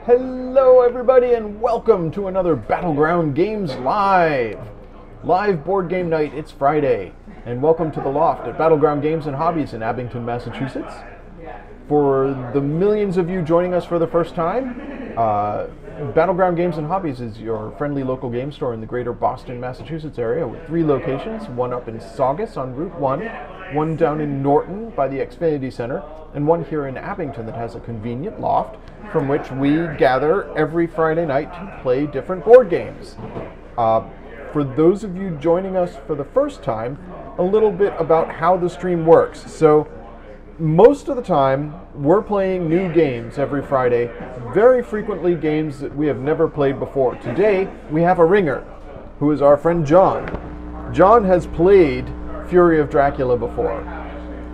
Hello everybody and welcome to another Battleground Games Live board game night. It's Friday and welcome to the Loft at Battleground Games and Hobbies in Abington, Massachusetts. For the millions of you joining us for the first time, Battleground Games and Hobbies is your friendly local game store in the greater Boston, Massachusetts area with 3 locations, one up in Saugus on Route 1, one down in Norton by the Xfinity Center, and one here in Abington that has a convenient loft from which we gather every Friday night to play different board games. For those of you joining us for the first time, a little bit about how the stream works. So most of the time, we're playing new games every Friday, very frequently games that we have never played before. Today, we have a ringer, who is our friend John. John has played Fury of Dracula before.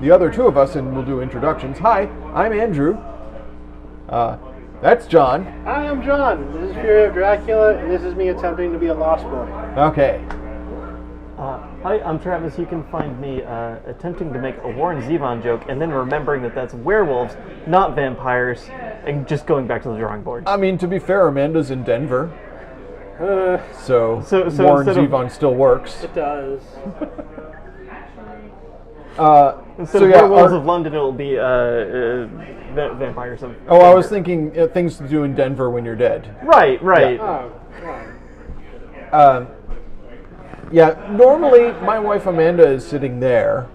The other two of us, and we'll do introductions. Hi, I'm Andrew. That's John. Hi, I'm John. This is Fury of Dracula, and this is me attempting to be a lost boy. Okay. Hi, I'm Travis. You can find me attempting to make a Warren Zevon joke and then remembering that that's werewolves, not vampires, and just going back to the drawing board. I mean, to be fair, Amanda's in Denver. So Warren Zevon still works. It does. Instead of werewolves of London, it will be vampires of... Oh, Denver. I was thinking things to do in Denver when you're dead. Right. Yeah. Yeah, normally my wife Amanda is sitting there,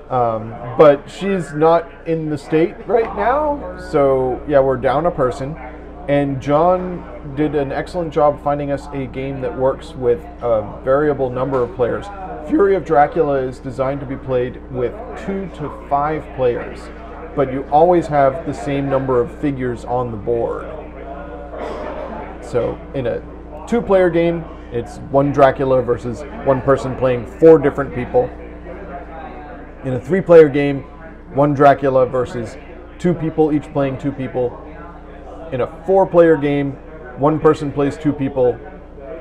but she's not in the state right now, so yeah, we're down a person, and John did an excellent job finding us a game that works with a variable number of players. Fury of Dracula is designed to be played with 2 to 5 players, but you always have the same number of figures on the board. So in a 2-player game, it's 1 Dracula versus 1 person playing 4 different people. In a 3-player game, 1 Dracula versus 2 people, each playing 2 people. In a 4-player game, 1 person plays 2 people,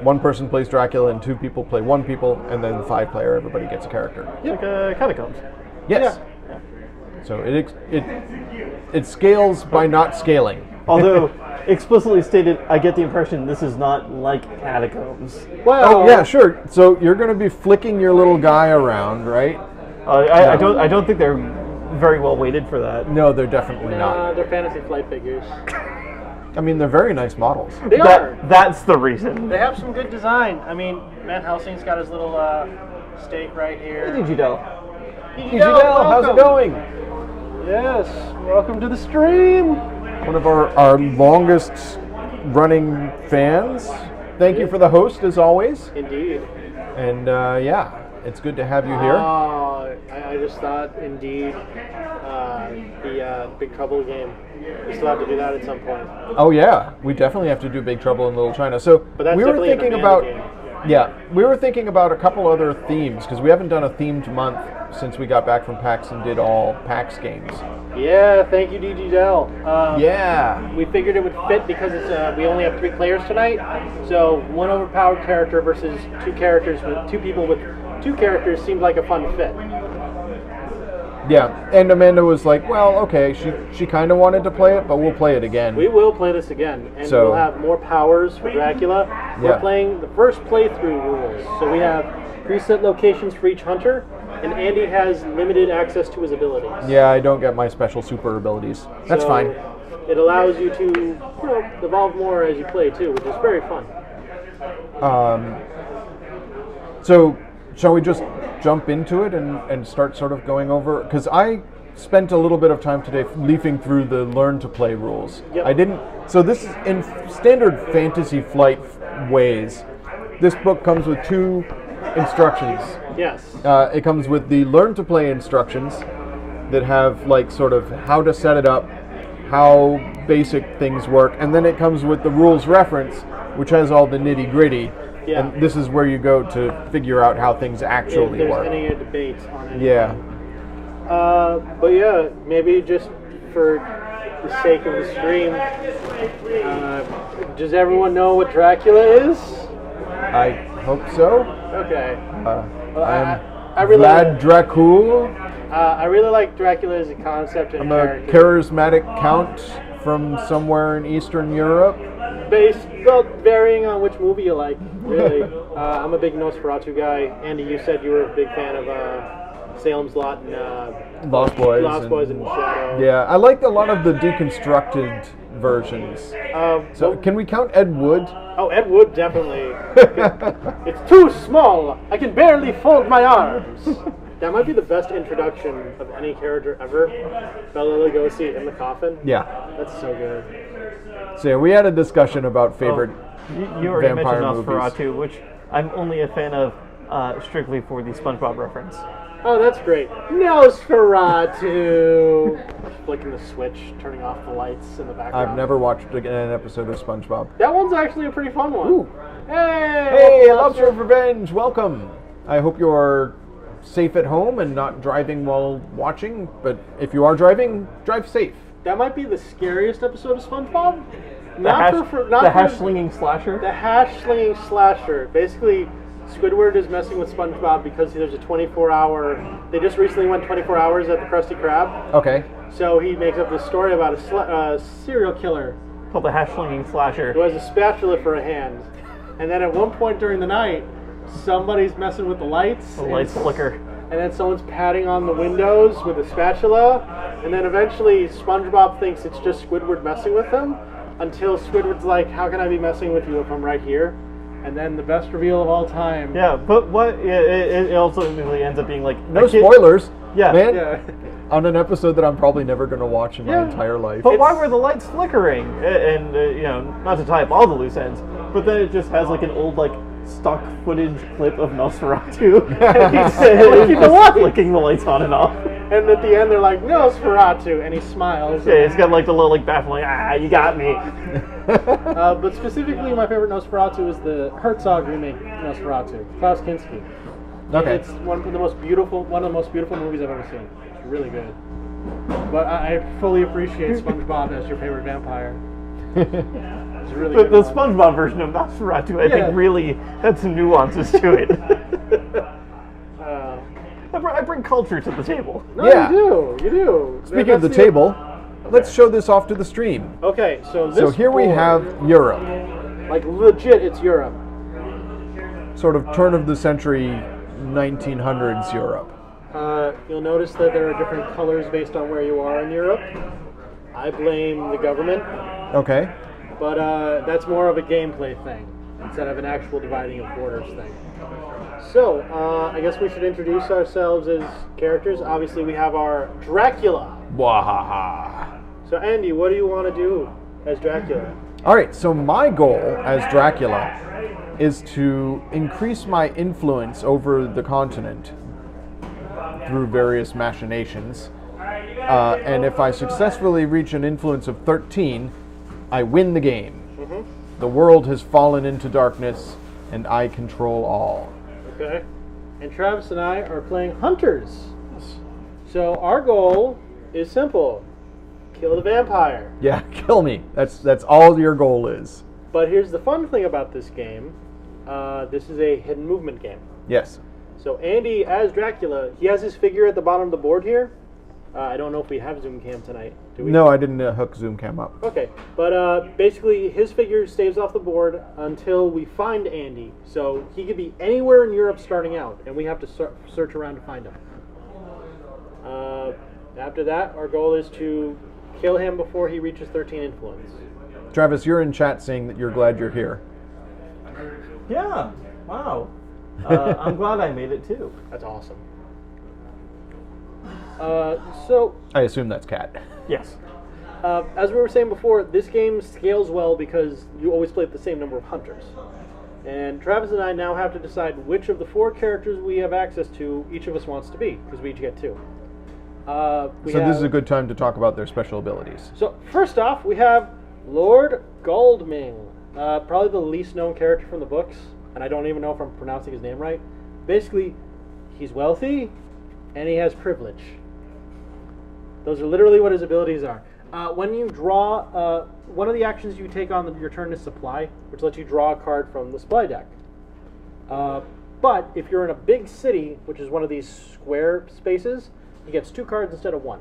1 person plays Dracula, and 2 people play 1 people, and then the 5-player, everybody gets a character. Like catacombs. Yes. Yeah. So it scales by not scaling. Although, explicitly stated, I get the impression this is not like catacombs. Well, oh yeah, sure. So you're going to be flicking your little guy around, right? I don't think they're very well weighted for that. No, they're definitely not. They're Fantasy Flight figures. I mean, they're very nice models. They are. That's the reason. They have some good design. I mean, Matt Helsing's got his little stake right here. Hey, Digidel. Digidel, how's it going? Yes, welcome to the stream. One of our longest running fans. Thank you for the host, as always. Indeed. And yeah, it's good to have you here. I just thought, indeed, the Big Trouble game. We still have to do that at some point. Oh yeah, we definitely have to do Big Trouble in Little China. So but we were thinking about, we were thinking about a couple other themes because we haven't done a themed month since we got back from PAX and did all PAX games. Yeah, thank you, DG Dell. Yeah. We figured it would fit because it's we only have 3 players tonight, so 1 overpowered character versus 2 characters with 2 people with 2 characters seemed like a fun fit. Yeah, and Amanda was like, well, okay, she kind of wanted to play it, but we'll play it again. We will play this again, and we'll have more powers for Dracula. We're playing the first playthrough rules, so we have preset locations for each hunter, and Andy has limited access to his abilities. Yeah, I don't get my special super abilities. That's fine. It allows you to, evolve more as you play too, which is very fun. So, shall we just jump into it and start sort of going over? Because I spent a little bit of time today leafing through the Learn to Play rules. Yep. So this is in standard Fantasy Flight ways. This book comes with 2 instructions. Yes. It comes with the Learn to Play instructions that have like sort of how to set it up, how basic things work, and then it comes with the rules reference, which has all the nitty gritty. Yeah. And this is where you go to figure out how things actually if there's work. any debate on anything. Yeah. But yeah, maybe just for the sake of the stream, does everyone know what Dracula is? I hope so. Okay. I'm I really Vlad Dracul. I really like Dracula as a concept and I'm a character. charismatic count from somewhere in Eastern Europe. Varying on which movie you like, really. I'm a big Nosferatu guy. Andy, you said you were a big fan of Salem's Lot and Lost Boys. Lost Boys and Shadow. Yeah, I liked a lot of the deconstructed versions. So can we count Ed Wood? Oh, Ed Wood, definitely. It's too small. I can barely fold my arms. That might be the best introduction of any character ever. Bela Lugosi in the coffin. Yeah. That's so good. So yeah, we had a discussion about favorite You already vampire mentioned movies. Nosferatu, which I'm only a fan of strictly for the SpongeBob reference. Oh, that's great. Nosferatu! Flicking the switch, turning off the lights in the background. I've never watched an episode of SpongeBob. That one's actually a pretty fun one. Ooh. Hey! Hey, welcome, Lobster of Revenge, welcome. I hope you're safe at home and not driving while watching, but if you are driving, drive safe. That might be the scariest episode of SpongeBob. The hash-slinging slasher? The hash-slinging slasher. Basically, Squidward is messing with SpongeBob because there's a 24-hour... They just recently went 24 hours at the Krusty Krab. Okay. So he makes up this story about a serial killer Called the hash-slinging slasher. who has a spatula for a hand. And then at one point during the night, somebody's messing with the lights. The lights flicker. And then someone's patting on the windows with a spatula. And then eventually SpongeBob thinks it's just Squidward messing with him. Until Squidward's like, how can I be messing with you if I'm right here? And then the best reveal of all time. Yeah, but what? Yeah, it ultimately ends up being like No spoilers. Yeah, man. Yeah. On an episode that I'm probably never going to watch in my Yeah. entire life. But why were the lights flickering? And you know, not to tie up all the loose ends, but then it just has like an old like stock footage clip of Nosferatu. And he's just flicking the lights on and off. And at the end they're like, Nosferatu, and he smiles. Yeah, he's got like the little like baffling, you got me. But specifically, my favorite Nosferatu is the Herzog remake Nosferatu, Klaus Kinski. Okay. It's one of the most beautiful movies I've ever seen. It's really good. But I fully appreciate SpongeBob as your favorite vampire. It's really good. The SpongeBob version of Nosferatu, I think, really had some nuances to it. I bring culture to the table. No, Yeah. you do. Speaking of the table, let's show this off to the stream. Okay, so this So here we board, have Europe. like legit, it's Europe. Sort of turn of the century 1900s Europe. You'll notice that there are different colors based on where you are in Europe. I blame the government, Okay. but that's more of a gameplay thing instead of an actual dividing of borders thing. So, I guess we should introduce ourselves as characters. Obviously, we have our Dracula. Wahaha. So, Andy, what do you want to do as Dracula? All right, so my goal as Dracula is to increase my influence over the continent through various machinations. And if I successfully reach an influence of 13, I win the game. Mm-hmm. The world has fallen into darkness, and I control all. Okay. And Travis and I are playing hunters. So our goal is simple. Kill the vampire. Yeah, kill me. That's all your goal is. But here's the fun thing about this game. This is a hidden movement game. Yes. So Andy, as Dracula, he has his figure at the bottom of the board here. I don't know if we have Zoom cam tonight. Do we? No, I didn't hook Zoom cam up. Okay, but basically his figure stays off the board until we find Andy. So he could be anywhere in Europe starting out, and we have to search around to find him. After that, our goal is to kill him before he reaches 13 influence. Travis, you're in chat saying that you're glad you're here. Yeah, wow. I'm glad I made it too. That's awesome. So, I assume that's Cat. Yes. as we were saying before, this game scales well because you always play with the same number of hunters. And Travis and I now have to decide which of the 4 characters we have access to each of us wants to be, because we each get 2. This is a good time to talk about their special abilities. So first off, we have Lord Goldming, probably the least known character from the books. and I don't even know if I'm pronouncing his name right. Basically, he's wealthy, and he has privilege. Those are literally what his abilities are. When you draw, one of the actions you take on your turn is supply, which lets you draw a card from the supply deck. But if you're in a big city, which is one of these square spaces, he gets 2 cards instead of 1.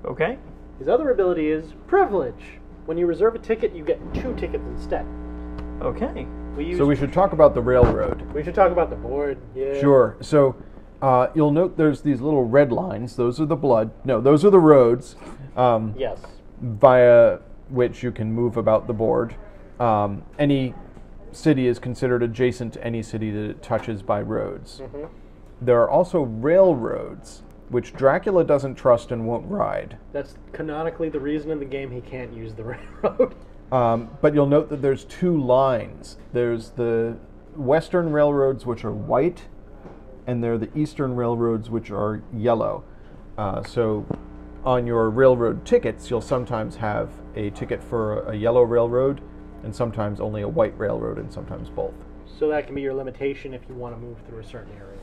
Okay. His other ability is privilege. When you reserve a ticket, you get 2 tickets instead. Okay. So we should talk about the railroad. We should talk about the board. Yeah. Sure. So you'll note there's these little red lines. Those are the blood. No, those are the roads. Yes. Via which you can move about the board. Any city is considered adjacent to any city that it touches by roads. Mm-hmm. There are also railroads, which Dracula doesn't trust and won't ride. That's canonically the reason in the game he can't use the railroad. But you'll note that there's 2 lines. There's the western railroads, which are white, and there are the eastern railroads, which are yellow. So on your railroad tickets, you'll sometimes have a ticket for a yellow railroad, and sometimes only a white railroad, and sometimes both. So that can be your limitation if you want to move through a certain area.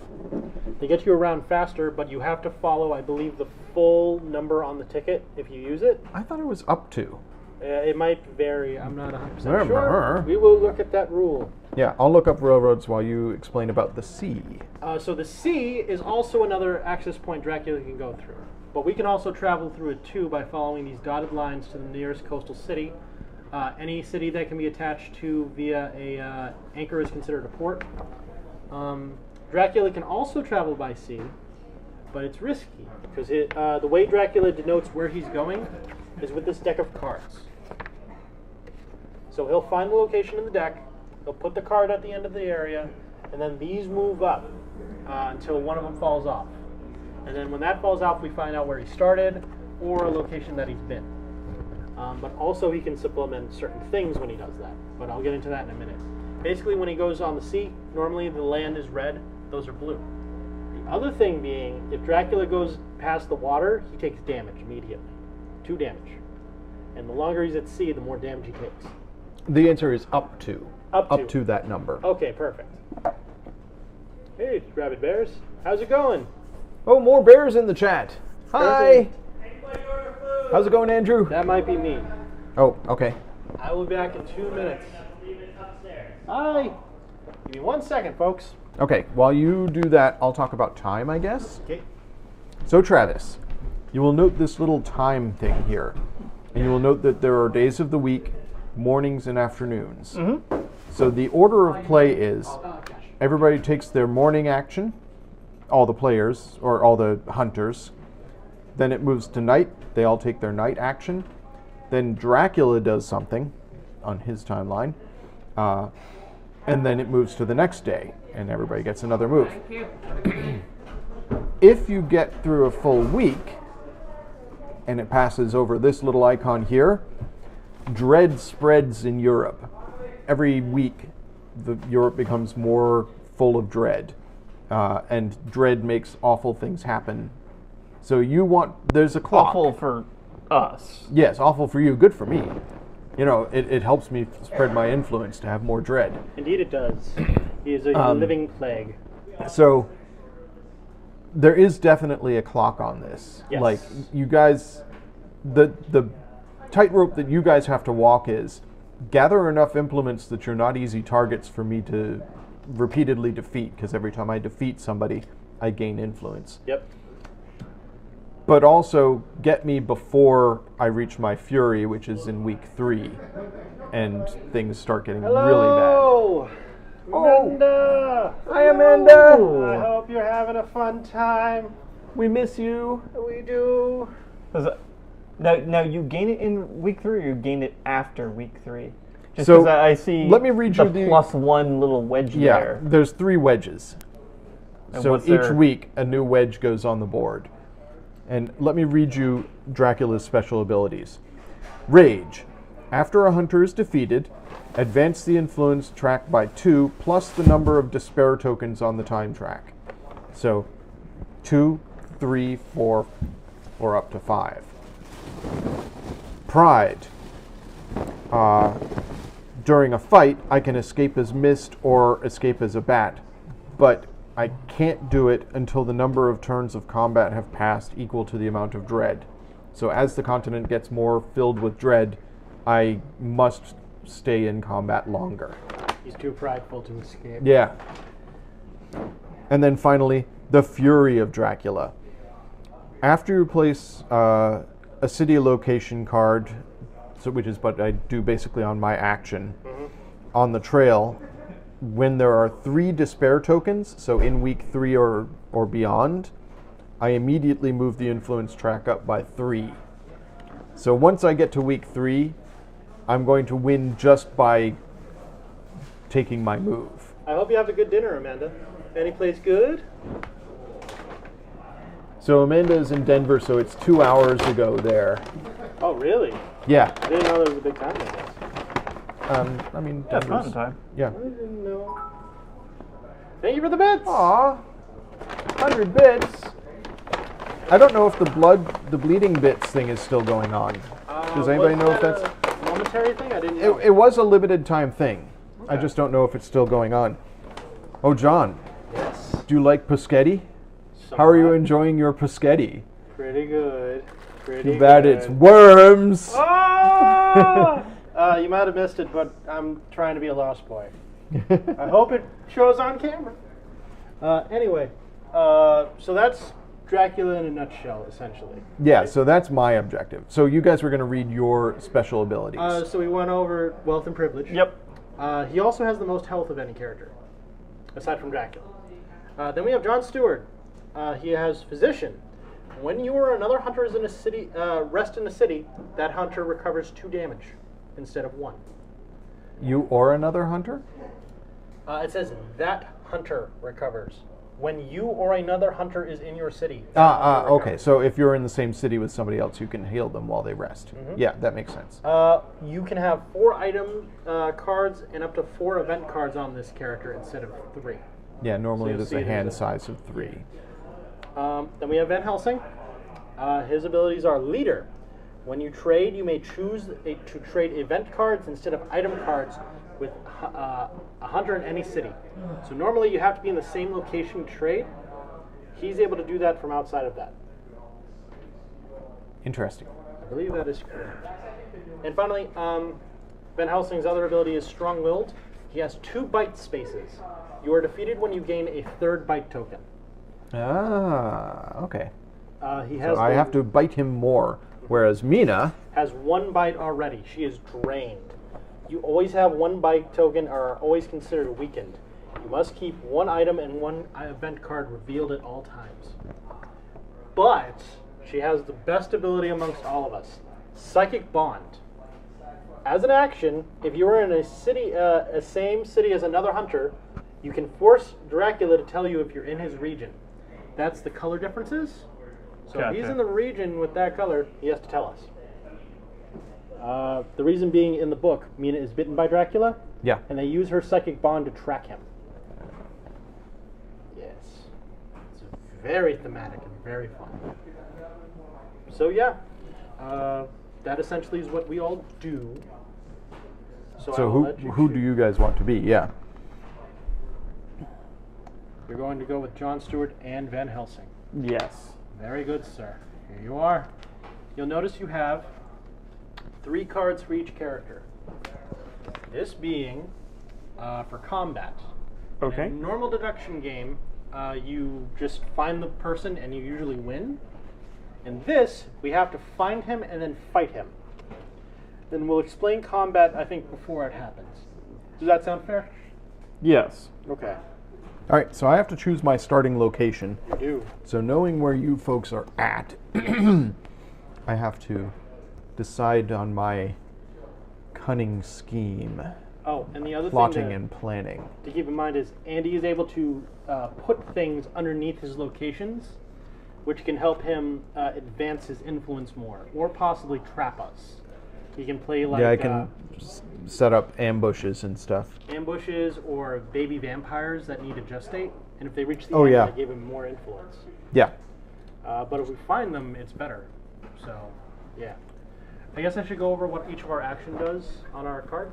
They get you around faster, but you have to follow, I believe, the full number on the ticket if you use it. I thought it was up to. It might vary. I'm not 100% Brr, sure. brr. We will look at that rule. Yeah, I'll look up railroads while you explain about the sea. So the sea is also another access point Dracula can go through. But we can also travel through it too by following these dotted lines to the nearest coastal city. Any city that can be attached to via a anchor is considered a port. Dracula can also travel by sea, but it's risky because the way Dracula denotes where he's going is with this deck of cards. So he'll find the location in the deck, he'll put the card at the end of the area, and then these move up until one of them falls off. And then when that falls off, we find out where he started or a location that he's been. But also he can supplement certain things when he does that. But I'll get into that in a minute. Basically, when he goes on the sea, normally the land is red, those are blue. The other thing being, if Dracula goes past the water, he takes damage immediately. 2 damage. And the longer he's at sea, the more damage he takes. The answer is up to. Up to that number. Okay, perfect. Hey, Rabid Bears. How's it going? Oh, more bears in the chat. Hi. How's it going, Andrew? That might be me. Oh, okay. I will be back in 2 minutes. Hi. Give me 1 second, folks. Okay, while you do that, I'll talk about time, I guess. Okay. So, Travis, you will note this little time thing here. And you will note that there are days of the week, mornings and afternoons. Mm-hmm. So the order of play is everybody takes their morning action, all the players, or all the hunters. Then it moves to night. They all take their night action. Then Dracula does something on his timeline. And then it moves to the next day, and everybody gets another move. If you get through a full week, and it passes over this little icon here, dread spreads in Europe. Every week, Europe becomes more full of dread. And dread makes awful things happen. So there's a clock. Awful for us. Yes, awful for you, good for me. You know, it helps me spread my influence to have more dread. Indeed it does. He is a living plague. So, there is definitely a clock on this. Yes. Like, you guys, the tightrope that you guys have to walk is gather enough implements that you're not easy targets for me to repeatedly defeat, because every time I defeat somebody, I gain influence. Yep. But also get me before I reach my Fury, which is in week 3, and things start getting really bad. Hello, Amanda. Hi, Amanda. I hope you're having a fun time. We miss you. We do. Now you gain it in week 3, or you gain it after week 3? Just So, because I see. let me read you the- +1 little wedge Yeah, there. there's 3 wedges. And So what's each their- week, a new wedge goes on the board. And let me read you Dracula's special abilities. Rage. After a hunter is defeated, advance the influence track by 2 plus the number of despair tokens on the time track. So 2, 3, 4, or up to 5. Pride. during a fight, I can escape as mist or escape as a bat, but I can't do it until the number of turns of combat have passed equal to the amount of dread. So as the continent gets more filled with dread, I must stay in combat longer. He's too prideful to escape. Yeah. And then finally, the Fury of Dracula. After you place a city location card, which is what I do basically on my action, on the trail, when there are 3 despair tokens, so in week 3 or beyond, I immediately move the influence track up by 3. So once I get to week 3, I'm going to win just by taking my move. I hope you have a good dinner, Amanda. Any place good? So Amanda is in Denver, so it's 2 hours ago there. Oh, really? Yeah. I didn't know there was a big time like this. I mean, Yeah, it's Denver's- mountain time. Yeah. I didn't know. Thank you for the bits. Aw, 100 bits. I don't know if the bleeding bits thing is still going on. Does anybody know if that's... a momentary thing? I didn't know. It was a limited time thing. I just don't know if it's still going on. Oh, John, Yes. do you like Paschetti? How are you enjoying your Paschetti? Pretty good. Pretty Too bad good. it's worms. Ah! You might have missed it, but I'm trying to be a lost boy. I hope it shows on camera. Anyway, so that's Dracula in a nutshell, essentially. Yeah, so that's my objective. So you guys were going to read your special abilities. So we went over wealth and privilege. Yep. He also has the most health of any character, aside from Dracula. Then we have John Stewart. He has physician. When you or another hunter is in a city, rest in a city, that hunter recovers 2 damage instead of 1. You or another hunter? It says that hunter recovers. When you or another hunter is in your city. Okay. So if you're in the same city with somebody else, you can heal them while they rest. Yeah, that makes sense. You can have 4 item cards and up to 4 event cards on this character instead of 3. Yeah, normally you'll there's see a it hand as a- size of 3. Then we have Van Helsing. His abilities are leader. When you trade, you may choose to trade event cards instead of item cards with a hunter in any city. So normally you have to be in the same location to trade. He's able to do that from outside of that. Interesting. I believe that is correct. And finally, Van Helsing's other ability is strong-willed. He has 2 bite spaces. You are defeated when you gain a 3rd bite token. Okay. He has So I have to bite him more, whereas Mina... has 1 bite already. She is drained. You always have 1 bite token or are always considered weakened. You must keep 1 item and 1 event card revealed at all times. But she has the best ability amongst all of us, Psychic Bond. As an action, if you are in a city, a same city as another hunter, you can force Dracula to tell you if you're in his region. That's the color differences. So if he's Gotcha. in the region with that color, he has to tell us. The reason being, in the book, Mina is bitten by Dracula, Yeah. and they use her psychic bond to track him. Yes. It's very thematic and very fun. So yeah, that essentially is what we all do. I So will let who do choose. you guys want to be? Yeah. You're going to go with John Stewart and Van Helsing. Yes. Very good, sir. Here you are. You'll notice you have 3 cards for each character. This being for combat. Okay. In a normal deduction game, you just find the person and you usually win. In this, we have to find him and then fight him. Then we'll explain combat, I think, before it happens. Does that sound fair? Yes. Okay. All right, so I have to choose my starting location. You do. So knowing where you folks are at, I have to decide on my cunning scheme, Oh, and the other plotting thing and planning. to keep in mind is Andy is able to put things underneath his locations, which can help him advance his influence more, or possibly trap us. He can play like Yeah, I can set up ambushes and stuff. ambushes or baby vampires that need a just state, and if they reach the Oh, end, yeah. they give him more influence. Yeah. But if we find them, it's better. So, yeah. I guess I should go over what each of our action does on our card.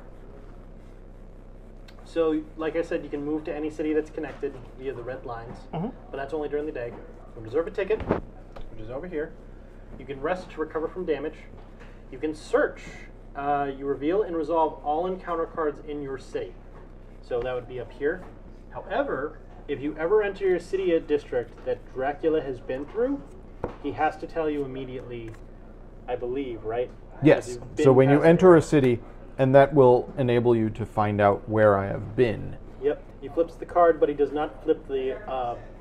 So, like I said, you can move to any city that's connected via the red lines, but that's only during the day. You reserve a ticket, which is over here. You can rest to recover from damage. You can search. You reveal and resolve all encounter cards in your city. So that would be up here. However, if you ever enter your city district that Dracula has been through, he has to tell you immediately, I believe, right? Yes. So when you enter a city, and that will enable you to find out where I have been. Yep. He flips the card, but he does not flip the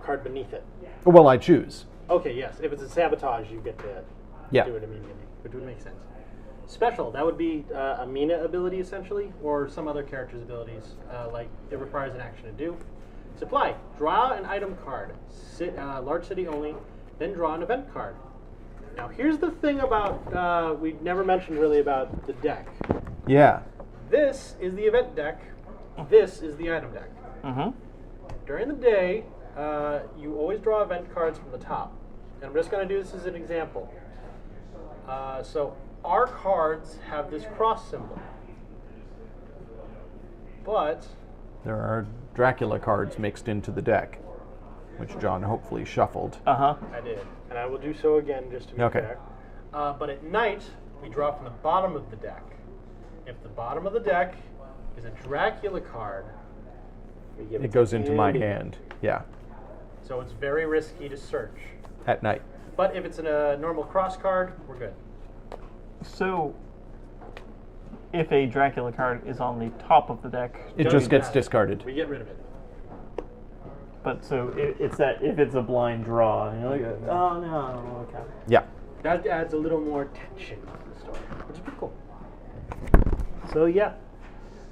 card beneath it. Well, I choose. Okay, yes. If it's a sabotage, you get to do it immediately, which would make sense. Special, that would be a Mina ability, essentially, or some other character's abilities, like it requires an action to do. Supply, draw an item card, large city only, then draw an event card. Now, here's the thing about, we never mentioned really about the deck. Yeah. This is the event deck, this is the item deck. During the day, you always draw event cards from the top. And I'm just going to do this as an example. So our cards have this cross symbol. But there are Dracula cards mixed into the deck, which John hopefully shuffled. I did. And I will do so again just to be fair. But at night, we draw from the bottom of the deck. If the bottom of the deck is a Dracula card, we give it goes into my hand. Yeah. So it's very risky to search. At night. But if it's in a normal cross card, we're good. So, if a Dracula card is on the top of the deck, it just gets discarded. We get rid of it. But so it's that if it's a blind draw, and you're like, oh no, okay. Yeah. That adds a little more tension to the story, which is pretty cool. So yeah,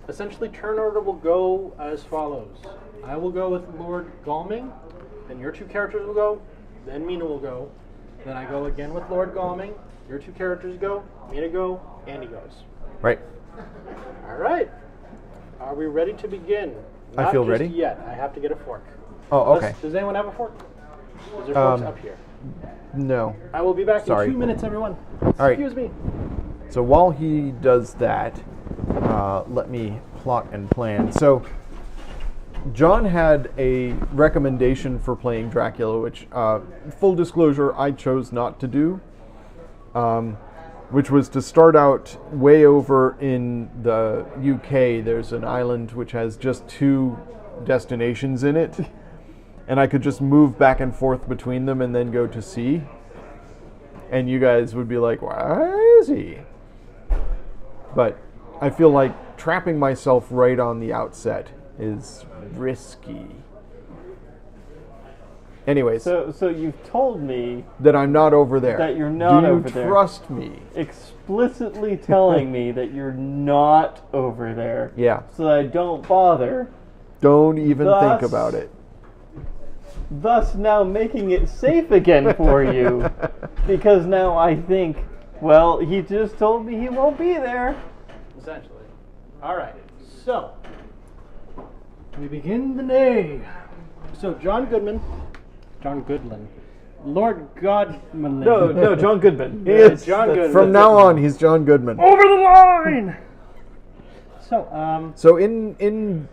essentially turn order will go as follows. I will go with Lord Galming, then your two characters will go, then Mina will go, then I go again with Lord Galming, your two characters go, Mina go, Andy goes. Right. All right. Are we ready to begin? I feel just ready. Yet. I have to get a fork. Oh, okay. Does anyone have a fork? Is there forks up here? No. I will be back Sorry. in 2 minutes, everyone. All right. Excuse me. So while he does that, let me plot and plan. So John had a recommendation for playing Dracula, which, full disclosure, I chose not to do, which was to start out way over in the UK. There's an island which has just 2 destinations in it, and I could just move back and forth between them and then go to sea. And you guys would be like, where is he? But I feel like trapping myself right on the outset is risky. Anyways. So you've told me that I'm not over there. That you're not over there. Do you trust me? Explicitly telling me that you're not over there. Yeah. So that I don't bother. Don't even think about it. Thus now making it safe again for you. Because now I think, well, he just told me he won't be there. Essentially. All right. So, we begin the day. So, John Goodman, Lord Godman. No, John Goodman. He is John Goodman. From now on, he's John Goodman. Over the line. So in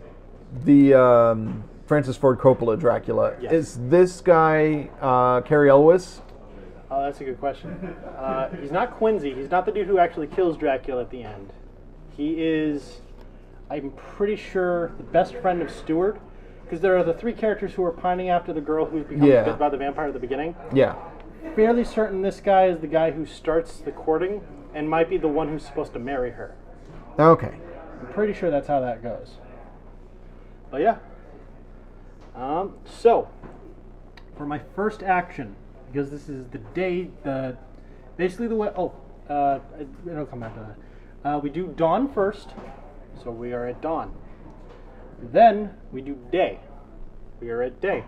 the Francis Ford Coppola Dracula, yes. Is this guy Cary Elwes? Oh, that's a good question. He's not Quincy. He's not the dude who actually kills Dracula at the end. He is, I'm pretty sure, the best friend of Stewart. Because there are the 3 characters who are pining after the girl who's become bit by the vampire at the beginning. Yeah. Fairly certain this guy is the guy who starts the courting and might be the one who's supposed to marry her. Okay. I'm pretty sure that's how that goes. But yeah. So, for my first action, because this is the day, basically the way, it'll come back to that. We do dawn first, so we are at dawn. Then we do day. We are at day.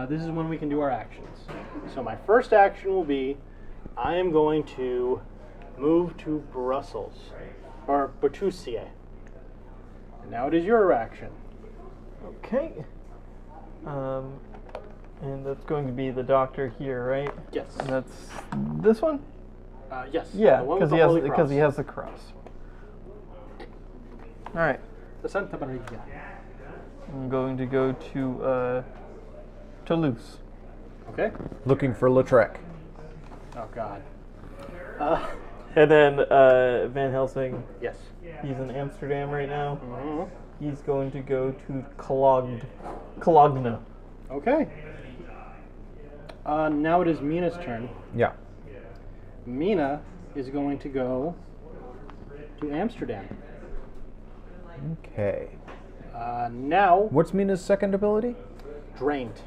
This is when we can do our actions. So my first action will be, I am going to move to Brussels, or Bertusier. And now it is your action. Okay. And that's going to be the doctor here, right? Yes. And that's this one? Yes. Yeah, because he has the cross. All right. The Santa Maria. I'm going to go to Toulouse. Okay. Looking for Lautrec. Oh God. And then Van Helsing, Yes. he's in Amsterdam right now. Mhm. He's going to go to Cologne. Okay. Now it is Mina's turn. Yeah. Mina is going to go to Amsterdam. Okay. Now, What's Mina's second ability? drained.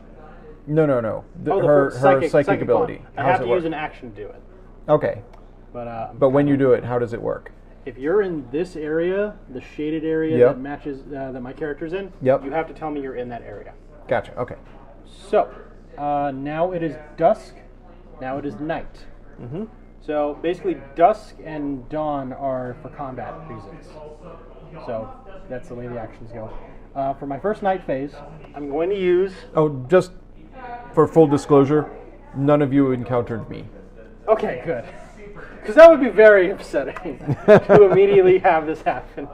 No. Her psychic ability. I How have does to it work? use an action to do it. Okay. But When you do it, how does it work? if you're in this area, the shaded area Yep. that matches that my character's in, Yep. you have to tell me you're in that area. Gotcha. Okay. So, now it is dusk. Now it is night. Mm-hmm. So basically, dusk and dawn are for combat reasons. So that's the way the actions go. For my first night phase, I'm going to use. Oh, just for full disclosure, none of you encountered me. Okay, good. Because that would be very upsetting to immediately have this happen.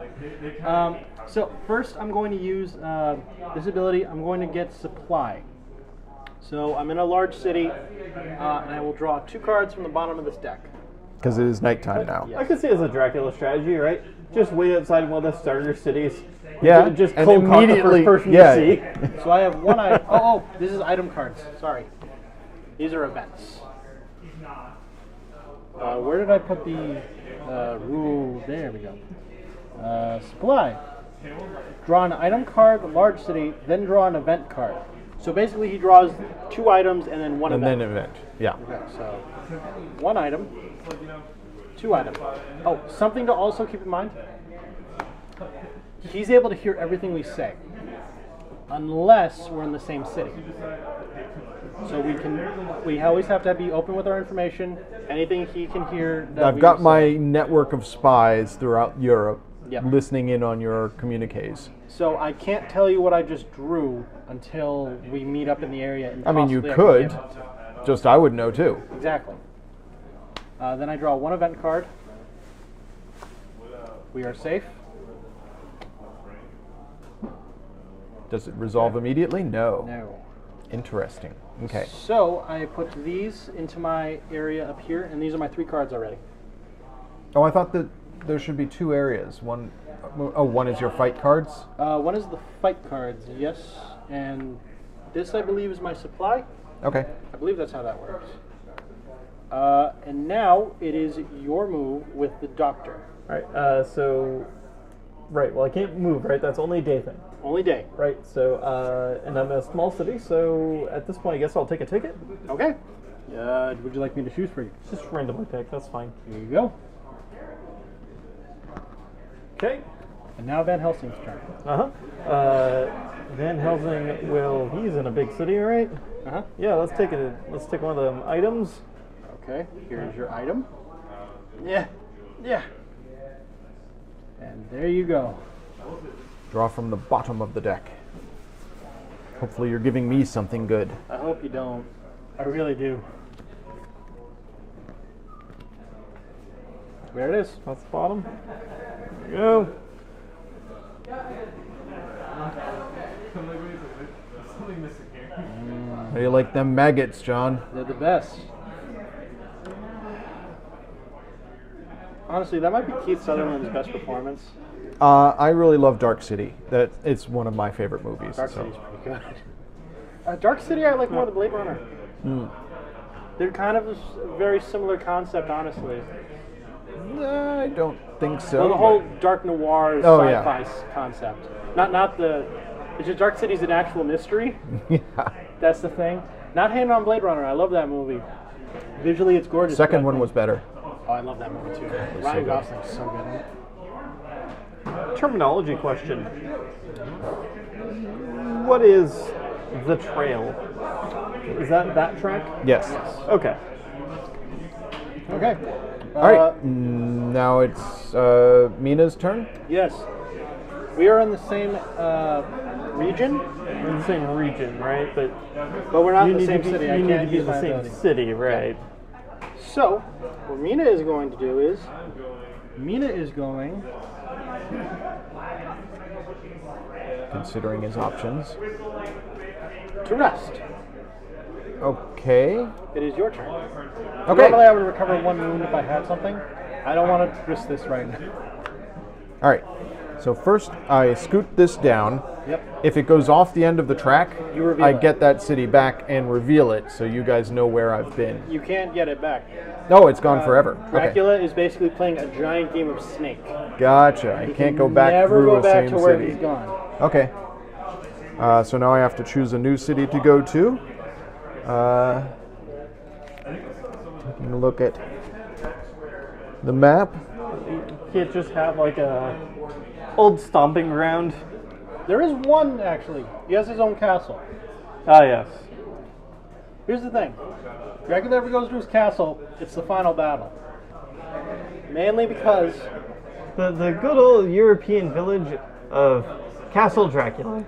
So first, I'm going to use this ability. I'm going to get supply. So I'm in a large city, and I will draw 2 cards from the bottom of this deck. Because it is nighttime now. Yeah. I could see it as a Dracula strategy, right? Just wait outside one of the starter cities. Yeah, Just and cold cock the immediately- first person yeah. you see. So I have one item. Oh, this is item cards. Sorry. These are events. Where did I put the rule? There we go. Supply. Draw an item card, large city, then draw an event card. So basically he draws 2 items and then one And event. then event. Yeah. Okay, so 1 item, 2 items. Oh, something to also keep in mind. He's able to hear everything we say, unless we're in the same city. So we always have to be open with our information. Anything he can hear. That I've we got say. my network of spies throughout Europe Yep. listening in on your communiques. So I can't tell you what I just drew until we meet up in the area. And I mean, you possibly I can could. give it. Just I would know too. Exactly. Then I draw 1 event card. We are safe. Does it resolve immediately? No. No. Interesting. Okay. So I put these into my area up here, and these are my 3 cards already. Oh, I thought that there should be 2 areas. One is your fight cards. One is the fight cards, yes, and this I believe is my supply. Okay. I believe that's how that works. And now it is your move with the doctor. Right, right, well I can't move, right? That's only a day thing. Only day. Right, so, and I'm in a small city, so at this point I guess I'll take a ticket. Okay. Would you like me to choose for you? Just randomly pick, that's fine. Here you go. Okay. And now Van Helsing's turn. Van Helsing he's in a big city, right? Uh-huh. Yeah, let's take one of them items. Okay, here's your item. Yeah. And there you go. Draw from the bottom of the deck. Hopefully you're giving me something good. I hope you don't. I really do. There it is. That's the bottom. There you go. How do you like them maggots, John? They're the best. Honestly, that might be Keith Sutherland's best performance. I really love Dark City. It's one of my favorite movies. Dark so. City's pretty good. Dark City I like more than Blade Runner. They're kind of a very similar concept, honestly. I don't think so. Well, the whole dark noir Oh, sci-fi yeah. concept. Not the... It's just Dark City's an actual mystery. Yeah. That's the thing. Not Hand on Blade Runner. I love that movie. Visually, it's gorgeous. Second but I one think- was better. Oh, I love that movie too. so Ryan good. Gosling's so good in it. Terminology question. What is the trail? Is that track? Yes. Okay. Okay. All right. Now it's Mina's turn. Yes. We are in the same region, We're in the same region, right? But but we're not you in the need same to be, city. you I need can't to be use in the my same ability. city, right? So, what Mina is going to do is, Mina is going considering his options. To rest. Okay. It is your turn. Okay. Normally I would recover 1 wound if I had something. I don't want to risk this right now. All right. So first, I scoot this down. Yep. If it goes off the end of the track, You reveal I it. get that city back and reveal it, so you guys know where I've been. You can't get it back. No, it's gone forever. Dracula is basically playing a giant game of Snake. Okay. Gotcha. I can't go back Never through go the back same to where city. he's gone. Okay. So now I have to choose a new city to go to. Taking a look at the map. You can't just have like a old stomping ground. There is one, actually. He has his own castle. Ah, yes. Here's the thing. Dracula ever goes to his castle, it's the final battle. Mainly because The good old European village of Castle Dracula.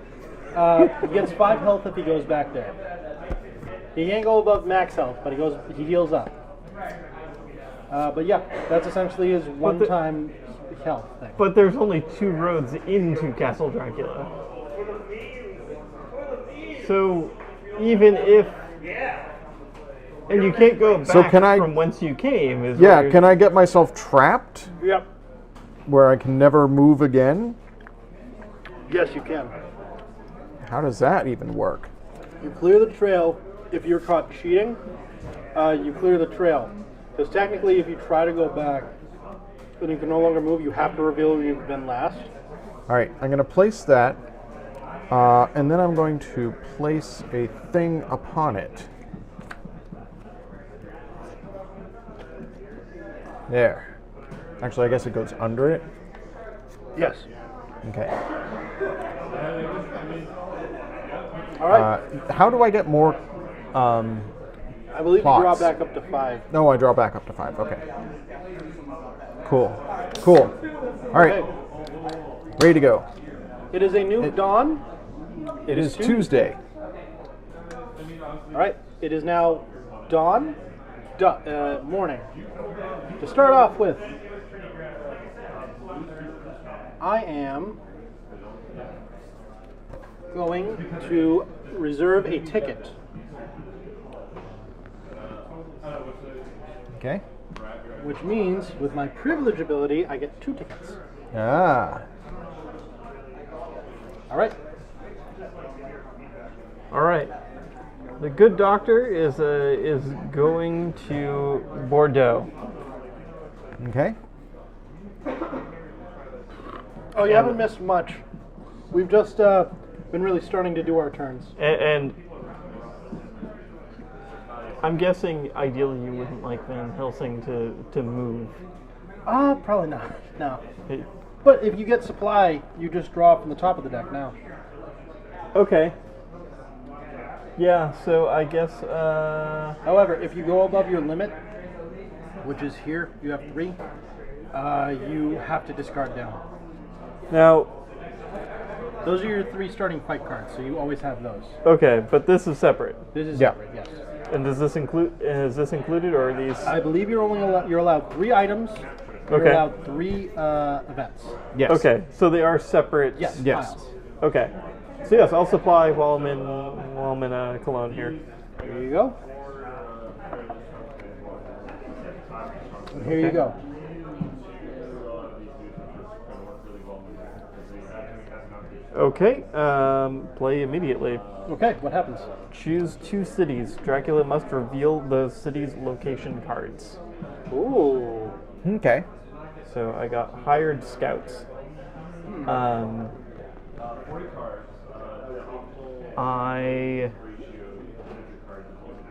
he gets 5 health if he goes back there. He can't go above max health, but he heals up. But yeah, that's essentially his one-time health thing. But there's only 2 roads into Castle Dracula. So even if... And you can't go back So can I- from whence you came. Is Yeah, what you're- can I get myself trapped Yep. where I can never move again? Yes, you can. How does that even work? You clear the trail. If you're caught cheating, you clear the trail. Because technically, if you try to go back and you can no longer move, you have to reveal where you've been last. All right, I'm going to place that, and then I'm going to place a thing upon it. There. Actually, I guess it goes under it. Yes. Okay. All right. How do I get more? I believe plots. you draw back up to 5. No, I draw back up to 5. Okay. Cool. Cool. All right. Okay. Ready to go. It is a new dawn. It is Tuesday. All right. It is now dawn, morning. To start off with, I am going to reserve a ticket. Okay. Which means, with my privilege ability, I get 2 tickets. Ah. All right. All right. The good doctor is going to Bordeaux. Okay. Oh, you haven't missed much. We've just been really starting to do our turns. And I'm guessing ideally you wouldn't like Van Helsing to move. Probably not. No. It- But if you get supply, you just draw from the top of the deck now. okay. Yeah, so I guess However, if you go above your limit, which is here, you have 3, you have to discard down. now Those are your 3 starting fight cards, so you always have those. okay, but this is separate. This is Yeah. separate, yes. And does this include is this included or are these I believe you're only you're allowed 3 items. You're Okay. allowed 3 events. Yes. Okay, so they are separate. Yes. Yes. Files. Okay. So yes, I'll supply while I'm in Cologne here. Here you go. And here you go. Okay, play immediately. Okay, what happens? Choose 2 cities. Dracula must reveal the city's location cards. Ooh. Okay. So I got hired scouts.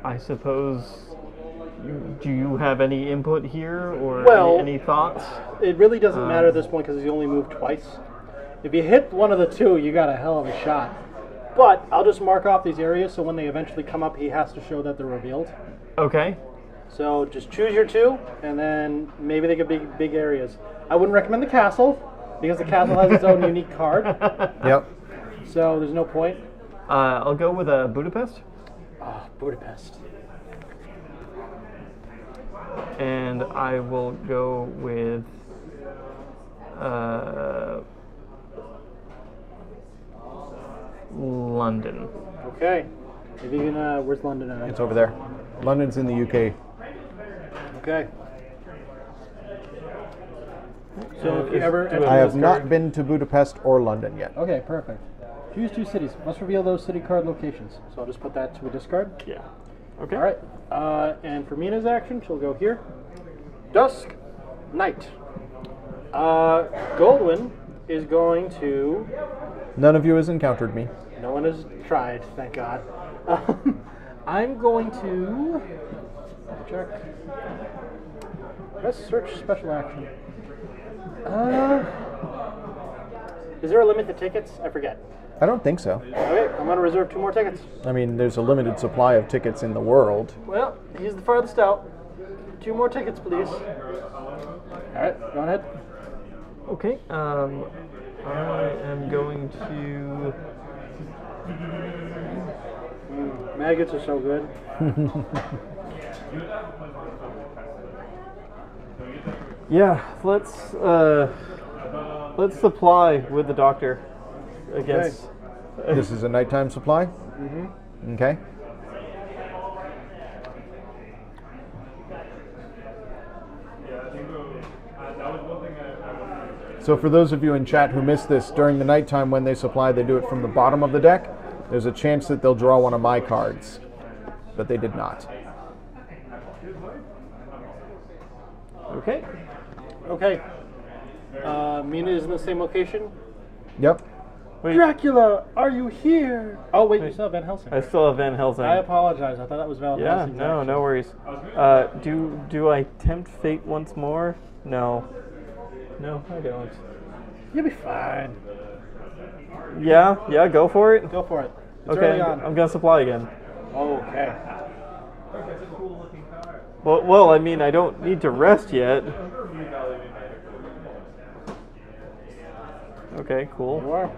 I suppose. Do you have any input here or Well- any thoughts? It really doesn't matter at this point because he's only moved twice. If you hit one of the 2, you got a hell of a shot. But I'll just mark off these areas so when they eventually come up, he has to show that they're revealed. Okay. So just choose your 2, and then maybe they could be big areas. I wouldn't recommend the castle because the castle has its own unique card. Yep. So there's no point. I'll go with Budapest. Oh, Budapest. And I will go with London. Okay. If you can, where's London at? It's over there. London's in the UK. Okay. So if you ever... I have not been to Budapest or London yet. Okay, perfect. Choose 2 cities. Must reveal those city card locations. So I'll just put that to a discard. Yeah. Okay. All right. And for Mina's action, she'll go here. Dusk, night. Goldwyn is going to... None of you has encountered me. No one has tried, thank God. I'm going to... check. Let's search special action. Is there a limit to tickets? I forget. I don't think so. Okay, I'm going to reserve 2 more tickets. I mean, there's a limited supply of tickets in the world. Well, he's the farthest out. 2 more tickets, please. All right, go ahead. Okay. I am going to. Maggots are so good. Yeah, let's supply with the doctor against. This is a nighttime supply? Mm-hmm. Okay. So for those of you in chat who missed this, during the nighttime when they supply, they do it from the bottom of the deck. There's a chance that they'll draw one of my cards, but they did not. Okay. Okay. Mina is in the same location. Yep. Wait, Dracula, are you here? Oh, wait, you still have Van Helsing. I still have Van Helsing. I apologize. I thought that was Van Yeah, Helsing. no worries. Do I tempt fate once more? No. No, I don't. You'll be fine. Yeah, go for it. Go for it. It's Okay, early on. I'm gonna supply again. Okay. Well, I mean, I don't need to rest yet. Okay, cool. You are.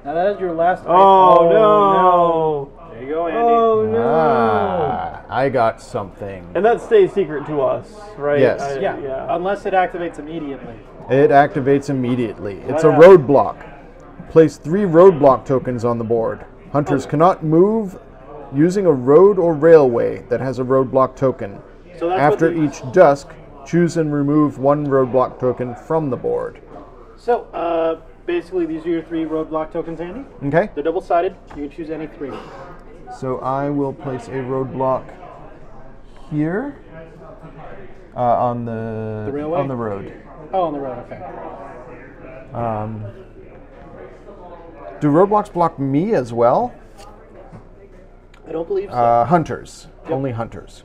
Now that is your last. Oh, no! There you go, Andy. Oh no! I got something. And that stays secret to us, right? Yes. Yeah. Unless it activates immediately. It activates immediately. It's a Right. roadblock. Place 3 roadblock tokens on the board. Hunters cannot move using a road or railway that has a roadblock token. So that's After what the- each dusk, choose and remove 1 roadblock token from the board. So, basically, these are your 3 roadblock tokens, Andy. Okay? They're double-sided. You can choose any 3. So I will place a roadblock here on the railway? on the road. Oh, on the road. Okay. Do roadblocks block me as well? I don't believe so. Hunters. Only hunters.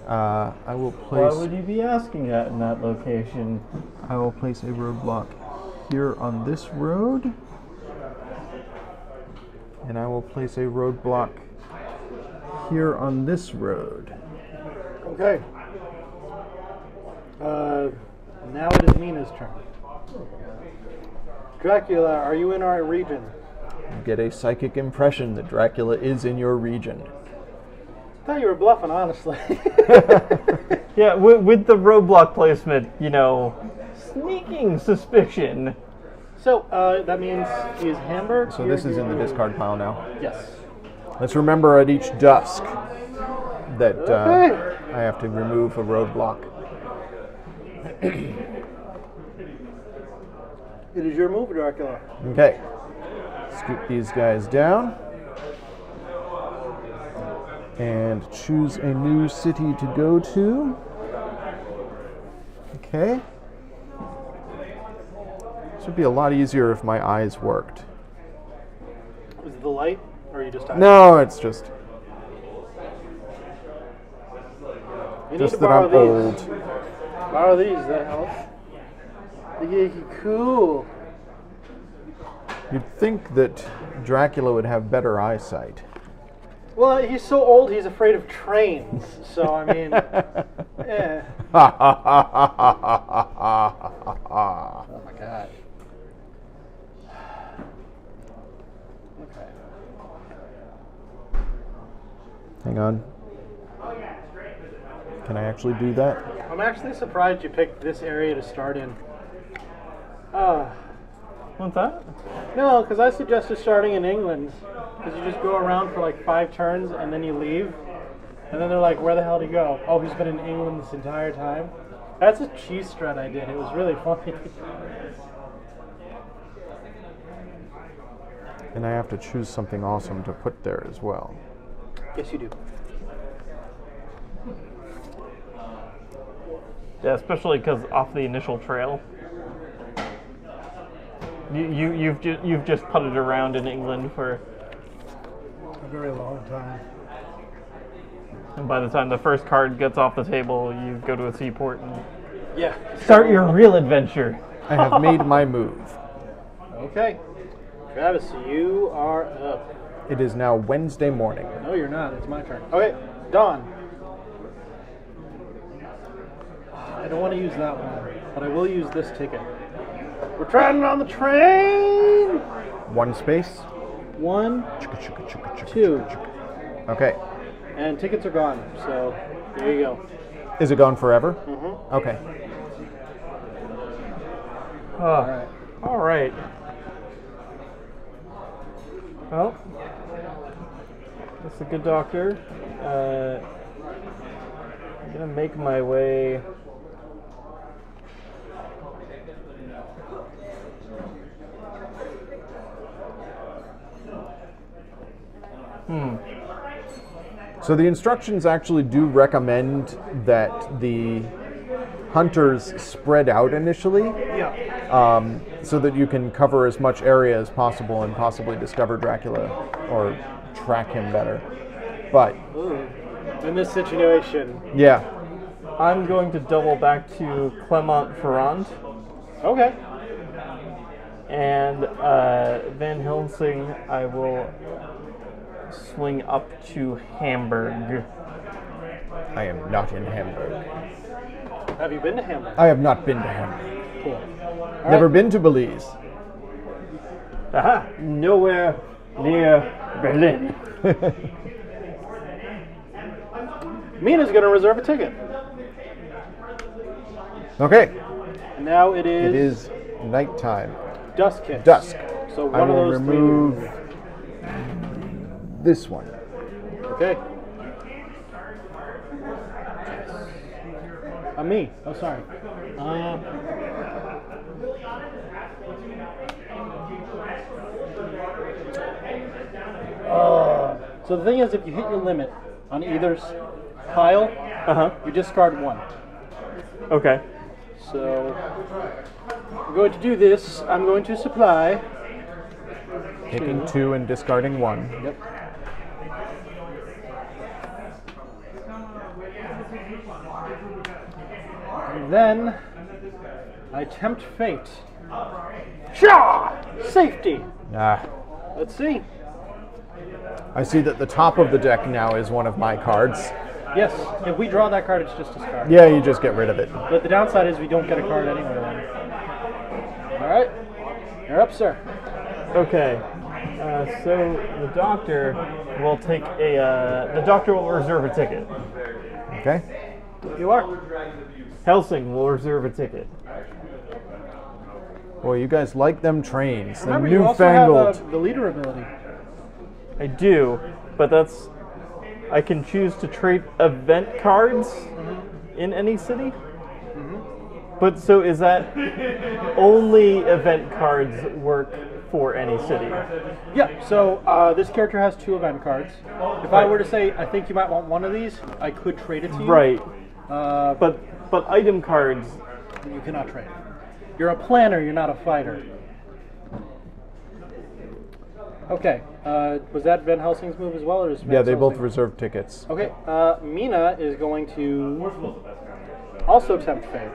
I will Why place. would you be asking that in that location? I will place a roadblock here on this road, and I will place a roadblock here on this road. Okay. Now it is Mina's turn. Dracula, are you in our region? You get a psychic impression that Dracula is in your region. I thought you were bluffing, honestly. Yeah, with the roadblock placement, sneaking suspicion. So, that means he is Hamburg. So this is in the discard pile now. Yes. Let's remember at each dusk that Okay. I have to remove a roadblock. It is your move, Dracula. Okay. Scoot these guys down. And choose a new city to go to. Okay. This would be a lot easier if my eyes worked. Is it the light, or are you just tired? No, it's just You need to that borrow I'm these. old. Borrow these, that helps. Yeah, cool. You'd think that Dracula would have better eyesight. Well, he's so old, he's afraid of trains. So, I mean, yeah. Oh my god. Okay. Hang on. Can I actually do that? I'm actually surprised you picked this area to start in. What's that? No, because I suggested starting in England. Because you just go around for like 5 turns and then you leave. And then they're like, where the hell did he go? Oh, he's been in England this entire time. That's a cheese strut I did. It was really funny. And I have to choose something awesome to put there as well. Yes, you do. Yeah, especially because off the initial trail, you've just putted around in England for A very long time. and by the time the first card gets off the table, you go to a seaport and Yeah. start your real adventure. I have made my move. Okay. Travis, you are up. It is now Wednesday morning. No, you're not. It's my turn. Okay, Dawn. I don't want to use that one, but I will use this ticket. We're traveling on the train! 1 space. 1, Chicka, chicka, chicka, chicka, 2. chicka, chicka. Okay. And tickets are gone, so there you go. Is it gone forever? Mm-hmm. Okay. Alright. All right. Well, that's a good doctor. I'm gonna make my way. So the instructions actually do recommend that the hunters spread out initially, Yeah. so that you can cover as much area as possible and possibly discover Dracula or track him better. But Ooh. In this situation. yeah, I'm going to double back to Clermont-Ferrand, Okay. and Van Helsing, I will swing up to Hamburg. I am not in Hamburg. Have you been to Hamburg? I have not been to Hamburg. Cool. All Never right. been to Belize. Aha! Nowhere near Berlin. Mina's going to reserve a ticket. Okay, And now it it is is nighttime. dusk hits. Dusk. So I one of will those remove this one. Okay. Me. Oh, sorry. So the thing is, if you hit your limit on either pile, you discard 1. Okay. So I'm going to do this. I'm going to supply. Taking 2 and discarding 1. Yep. And then I tempt fate. Shaw! Safety. Ah, Let's see. I see that the top of the deck now is one of my cards. Yes, if we draw that card, it's just discard. Yeah, you just get rid of it. But the downside is we don't get a card anyway. Then. All right, you're up, sir. Okay. So the doctor will take a. The doctor will reserve a ticket. Okay? You are. Helsing will reserve a ticket. Boy, you guys like them trains. Them Remember, you also have newfangled. the leader ability. I do, but that's. I can choose to trade event cards in any city. But so is that only event cards work for any city? Yeah, so this character has 2 event cards. If I were to say, I think you might want one of these, I could trade it to you. Right. But But item cards. you cannot trade. You're a planner, you're not a fighter. Okay, was that Van Helsing's move as well, or is Yeah, they both Helsing? reserve tickets. Okay, Mina is going to also tempt fate.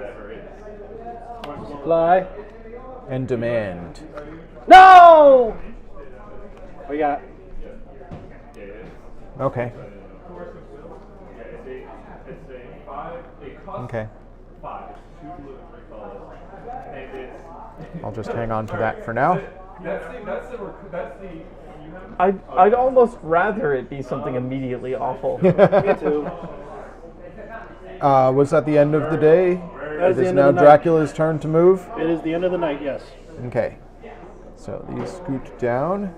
Supply. And demand. No! We got. Okay. Okay. I'll just hang on to that for now. I'd almost rather it be something immediately awful. Me too. Was that the end of the day? That is It the is end now of the night. Dracula's turn to move. It is the end of the night, yes. Okay. So these scoot down.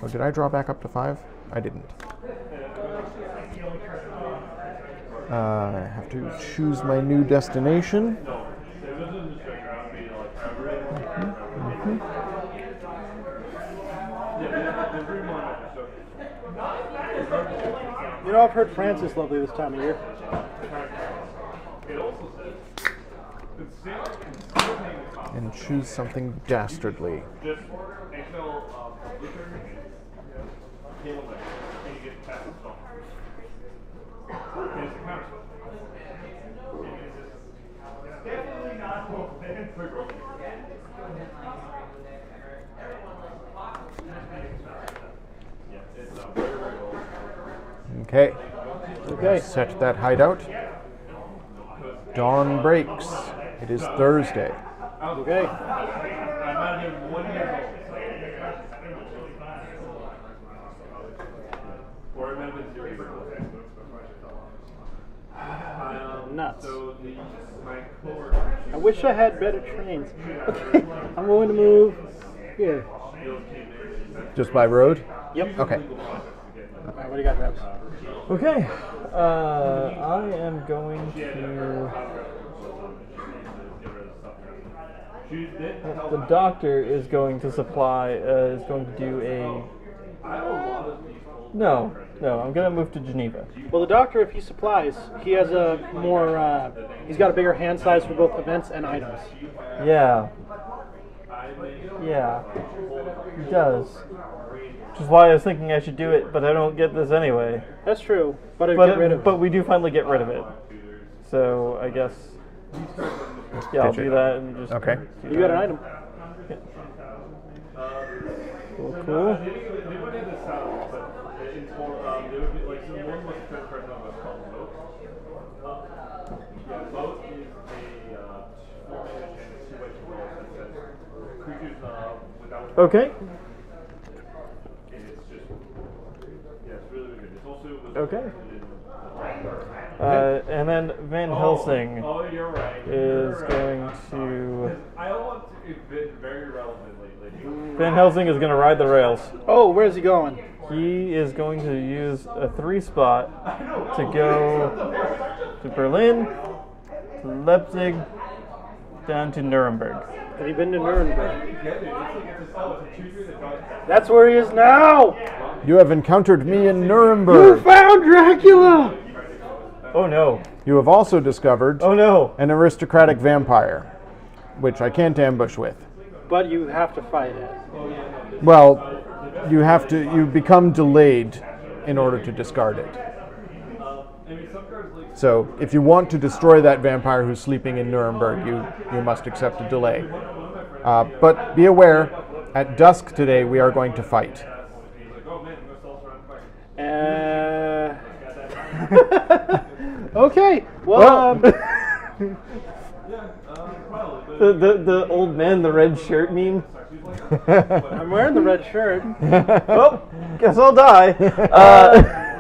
Oh, did I draw back up to 5? I didn't. I have to choose my new destination. You know, I've heard France is lovely this time of year. And choose something dastardly. Okay. Okay. Set that hideout. Dawn breaks. It is Thursday. Okay. Nuts. I wish I had better trains. Okay, I'm going to move here. Just by road? Yep. Okay. Alright, what do you got, Travis? Okay. I am going to. The doctor is going to supply. Is going to do a. No, I'm going to move to Geneva. Well, the doctor, if he supplies, he has a more. He's got a bigger hand size for both events and items. Yeah, he does. Which is why I was thinking I should do it, but I don't get this anyway. That's true, but get rid of it. But we do finally get rid of it. So I guess. Yeah, I'll Ditch it. do that and just. Okay. You got an item. Cool. Okay. Okay. And then Van Helsing is going to. Van Helsing is going to ride the rails. Oh, where's he going? He is going to use a 3-spot to go to Berlin, to Leipzig, down to Nuremberg. Have you been to Nuremberg? That's where he is now! You have encountered me in You Nuremberg. found Dracula! Oh no. You have also discovered Oh no. an aristocratic vampire, which I can't ambush with. But you have to fight it. Well, you become delayed in order to discard it. So if you want to destroy that vampire who's sleeping in Nuremberg, you must accept a delay. But be aware, at dusk today we are going to fight. Okay, well, The old man in the red shirt meme. I'm wearing the red shirt. Oh, guess I'll die.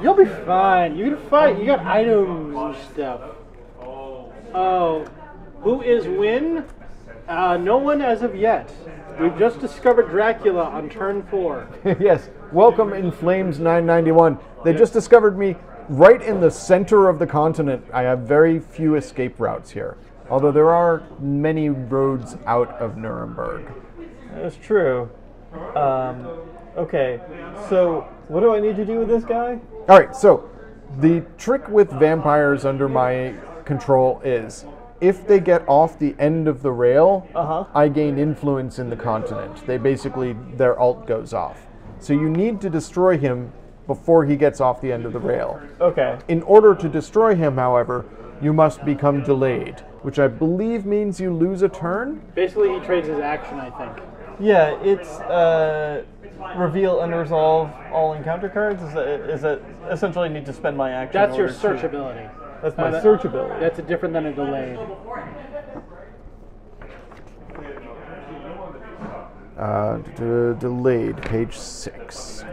You'll be fine. You can fight. You got items and stuff. Oh, who is Win? No one as of yet. We've just discovered Dracula on turn 4. Yes, welcome in Flames 991. They just discovered me right in the center of the continent. I have very few escape routes here, although there are many roads out of Nuremberg. That's true. Okay, so what do I need to do with this guy? All right, so the trick with vampires under my control is if they get off the end of the rail, I gain influence in the continent. Their alt goes off. So you need to destroy him before he gets off the end of the rail. Okay. In order to destroy him, however, you must become delayed, which I believe means you lose a turn? Basically, he trades his action, I think. Yeah, it's reveal and resolve all encounter cards. Is that essentially need to spend my action? That's in your order search to- ability. That's my search ability. That's different than a delayed. Delayed, page 6.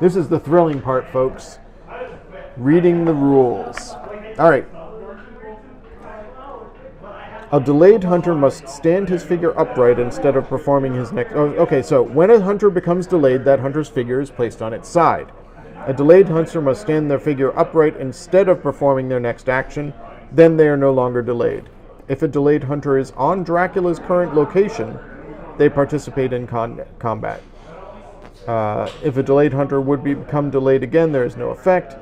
This is the thrilling part, folks. Reading the rules. All right. A delayed hunter must stand his figure upright instead of performing his next... Oh, okay, so when a hunter becomes delayed, that hunter's figure is placed on its side. A delayed hunter must stand their figure upright instead of performing their next action. Then they are no longer delayed. If a delayed hunter is on Dracula's current location, they participate in combat. If a delayed hunter would become delayed again, there is no effect.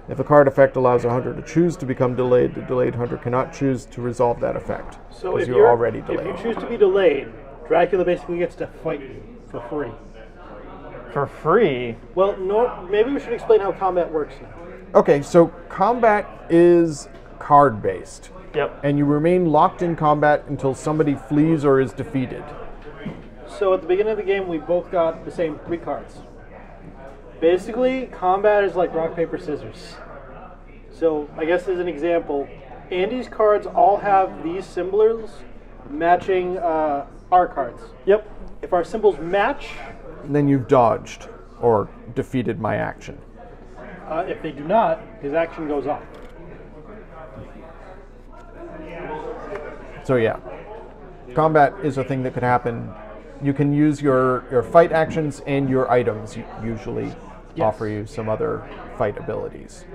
If a card effect allows a hunter to choose to become delayed, the delayed hunter cannot choose to resolve that effect. So if you're already delayed. If you choose to be delayed, Dracula basically gets to fight you for free. For free? Well, maybe we should explain how combat works now. Okay, so combat is card-based. Yep. And you remain locked in combat until somebody flees or is defeated. So at the beginning of the game, we both got the same 3 cards. Basically, combat is like rock, paper, scissors. So, I guess as an example, Andy's cards all have these symbols matching our cards. Yep. If our symbols match, Then you've dodged or defeated my action. if they do not, his action goes off. So yeah, combat is a thing that could happen. You can use your fight actions and your items usually offer you some other fight abilities.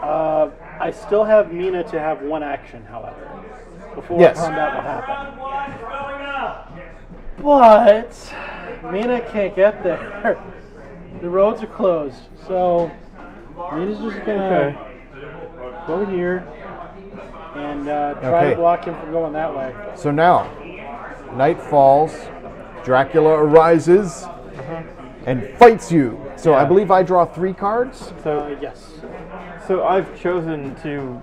I still have Mina to have 1 action, however, before combat will happen. But Mina can't get there. The roads are closed, so Mina's just gonna go here and try to block him from going that way. So now, night falls, Dracula arises and fights you. So I believe I draw 3 cards. So Yes. So I've chosen to.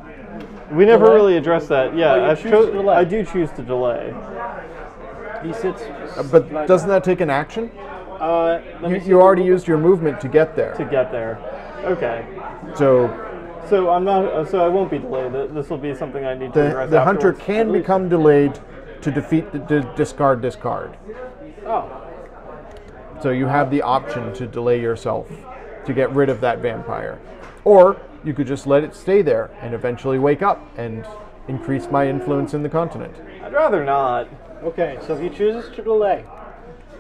We never Delay? really addressed that. Yeah, Oh, you choose to delay. I do choose to delay. He sits. But doesn't that take an action? Let me see You the already movement. used your movement to get there. To get there. Okay. So So I'm not. So I won't be delayed. This will be something I need to address. the hunter afterwards. can become delayed to defeat the discard this card. Oh. So you have the option to delay yourself to get rid of that vampire. Or you could just let it stay there and eventually wake up and increase my influence in the continent. I'd rather not. Okay, so if he chooses to delay,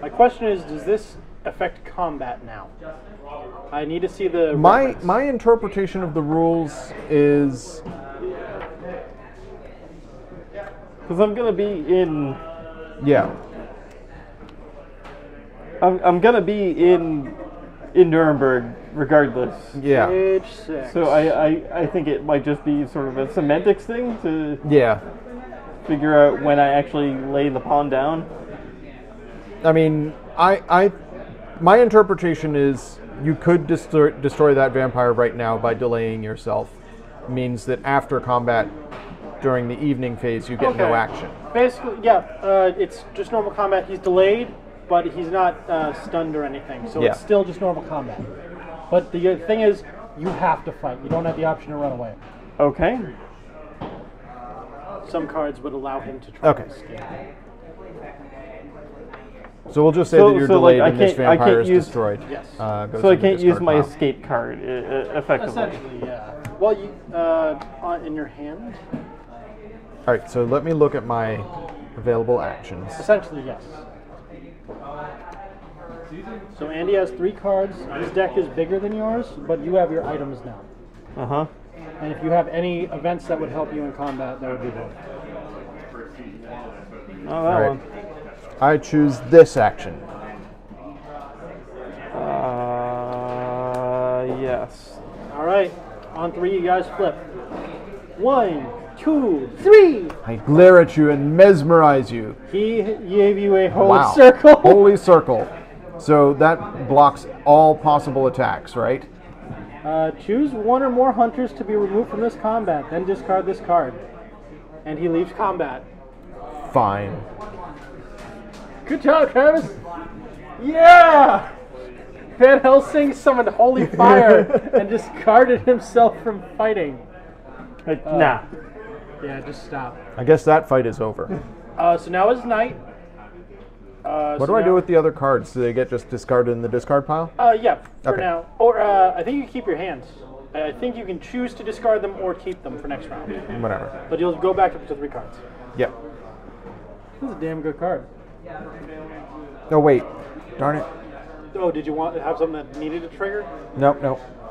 my question is, does this affect combat now? I need to see the reference. My interpretation of the rules is Because I'm gonna be in. yeah. I'm gonna be in Nuremberg regardless. Yeah. Page 6. So I think it might just be sort of a semantics thing to Yeah. figure out when I actually lay the pawn down. I mean, my interpretation is you could destroy that vampire right now by delaying yourself. Means that after combat, during the evening phase, you get no action. Basically, yeah, it's just normal combat. He's delayed, but he's not stunned or anything, so it's still just normal combat. But the thing is, you have to fight. You don't have the option to run away. Okay. Some cards would allow him to try to Okay. escape. So we'll just say that you're delayed and this I vampire can't is use- destroyed. Yes. Goes So I in the can't use discard my pile. escape card effectively. Essentially, yeah. Well, you in your hand. All right, so let me look at my available actions. Essentially, yes. So Andy has 3 cards. His deck is bigger than yours, but you have your items now. Uh huh. And if you have any events that would help you in combat, that would be good. Oh, that All right. one. I choose this action. Yes. All right, on 3, you guys flip. 1, 2, 3. I glare at you and mesmerize you. He gave you a whole Wow. circle. Holy circle. So that blocks all possible attacks, right? Choose 1 or more hunters to be removed from this combat, then discard this card. And he leaves combat. Fine. Good job, Travis. Yeah! Van Helsing summoned Holy Fire and discarded himself from fighting. Nah. Yeah, just stop. I guess that fight is over. So now is night. What do I do with the other cards? Do they get just discarded in the discard pile? Yeah, for Okay. now. Or I think you keep your hands. I think you can choose to discard them or keep them for next round. Whatever. But you'll go back up to 3 cards. Yep. This is a damn good card. Oh, wait. Darn it. Oh, did you want to have something that needed a trigger? Nope.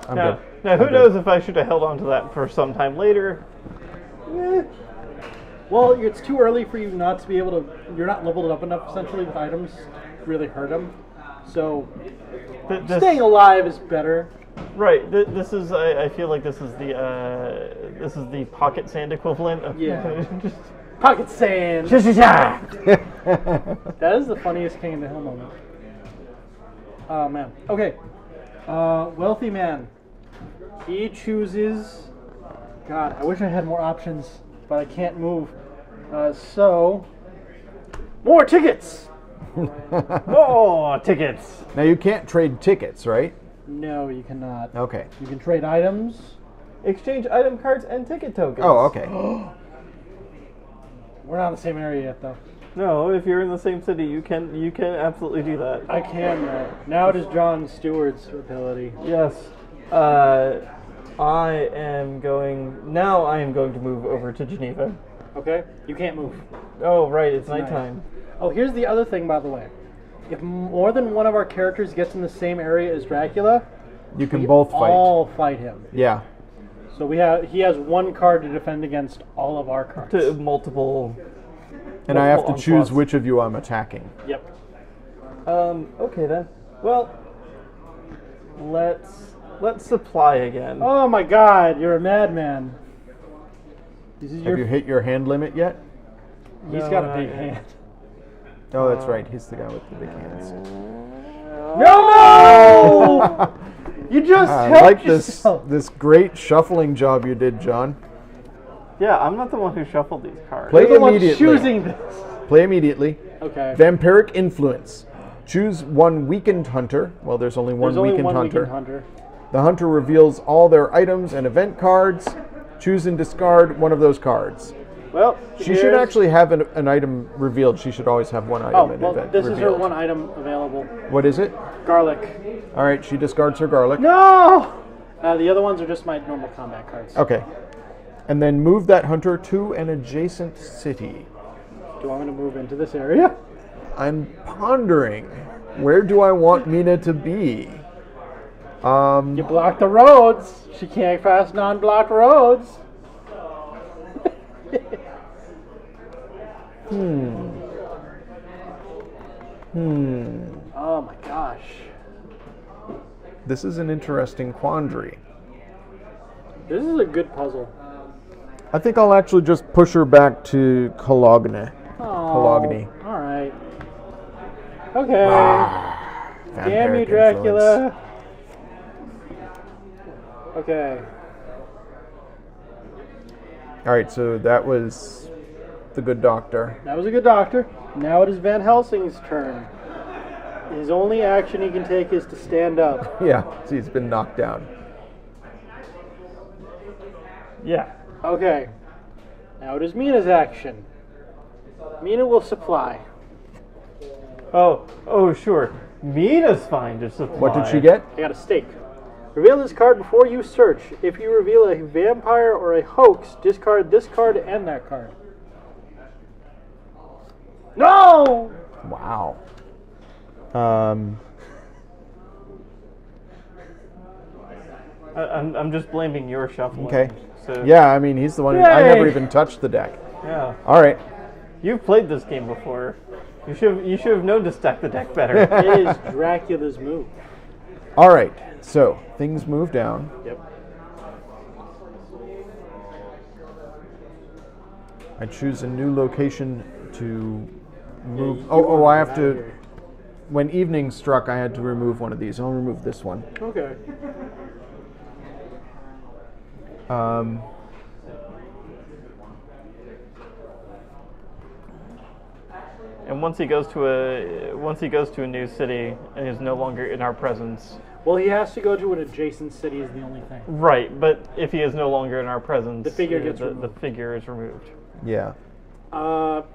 I'm Now, good. now who I'm knows good. if I should have held on to that for some time later. Well, it's too early for you not to be able to. You're not leveled up enough, essentially, with items to really hurt them. So, staying alive is better. Right. This is. I feel like this is the pocket sand equivalent of. Yeah. Pocket sand. That That is the funniest King of the Hill moment. Oh man. Okay. Wealthy man. He chooses. God, I wish I had more options, but I can't move. So, more tickets. Oh, tickets. Now, you can't trade tickets, right? No, you cannot. Okay. You can trade items. Exchange item cards and ticket tokens. Oh, okay. We're not in the same area yet, though. No, if you're in the same city, you can absolutely do that. I can now. Now it is John Stewart's ability. Yes. I am going to move over to Geneva. Okay? You can't move. Oh, right, it's night. nighttime. Oh, here's the other thing, by the way. If more than one of our characters gets in the same area as Dracula, You can we both fight. all fight him. Yeah. So he has one card to defend against all of our cards. To multiple. And I have to multiple choose onslaughts. which of you I'm attacking. Yep. Okay then. Well, let's supply again. Oh my God, you're a madman. This is Have you hit your hand limit yet? He's No, got a not big yet. hand. Oh, that's right. He's the guy with the big hands. No! You just I helped like yourself. this great shuffling job you did, John. Yeah, I'm not the one who shuffled these cards. Play You're the one immediately. choosing this. Play immediately. Okay. Vampiric influence. Choose one weakened hunter. Well, there's only one There's only weakened one hunter. weakened hunter. The hunter reveals all their items and event cards. Choose and discard one of those cards. Well, She should actually have an item revealed. She should always have one item Oh, and well, event this is her revealed. one item available. What is it? Garlic. All right, she discards her garlic. No! The other ones are just my normal combat cards. Okay. And then move that hunter to an adjacent city. Do you want me to move into this area? I'm pondering, where do I want Mina to be? You block the roads. She can't pass non-blocked roads. Oh my gosh. This is an interesting quandary. This is a good puzzle. I think I'll actually just push her back to Cologne. Oh, Cologne. all right. Okay. Damn you, Vampiric Dracula. influence. Okay. All right, so that was the good doctor. That was a good doctor. Now it is Van Helsing's turn. His only action he can take is to stand up. Yeah, see, he's been knocked down. Yeah. Okay. Now it is Mina's action. Mina will supply. Oh, sure. Mina's fine to supply. What did she get? I got a stake. Reveal this card before you search. If you reveal a vampire or a hoax, discard this card and that card. No! Wow. I'm just blaming your shuffling. Okay. So, Yeah, I mean, he's the one. I never Yay! even touched the deck. Yeah. All right. You've played this game before. You should have known to stack the deck better. It is Dracula's move. All right. So things move down. Yep. I choose a new location to move. Oh, I have to. When evening struck, I had to remove one of these. I'll remove this one. Okay. And once he goes to a new city and is no longer in our presence. Well, he has to go to an adjacent city is the only thing. Right, but if he is no longer in our presence, The figure gets the removed. figure is removed. Yeah.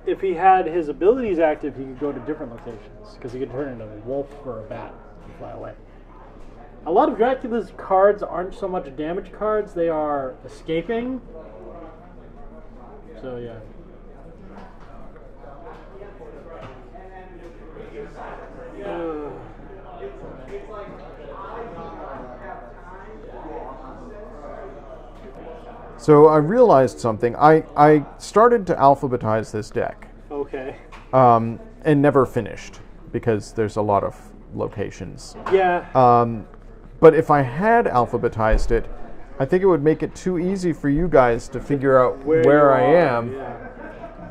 If he had his abilities active, he could go to different locations because he could turn into a wolf or a bat and fly away. A lot of Dracula's cards aren't so much damage cards; they are escaping. So yeah. So I realized something. I started to alphabetize this deck, Okay. and never finished because there's a lot of locations. Yeah. But if I had alphabetized it, I think it would make it too easy for you guys to figure out where I am,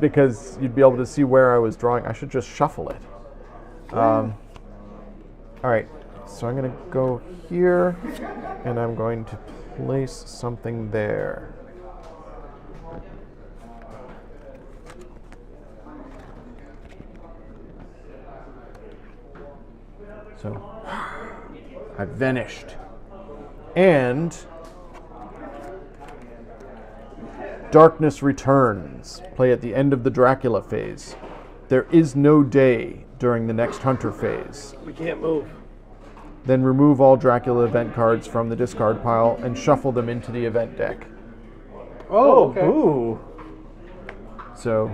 because you'd be able to see where I was drawing. I should just shuffle it. All right, so I'm going to go here, and I'm going to place something there. So I've vanished. And darkness returns. Play at the end of the Dracula phase. There is no day during the next Hunter phase. We can't move. Then remove all Dracula event cards from the discard pile and shuffle them into the event deck. Oh, okay. Ooh. So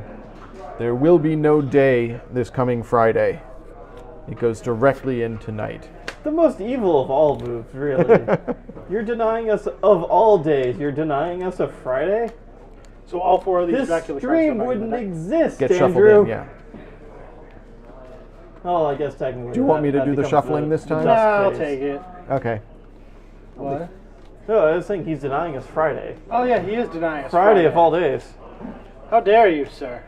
there will be no day this coming Friday. It goes directly into night. The most evil of all moves, really. You're denying us of all days. You're denying us a Friday? So all 4 of these This Dracula cards stream go back in wouldn't the deck. exist, Get Andrew. shuffled in, yeah. Oh, I guess technically. Do you want me to that do the becomes shuffling this time? No, dust I'll phase. take it. Okay. What? No, I was saying he's denying us Friday. Oh yeah, he is denying us Friday of all days. How dare you, sir?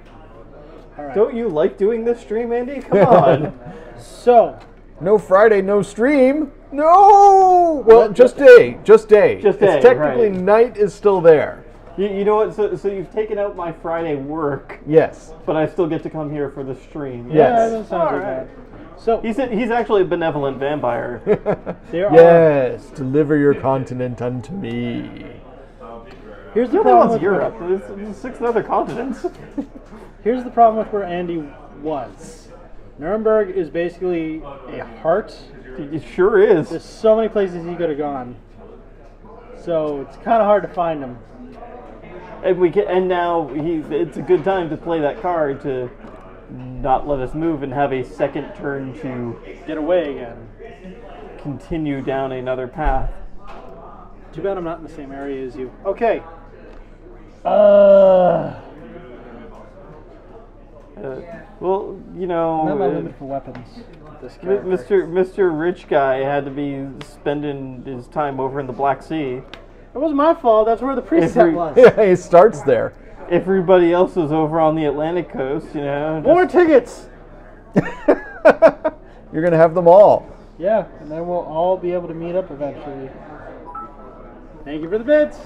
All right. Don't you like doing this stream, Andy? Come on. So, No Friday, no stream. No! Well, just day. Just day. Just day, It's technically right. night is still there. You know what? So you've taken out my Friday work, Yes. but I still get to come here for the stream. Yes. yeah, that doesn't sound too Alright. bad. So, He's actually a benevolent vampire. there Yes. Deliver your continent unto me. here's the The other problem one's with Europe. There's 6 other continents. Here's the problem with where Andy was. Nuremberg is basically a heart. It sure is. There's so many places he could have gone. So it's kind of hard to find him. And now it's a good time to play that card to not let us move and have a second turn to Get away again. continue down another path. Too bad I'm not in the same area as you. Okay. Well, you I'm at my know, limit for weapons. This character. Mr. Rich Guy had to be spending his time over in the Black Sea. It wasn't my fault. That's where the preset Every- was. Yeah, he starts there. Everybody else was over on the Atlantic coast, you know. More tickets. You're going to have them all. Yeah, and then we'll all be able to meet up eventually. Thank you for the bits.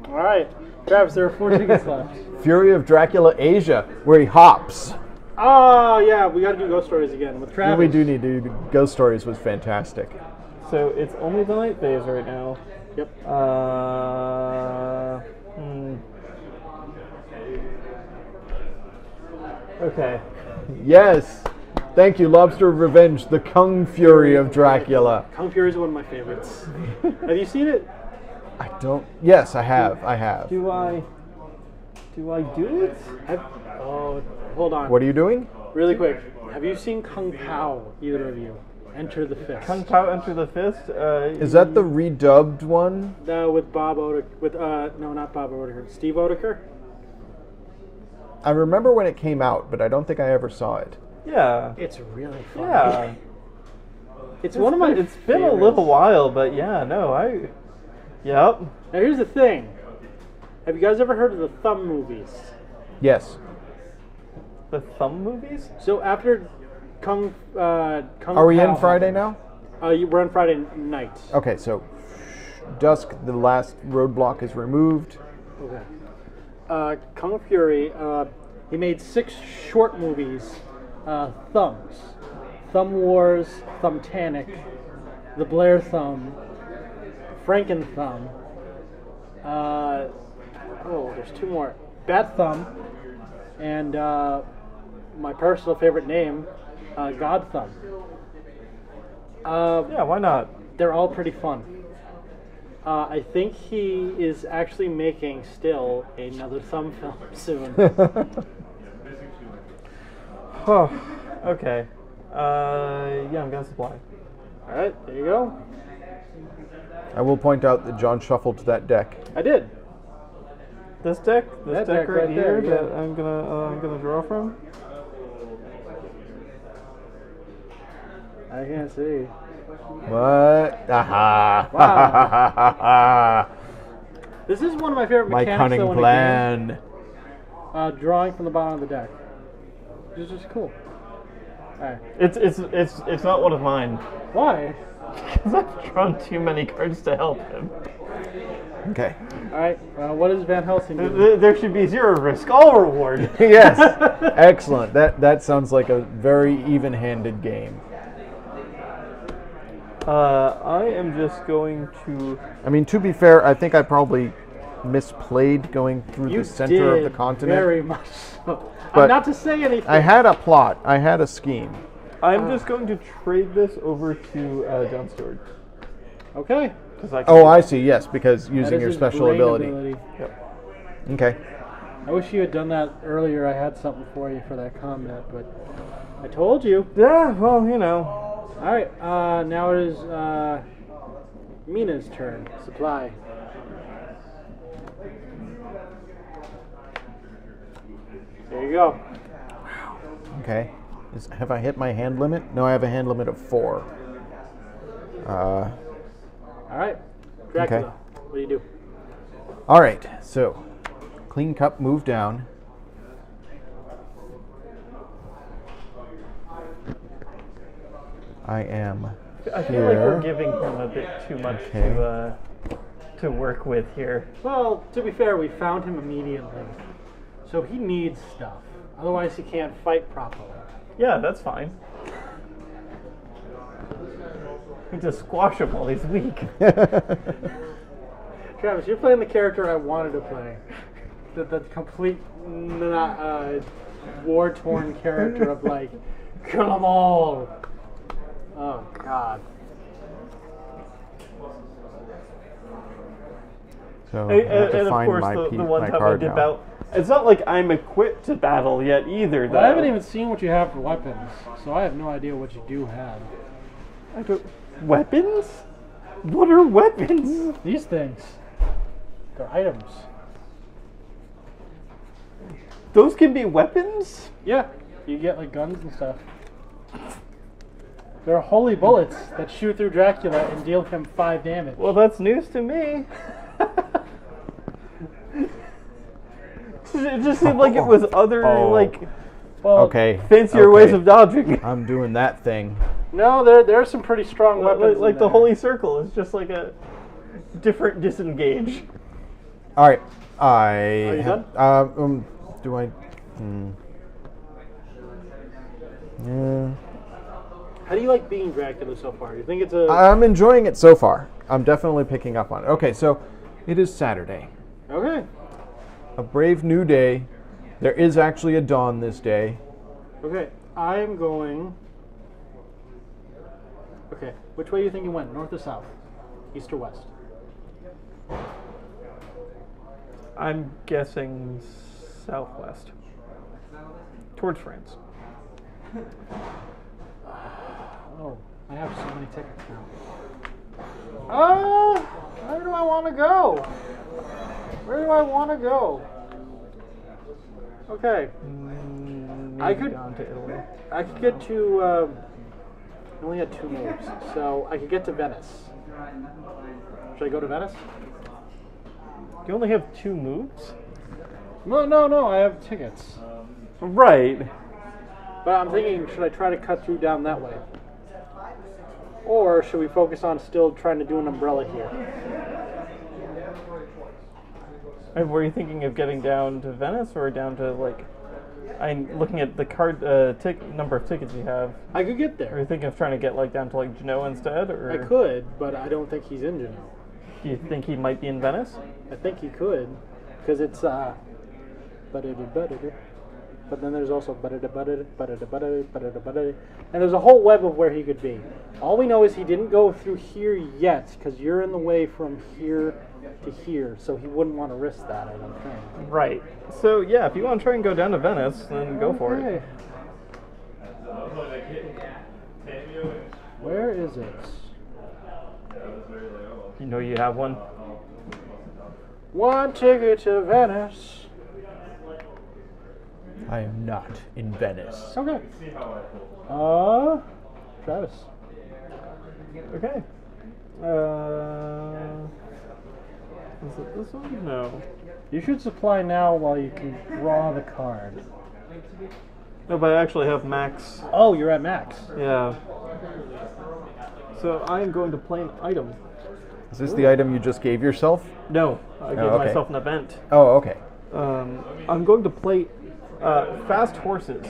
All right, Travis, there are 4 tickets left. Fury of Dracula Asia, where he hops. Oh yeah, we got to do ghost stories again with Travis. Yeah, we do need to do Ghost Stories was fantastic. So it's only the night phase right now. Yep. Okay. Yes. Thank you, Lobster of Revenge, the Kung Fury of Dracula. Kung Fury is one of my favorites. Have you seen it? I don't. Yes, I have. I have. Do I do it? Oh, hold on. What are you doing? Really quick. Have you seen Kung Pao? Either of you? Enter the Fist. Kung Pao Enter the Fist? Is that the redubbed one? No, with Bob Odenkirk. With no, not Bob Odenkirk. Steve Odenkirk. I remember when it came out, but I don't think I ever saw it. Yeah. It's really fun. Yeah. It's one of my. It's been a favorites. little while, but yeah, no, Yep. Now here's the thing. Have you guys ever heard of the Thumb movies? Yes. The Thumb movies? So after Kung Are we in Pao Friday now? we're on Friday night. Okay, so dusk, the last roadblock is removed. Okay. Kung Fury, he made 6 short movies. Thumbs. Thumb Wars, Thumbtanic, The Blair Thumb, Franken Thumb. There's 2 more. Bat Thumb, and my personal favorite name, God Thumb. Yeah, why not? They're all pretty fun. I think he is actually making still another Thumb film soon. Oh, okay. Yeah, I'm gonna supply. Alright, there you go. I will point out that John shuffled that deck. I did. This deck, That deck deck right right here there, yeah. that I'm gonna draw from. I can't see. What? Aha. Wow. This is one of my favorite My mechanics cunning though in plan. a game. Drawing from the bottom of the deck. Which is just cool. Alright. It's not one of mine. Why? Because I've drawn too many cards to help him. Okay. Alright, what does Van Helsing do? There should be 0 risk, all reward. Yes. Excellent. That sounds like a very even-handed game. I am just going to. I mean, to be fair, I think I probably misplayed going through You the center of the did continent. very much so. But Not to say anything. I had a plot. I had a scheme. I'm just going to trade this over to John Stewart. Okay. Oh, I see. Yes, because That using is your his special brain ability. Yep. Okay. I wish you had done that earlier. I had something for you for that combat, but I told you. Yeah, well, you know. Alright, now it is Mina's turn. Supply. There you go. Okay. Have I hit my hand limit? No, I have a hand limit of 4. Alright, Dracula. Okay. What do you do? All right. So, clean cup, move down. I am I feel like here. we're giving him a bit too much Okay. to work with here. Well, to be fair, we found him immediately. So he needs stuff. Otherwise, he can't fight properly. Yeah, that's fine. We just squash him while he's weak. Travis, you're playing the character I wanted to play. The complete war-torn character of, like, kill them all. Oh, God. So I have to And of find course, my the one my time I card did now. battle. It's not like I'm equipped to battle yet either, though. Well, I haven't even seen what you have for weapons, so I have no idea what you do have. I don't. Weapons? What are weapons? These things. They're items. Those can be weapons? Yeah, you get, like, guns and stuff. They're holy bullets that shoot through Dracula and deal him 5 damage. Well, that's news to me. It just seemed like it was other, like, Well, Okay. fancier ways of dodging. I'm doing that thing. No, there are some pretty strong weapons. Like in the there. Holy Circle is just like a different disengage. All right. Are you done? Do I? Yeah. How do you like being Dracula so far? You think it's a... I'm enjoying it so far. I'm definitely picking up on it. Okay, so it is Saturday. Okay. A brave new day. There is actually a dawn this day. Okay, I'm going... Okay, which way do you think you went? North or south? East or west? I'm guessing southwest. Towards France. Oh, I have so many tickets now. Where do I want to go? Where do I want to go? Okay. I could down to Italy. I could get to I only had 2 moves, so I could get to Venice. Should I go to Venice? You only have 2 moves? No, I have tickets. Right. But I'm thinking, should I try to cut through down that way? Or should we focus on still trying to do an umbrella here? And were you thinking of getting down to Venice or down to, like, I'm looking at the card number of tickets you have. I could get Are there. you thinking of trying to get, like, down to, like, Genoa instead? Or I could, but I don't think he's in Genoa. Do you think he might be in Venice? I think he could, because it's but then there's also and there's a whole web of where he could be. All we know is he didn't go through here yet, because you're in the way from here to here, so he wouldn't want to risk that, I don't think. Right. So, yeah, if you want to try and go down to Venice, then go for it. Where is it? You know you have one. One ticket to Venice. I am not in Venice. Okay. Travis. Okay. Is it this one? No. You should supply now while you can draw the card. No, but I actually have max. Oh, you're at max. Yeah. So I am going to play an item. Is this the item you just gave yourself? No, I gave okay. myself an event. Oh, okay. I'm going to play fast horses.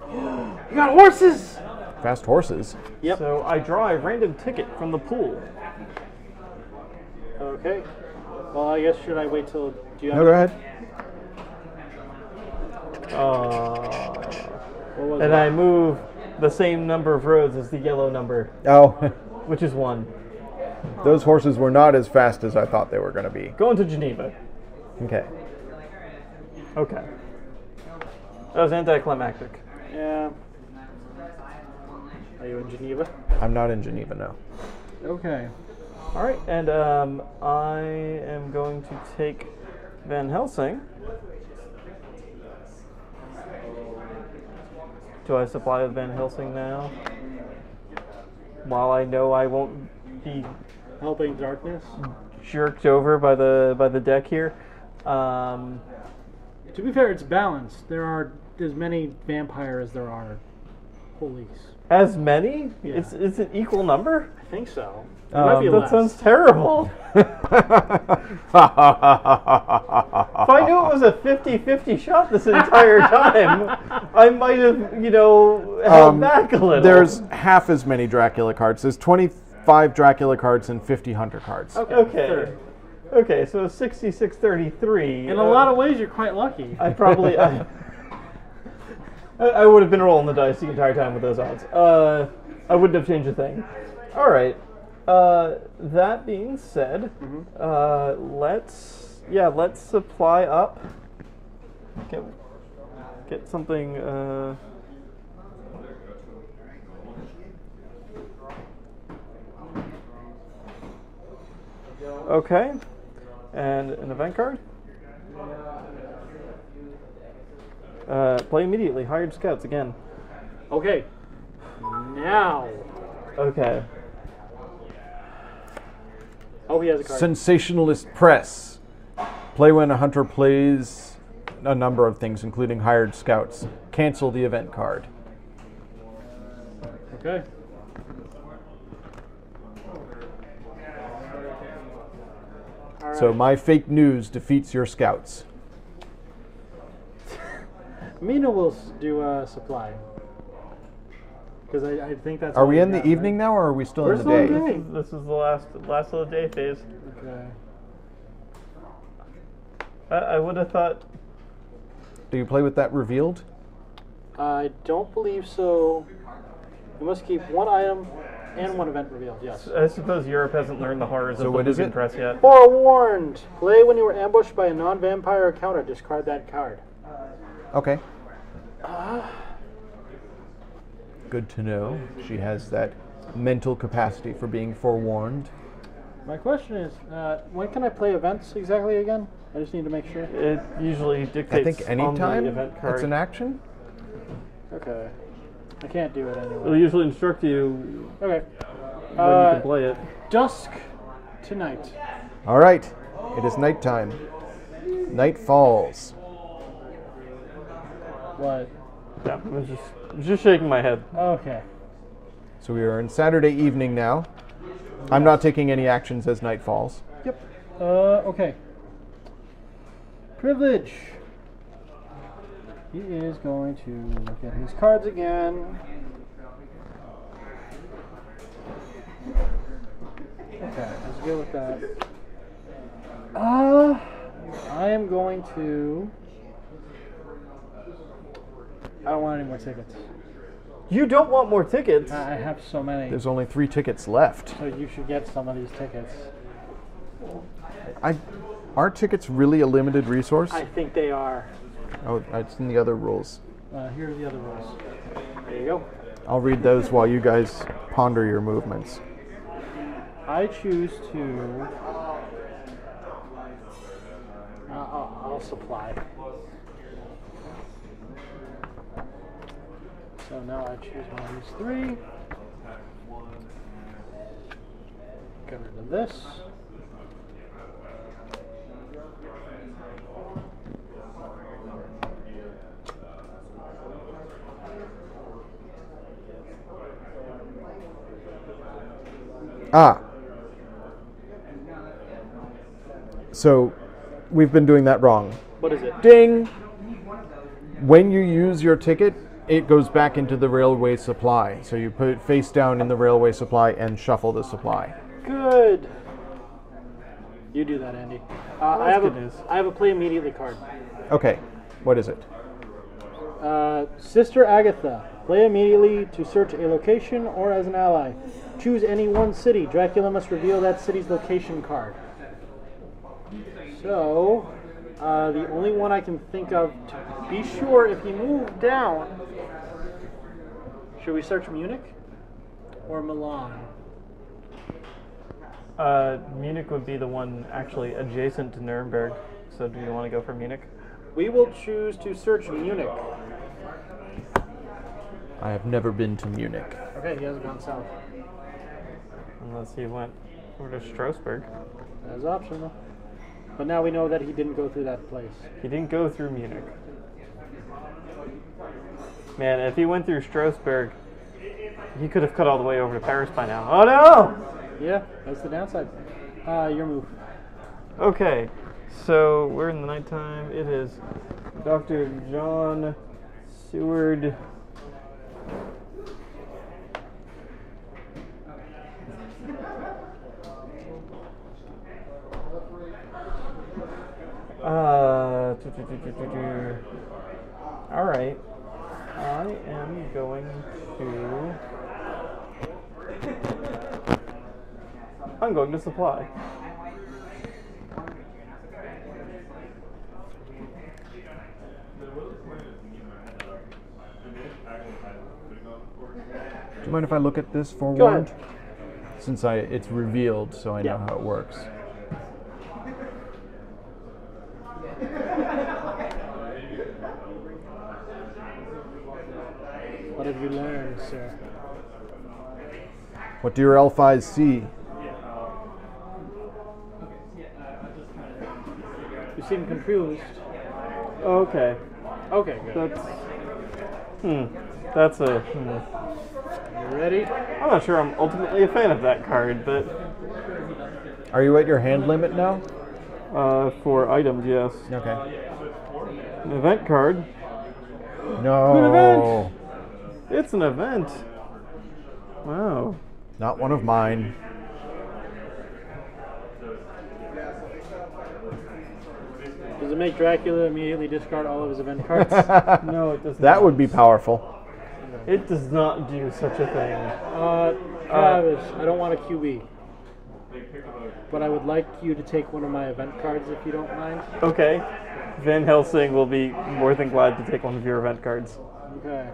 You got horses! Fast horses. Yep. So I draw a random ticket from the pool. Okay. Well, I guess should I wait till... Do you have No, go ahead. What was And it? I move the same number of roads as the yellow number, Oh, which is 1. those horses were not as fast as I thought they were going to be. Going to Geneva. Okay. Okay. That was anticlimactic. Yeah. Are you in Geneva? I'm not in Geneva now. Okay. All right, and I am going to take Van Helsing. Do I supply with Van Helsing now? While I know I won't be Helping darkness? jerked over by the deck here. To be fair, it's balanced. There are as many vampire as there are police. As many? Yeah. It's an equal number? I think so. It might be That less. sounds terrible. If I knew it was a 50-50 shot this entire time, I might have, held back a little. There's half as many Dracula cards. There's 25 Dracula cards and 50 Hunter cards. Okay. Okay. Okay, so 66-33. In a lot of ways, you're quite lucky. I probably... I would have been rolling the dice the entire time with those odds. I wouldn't have changed a thing. All right. That being said, let's supply up. Get something. Okay, and an event card. Play immediately. Hired scouts again. Okay. Now. Okay. Oh, he has a card. Sensationalist press. Play when a hunter plays a number of things, including hired scouts. Cancel the event card. Okay. All right. So my fake news defeats your scouts. Mina will do a supply. Because I think that's. Are all we he's in the got, evening right? now, or are we still We're in the still in day? the day. This is the last of the day phase. Okay. I would have thought. Do you play with that revealed? I don't believe so. You must keep one item and one event revealed. Yes. I suppose Europe hasn't learned the horrors So of what the is Lugan it? press yet. Forewarned. Play when you were ambushed by a non-vampire encounter. Discard that card. Okay. Good to know. She has that mental capacity for being forewarned. My question is, when can I play events exactly again? I just need to make sure. It usually dictates I think on the anytime event card. it's an action. Okay. I can't do it It'll anyway. usually instruct you Okay. when you can play it. Dusk tonight. All right. It is nighttime. Night falls. What? Yeah, I was just shaking my head. Okay. So we are in Saturday evening now. I'm not taking any actions as night falls. Yep. Okay. Privilege. He is going to look at his cards again. Okay, let's go with that. I am going to... I don't want any more tickets. You don't want more tickets. I have so many. There's only 3 tickets left. So you should get some of these tickets. Are tickets really a limited resource? I think they are. Oh, it's in the other rules. Here are the other rules. There you go. I'll read those while you guys ponder your movements. I choose to supply. So now I choose one of these three. Get rid of this. So we've been doing that wrong. What is it? Ding! When you use your ticket, it goes back into the railway supply. So you put it face down in the railway supply and shuffle the supply. Good. You do that, Andy. I have a play immediately card. Okay, what is it? Sister Agatha. Play immediately to search a location or as an ally. Choose any one city. Dracula must reveal that city's location card. So, the only one I can think of to be sure, if you move down, should we search Munich or Milan? Munich would be the one actually adjacent to Nuremberg. So do you want to go for Munich? We will choose to search Munich. I have never been to Munich. Okay, he hasn't gone south. Unless he went over to Strasbourg. That is optional. But now we know that he didn't go through that place. He didn't go through Munich. Man, if he went through Strasbourg, he could have cut all the way over to Paris by now. Oh no! Yeah, that's the downside. Your move. Okay, so we're in the nighttime. It is Dr. John Seward. All right. I am going to. I'm going to supply. Do you mind if I look at this Go forewarned? ahead. Since it's revealed, so I know how it works. What have you learned, sir? What do your elf eyes see? You seem confused. Okay. Okay, good. That's a. You ready? I'm not sure I'm ultimately a fan of that card, but Are you at your hand limit now? for items, yes. Okay. An event card. No. An event. It's an event. Wow. Not one of mine. Does it make Dracula immediately discard all of his event cards? No, it does not. That would be powerful. It does not do such a thing. Travis, I don't want a QB. But I would like you to take one of my event cards if you don't mind. Okay. Van Helsing will be more than glad to take one of your event cards. Okay.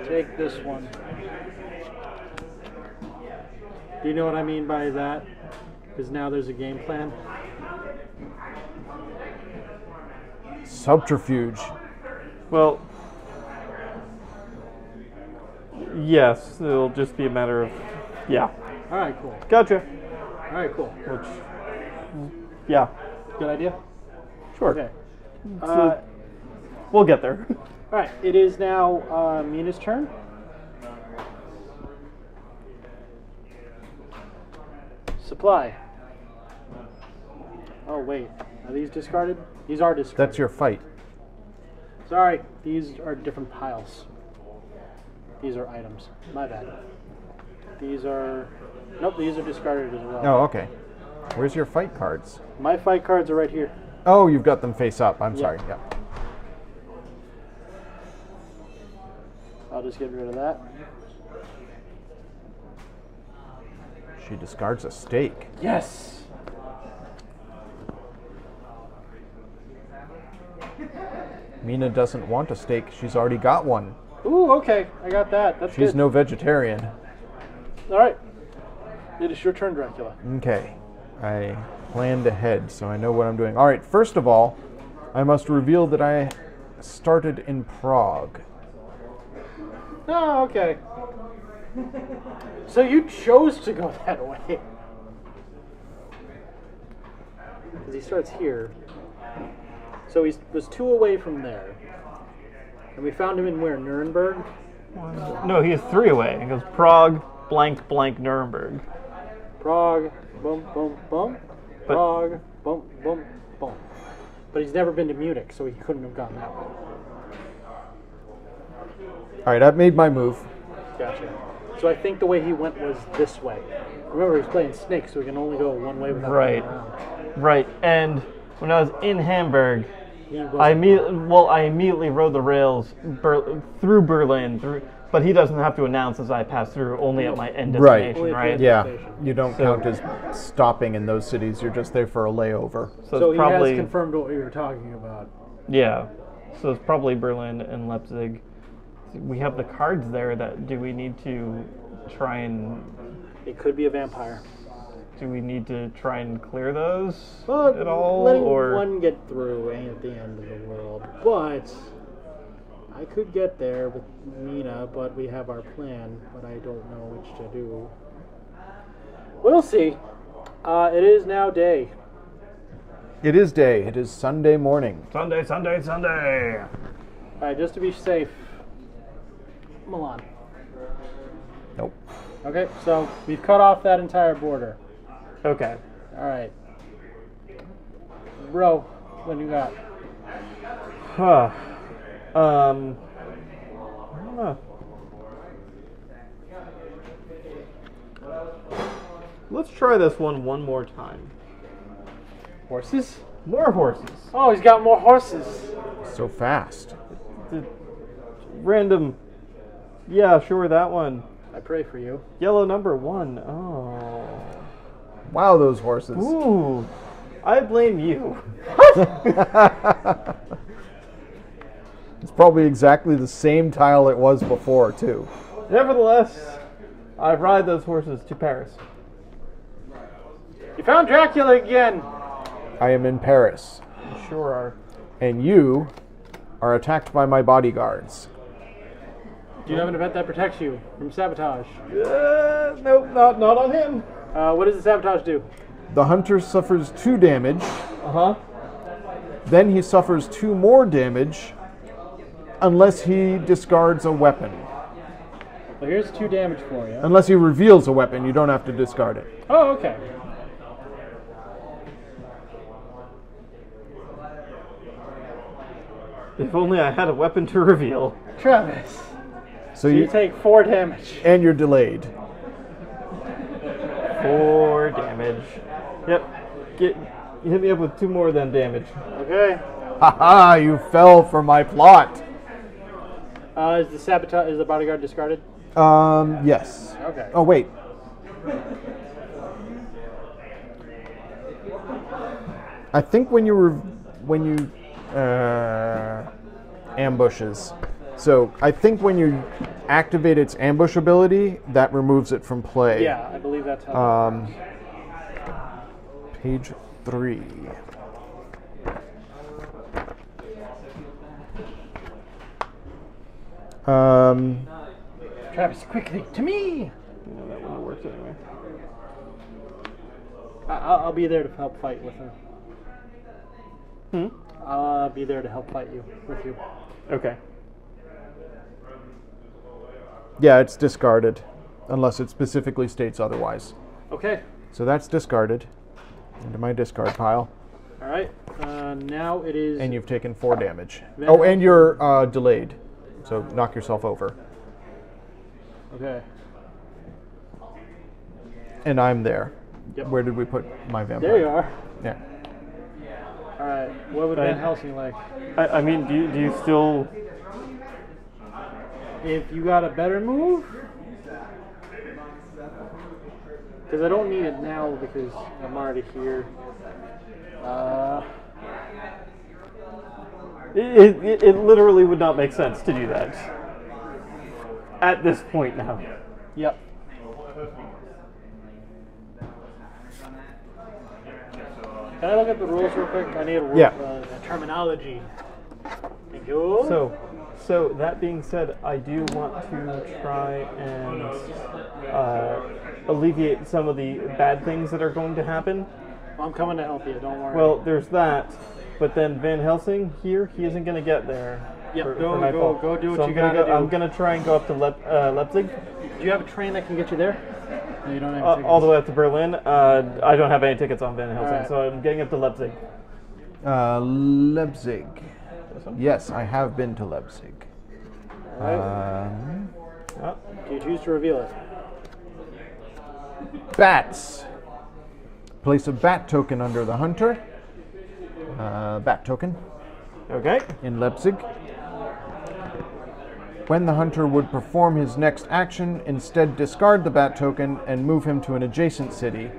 Take this one. Do you know what I mean by that? Because now there's a game plan. Subterfuge. Well, yes, it'll just be a matter of, yeah. All right, cool. Gotcha. All right, cool. Which, yeah, Good idea? sure. Okay. So, we'll get there. All right, it is now Mina's turn. Supply. Oh, wait. Are these discarded? These are discarded. That's your fight. Sorry, these are different piles. These are items. My bad. These are... Nope, these are discarded as well. Oh, okay. Where's your fight cards? My fight cards are right here. Oh, you've got them face up. I'm Yeah. sorry. Yeah. I'll just get rid of that. She discards a stake. Yes! Mina doesn't want a steak. She's already got one. Ooh, okay. I got that. That's She's good. no vegetarian. All right. It is your turn, Dracula. Okay. I planned ahead, so I know what I'm doing. All right, first of all, I must reveal that I started in Prague. Oh, okay. So you chose to go that way. Because he starts here. So he was 2 away from there. And we found him in where? Nuremberg? No, he is 3 away. He goes Prague, blank, blank, Nuremberg. Prague, boom, boom, boom. Prague, boom, boom, boom. But he's never been to Munich, so he couldn't have gone that way. Alright, I've made my move. Gotcha. So I think the way he went was this way. Remember, he's playing snake, so he can only go one way without Right. going around. Right, and when I was in Hamburg, He wasn't- I immediately rode the rails through Berlin, but he doesn't have to announce as I pass through, only at my end Right. destination, right? Yeah, Station. you don't count as stopping in those cities. You're just there for a layover. So it's he probably, has confirmed what we were talking about. yeah, so it's probably Berlin and Leipzig. We have the cards there. Do we need to try and It could be a vampire. do we need to try and clear those Well, at all? letting Or one get through ain't the end of the world. But I could get there with Mina, but we have our plan, but I don't know which to do. We'll see. It is now day. It is day. It is Sunday morning. Sunday, Sunday, Sunday. Alright, just to be safe. Milan. Nope. Okay, so we've cut off that entire border. Okay. Alright. Bro, what do you got? Huh. I don't know. Let's try this one more time. Horses? More horses. Oh, he's got more horses. So fast. Random. Yeah, sure, that one. I pray for you. Yellow number 1. Oh. Wow, those horses. Ooh. I blame you. It's probably exactly the same tile it was before, too. Nevertheless, I ride those horses to Paris. You found Dracula again. I am in Paris, You sure are. and you are attacked by my bodyguards. Do you have an event that protects you from sabotage? Nope, not on him. What does the sabotage do? The hunter suffers 2 damage, Uh-huh. then he suffers 2 more damage unless he discards a weapon. Well, here's 2 damage for you. Unless he reveals a weapon, you don't have to discard it. Oh, okay. If only I had a weapon to reveal. Travis. So You you take 4 damage. and you're delayed. 4 damage. Yep. Hit me up with 2 more than damage. Okay. Haha, you fell for my plot. Is the bodyguard discarded? Yes. Okay. Oh, wait. I think when you ambushes. So I think when you activate its ambush ability, that removes it from play. Yeah, I believe that's how. Page 3. Travis, quickly to me. No, that wouldn't work anyway. I'll be there to help fight with her. Hmm? I'll be there to help fight with you. Okay. Yeah, it's discarded, unless it specifically states otherwise. Okay. So that's discarded into my discard pile. All right. Now it is. And you've taken 4 damage. Then- Oh, and you're delayed. So knock yourself over. Okay. And I'm there. Yep. Where did we put my vampire? There you are. Yeah. All right. What would Right. Van Helsing like? I mean, do you still... If you got a better move, because I don't need it now because I'm already here. It literally would not make sense to do that. At this point now. Yep. Can I look at the rules real quick? I need a rule, terminology. Thank you. So that being said, I do want to try and alleviate some of the bad things that are going to happen. I'm coming to help you, don't worry. Well, there's that, but then Van Helsing here, he isn't going to get there. Yep, for go do what so you gotta do. I'm going to try and go up to Leipzig. Do you have a train that can get you there? No, you don't have tickets. All the way up to Berlin. I don't have any tickets on Van Helsing, Right. so I'm getting up to Leipzig. Leipzig. Yes, I have been to Leipzig. Do you choose to reveal it? Bats. Place a bat token under the hunter. Bat token Okay. in Leipzig. When the hunter would perform his next action, instead discard the bat token and move him to an adjacent city,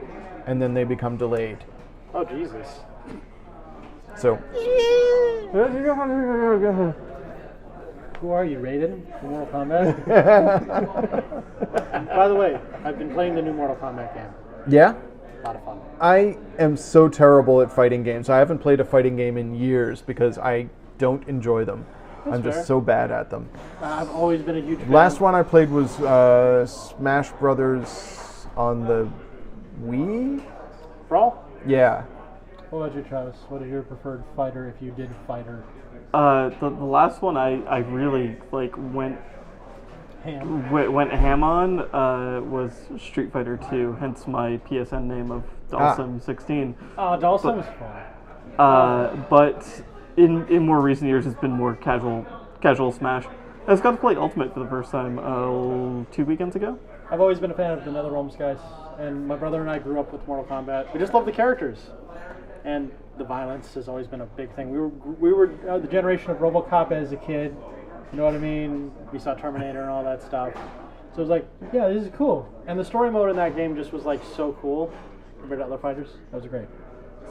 and then they become delayed. Oh, Jesus. So, Who are you, Raiden? For Mortal Kombat? By the way, I've been playing the new Mortal Kombat game. yeah, A lot of fun. I am so terrible at fighting games. I haven't played a fighting game in years because I don't enjoy them. I'm fair. just so bad at them. I've always been a huge fan. Last one I played was Smash Brothers on the Wii? Brawl? Yeah. What about you, Travis? What is your preferred fighter if you did fighter? The last one I really went Ham. on was Street Fighter 2, hence my PSN name of Dalsum16. Oh, Dalsum was fun. But in more recent years, it's been more casual Smash. I just got to play Ultimate for the first time 2 weekends ago. I've always been a fan of the NetherRealms guys, and my brother and I grew up with Mortal Kombat. We just love the characters, and the violence has always been a big thing. We were the generation of RoboCop as a kid. You know what I mean? We saw Terminator and all that stuff. So it was like, yeah, this is cool. And the story mode in that game just was like so cool compared to other fighters. That was great.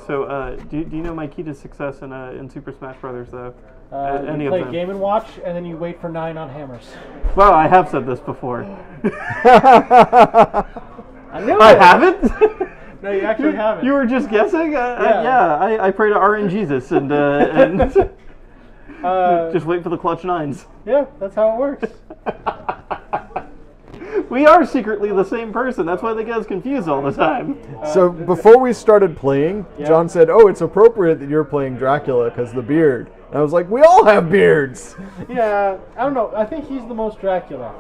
So, do you know my key to success in Super Smash Brothers, though? Any You of play them? Game & Watch, and then you wait for 9 on hammers. Well, I have said this before. I knew I it! haven't? No, you actually haven't. You were just guessing? I pray to RN Jesus and just wait for the clutch nines. Yeah, that's how it works. We are secretly the same person. That's why they get us confused all the time. So before we started playing, Yeah. John said, "Oh, it's appropriate that you're playing Dracula because the beard." And I was like, "We all have beards." Yeah, I don't know. I think he's the most Dracula.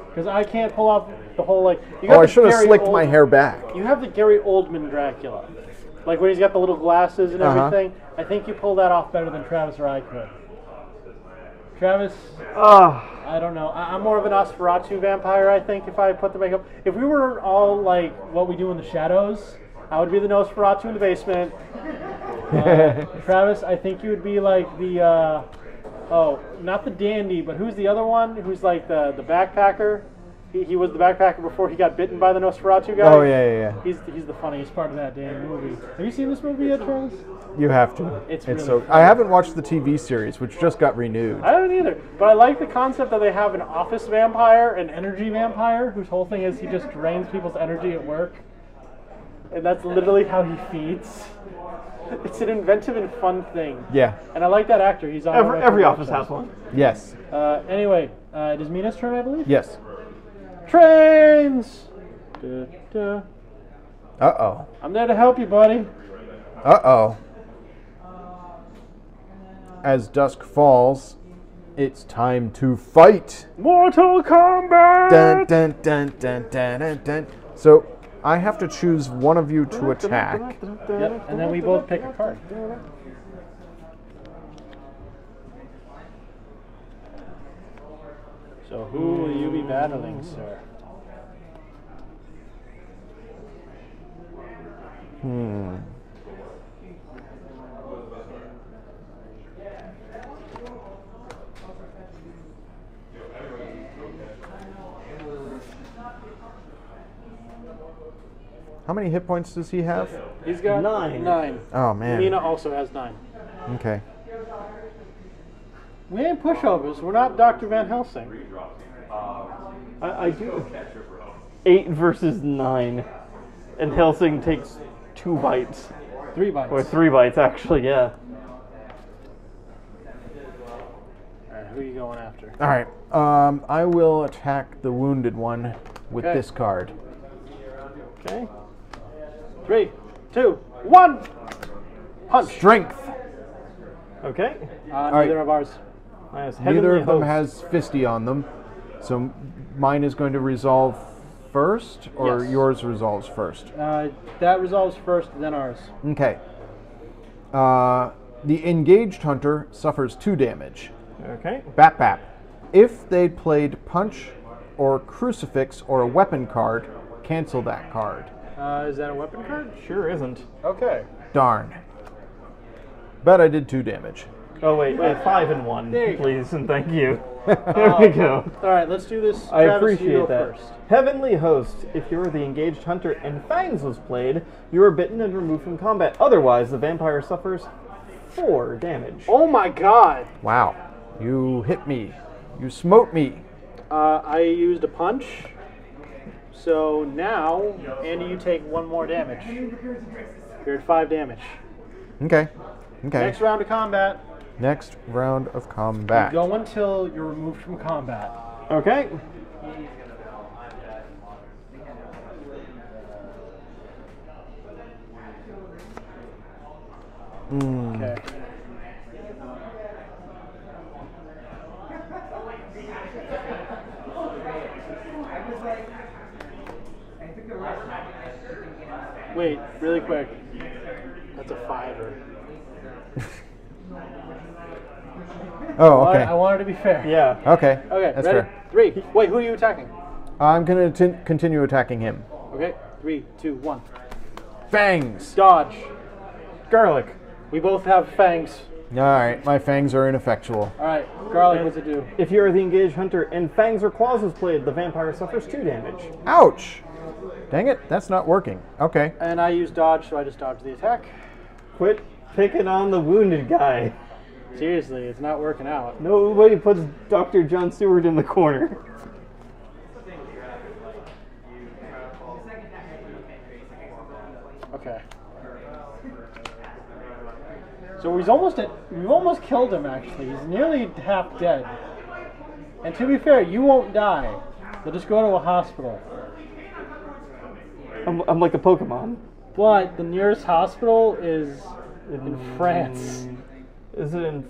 Because I can't pull off the whole, like... You Oh, got I the should have Gary slicked my hair back. You have the Gary Oldman Dracula. Like when he's got the little glasses and everything. I think you pull that off better than Travis or I could. Travis, I don't know. I'm more of an Nosferatu vampire, I think, if I put the makeup. If we were all like what we do in the shadows, I would be the Nosferatu in the basement. Travis, I think you would be like the, not the dandy, but who's the other one? Who's like the backpacker? He was the backpacker before he got bitten by the Nosferatu guy. Oh yeah. He's the funniest part of that damn movie. Have you seen this movie yet, Travis? You have to. It's really so. fun. I haven't watched the TV series, which just got renewed. I don't either, but I like the concept that they have an office vampire, an energy vampire, whose whole thing is he just drains people's energy at work. And that's literally how he feeds. It's an inventive and fun thing. Yeah. And I like that actor. He's on Every office has one. Yes. Anyway, it is Mina's turn, I believe? Yes. Trains! Duh, duh. Uh-oh. I'm there to help you, buddy. Uh-oh. As dusk falls, it's time to fight. Mortal Kombat! Dun, dun, dun, dun, dun, dun, dun. So, I have to choose one of you to attack. Yep, and then we both pick a card. So who will you be battling, sir? How many hit points does he have? He's got 9. Oh, man. Mina also has 9. Okay. We ain't pushovers. We're not Dr. Van Helsing. I do 8 versus 9, and Helsing takes 2 bites. 3 bites. Or 3 bites, actually, yeah. Alright, who are you going after? All right. I will attack the wounded one with Okay. this card. Okay. 3, 2, 1! Punch! Strength. Okay. Neither right. of ours. Minus Neither Heavenly of them Host. has fisty on them, so mine is going to resolve first, or Yes. yours resolves first. That resolves first, then ours. Okay. The engaged hunter suffers 2 damage. Okay. Bap bap. If they played punch or crucifix or a weapon card, cancel that card. Is that a weapon card? Sure isn't. Okay. Darn. Bet I did 2 damage. Oh, wait. 5 and 1, There you go. please, and thank you. There we go. Alright, let's do this. I Travis, you appreciate go that. first. Heavenly Host. If you're the engaged hunter and Fangs was played, you are bitten and removed from combat. Otherwise, the vampire suffers 4 damage. Oh my god! Wow. You hit me. You smote me. I used a punch. So now, Andy, you take 1 more damage. You're at 5 damage. Okay. Okay. Next round of combat. Next round of combat. Go until you're removed from combat. Okay. Okay. Wait, really quick. That's a 5-er. Oh, I okay. wanted to be fair. Yeah. Okay. Okay, That's ready? fair. 3. Wait, who are you attacking? I'm going to continue attacking him. Okay, 3, 2, 1. Fangs. Dodge. Garlic. We both have fangs. All right. My fangs are ineffectual. Alright, Garlic, what's it do? If you are the engaged hunter and Fangs or Claws is played, the vampire suffers 2 damage. Ouch. Dang it. That's not working. Okay. And I use dodge, so I just dodge the attack. Quit picking on the wounded guy. Seriously, it's not working out. Nobody puts Dr. John Stewart in the corner. Okay. So we've almost killed him actually. He's nearly half dead. And to be fair, you won't die. They'll just go to a hospital. I'm like a Pokemon. But the nearest hospital is in France. Is the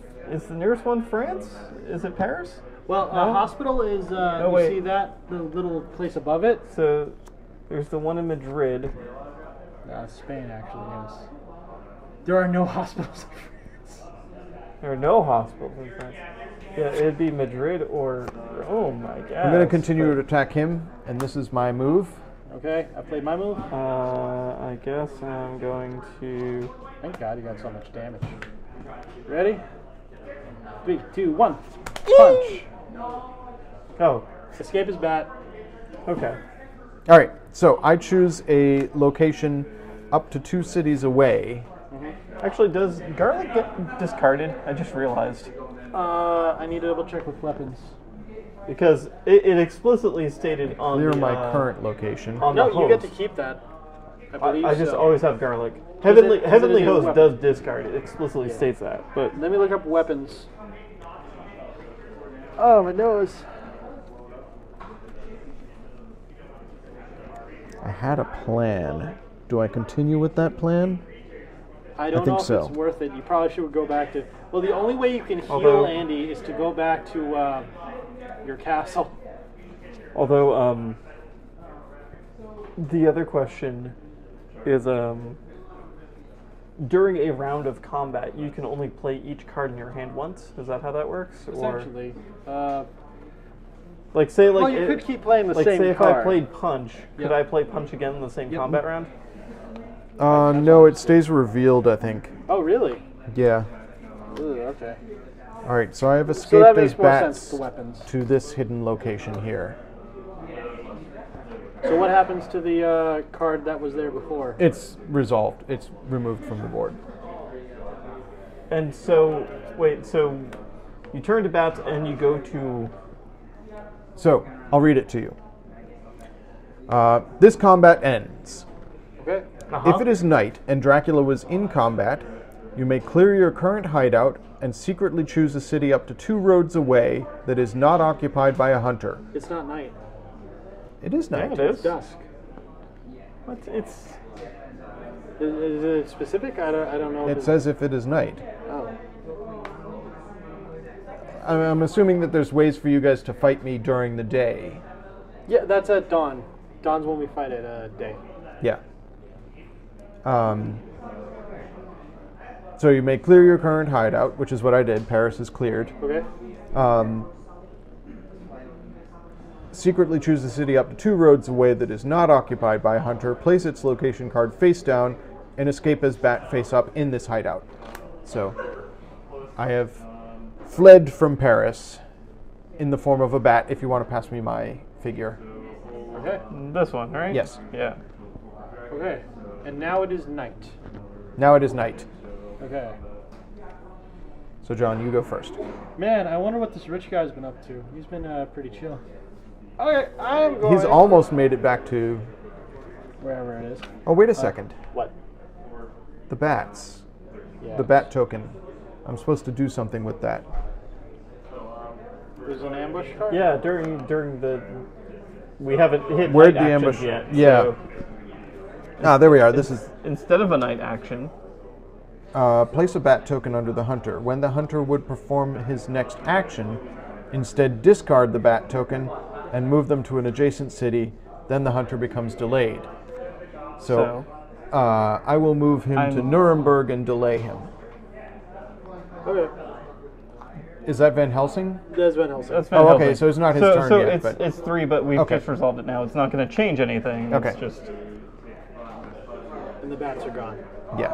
nearest one France? Is it Paris? Well, No? a hospital is, you wait. see that? The little place above it? So there's the one in Madrid. Spain actually, yes. There are no hospitals in France. There are no hospitals in France. Yeah, it'd be Madrid or oh my god. I'm going to continue to attack him, and this is my move. Okay, I played my move. I guess I'm going to. Thank God you got so much damage. Ready? 3, 2, 1. Punch! Oh, Escape is bat. okay. All right. So I choose a location up to 2 cities away. Actually, does garlic get discarded? I just realized. I need to double check with weapons. Because it explicitly stated on Clear the, my current location. on No, the you get to host. keep that. I believe I just so. always have garlic. it- Heavenly is Heavenly it a Host weapon? does discard. It explicitly states that. But Let me look up weapons. Oh, my nose. I had a plan. Do I continue with that plan? I don't think know if so. it's worth it. You probably should go back to... Well, the only way you can heal Although- Andy is to go back to your castle. although the other question is during a round of combat, you can only play each card in your hand once. Is that how that works? Or Essentially. like say like Well, you could keep playing the like same say if card. I played Punch, could Yep. I play Punch again in the same Yep. combat round? No, it stays revealed, I think. Oh, really? Yeah. Ooh, okay. All right, so I have So escaped that as makes more bats sense to weapons. to this hidden location here. So what happens to the card that was there before? It's resolved. It's removed from the board. And so wait, so you turn to bats and you go to So, I'll read it to you. This combat ends. Okay. If it is night and Dracula was in combat, you may clear your current hideout and secretly choose a city up to 2 roads away that is not occupied by a hunter. It's not night. It is night. Yeah, it It's is. dusk. What? It's... Is it specific? I don't know. It says if it is night. Oh. I'm assuming that there's ways for you guys to fight me during the day. Yeah, that's at dawn. Dawn's when we fight at day. Yeah. So you may clear your current hideout, which is what I did. Paris is cleared. Okay. Secretly choose a city up to 2 roads away that is not occupied by a hunter. Place its location card face down and escape as bat face up in this hideout. So I have fled from Paris in the form of a bat, if you want to pass me my figure. Okay. This one, right? Yes. Yeah. Okay. And now it is night. Now it is night. Okay. So John, you go first. Man, I wonder what this rich guy's been up to. He's been pretty chill. Okay, I'm going. He's almost made it back to... wherever it is. Oh, wait a second. What? The bats. Yeah. The bat token. I'm supposed to do something with that. There's an ambush card? Yeah, during the... We haven't hit Where'd night the actions ambush- yet. yeah. So Ah, there we are. This is... instead of a night action, place a bat token under the hunter. When the hunter would perform his next action, instead discard the bat token and move them to an adjacent city. Then the hunter becomes delayed. So I will move him to Nuremberg and delay him. Okay. Is that Van Helsing? That's Van Helsing. that's Van Oh, okay, Helsing. so it's not his turn so yet, it's, but- it's 3, but we've Okay. just resolved it now. It's not going to change anything. Okay. It's just... And the bats are gone. Yeah.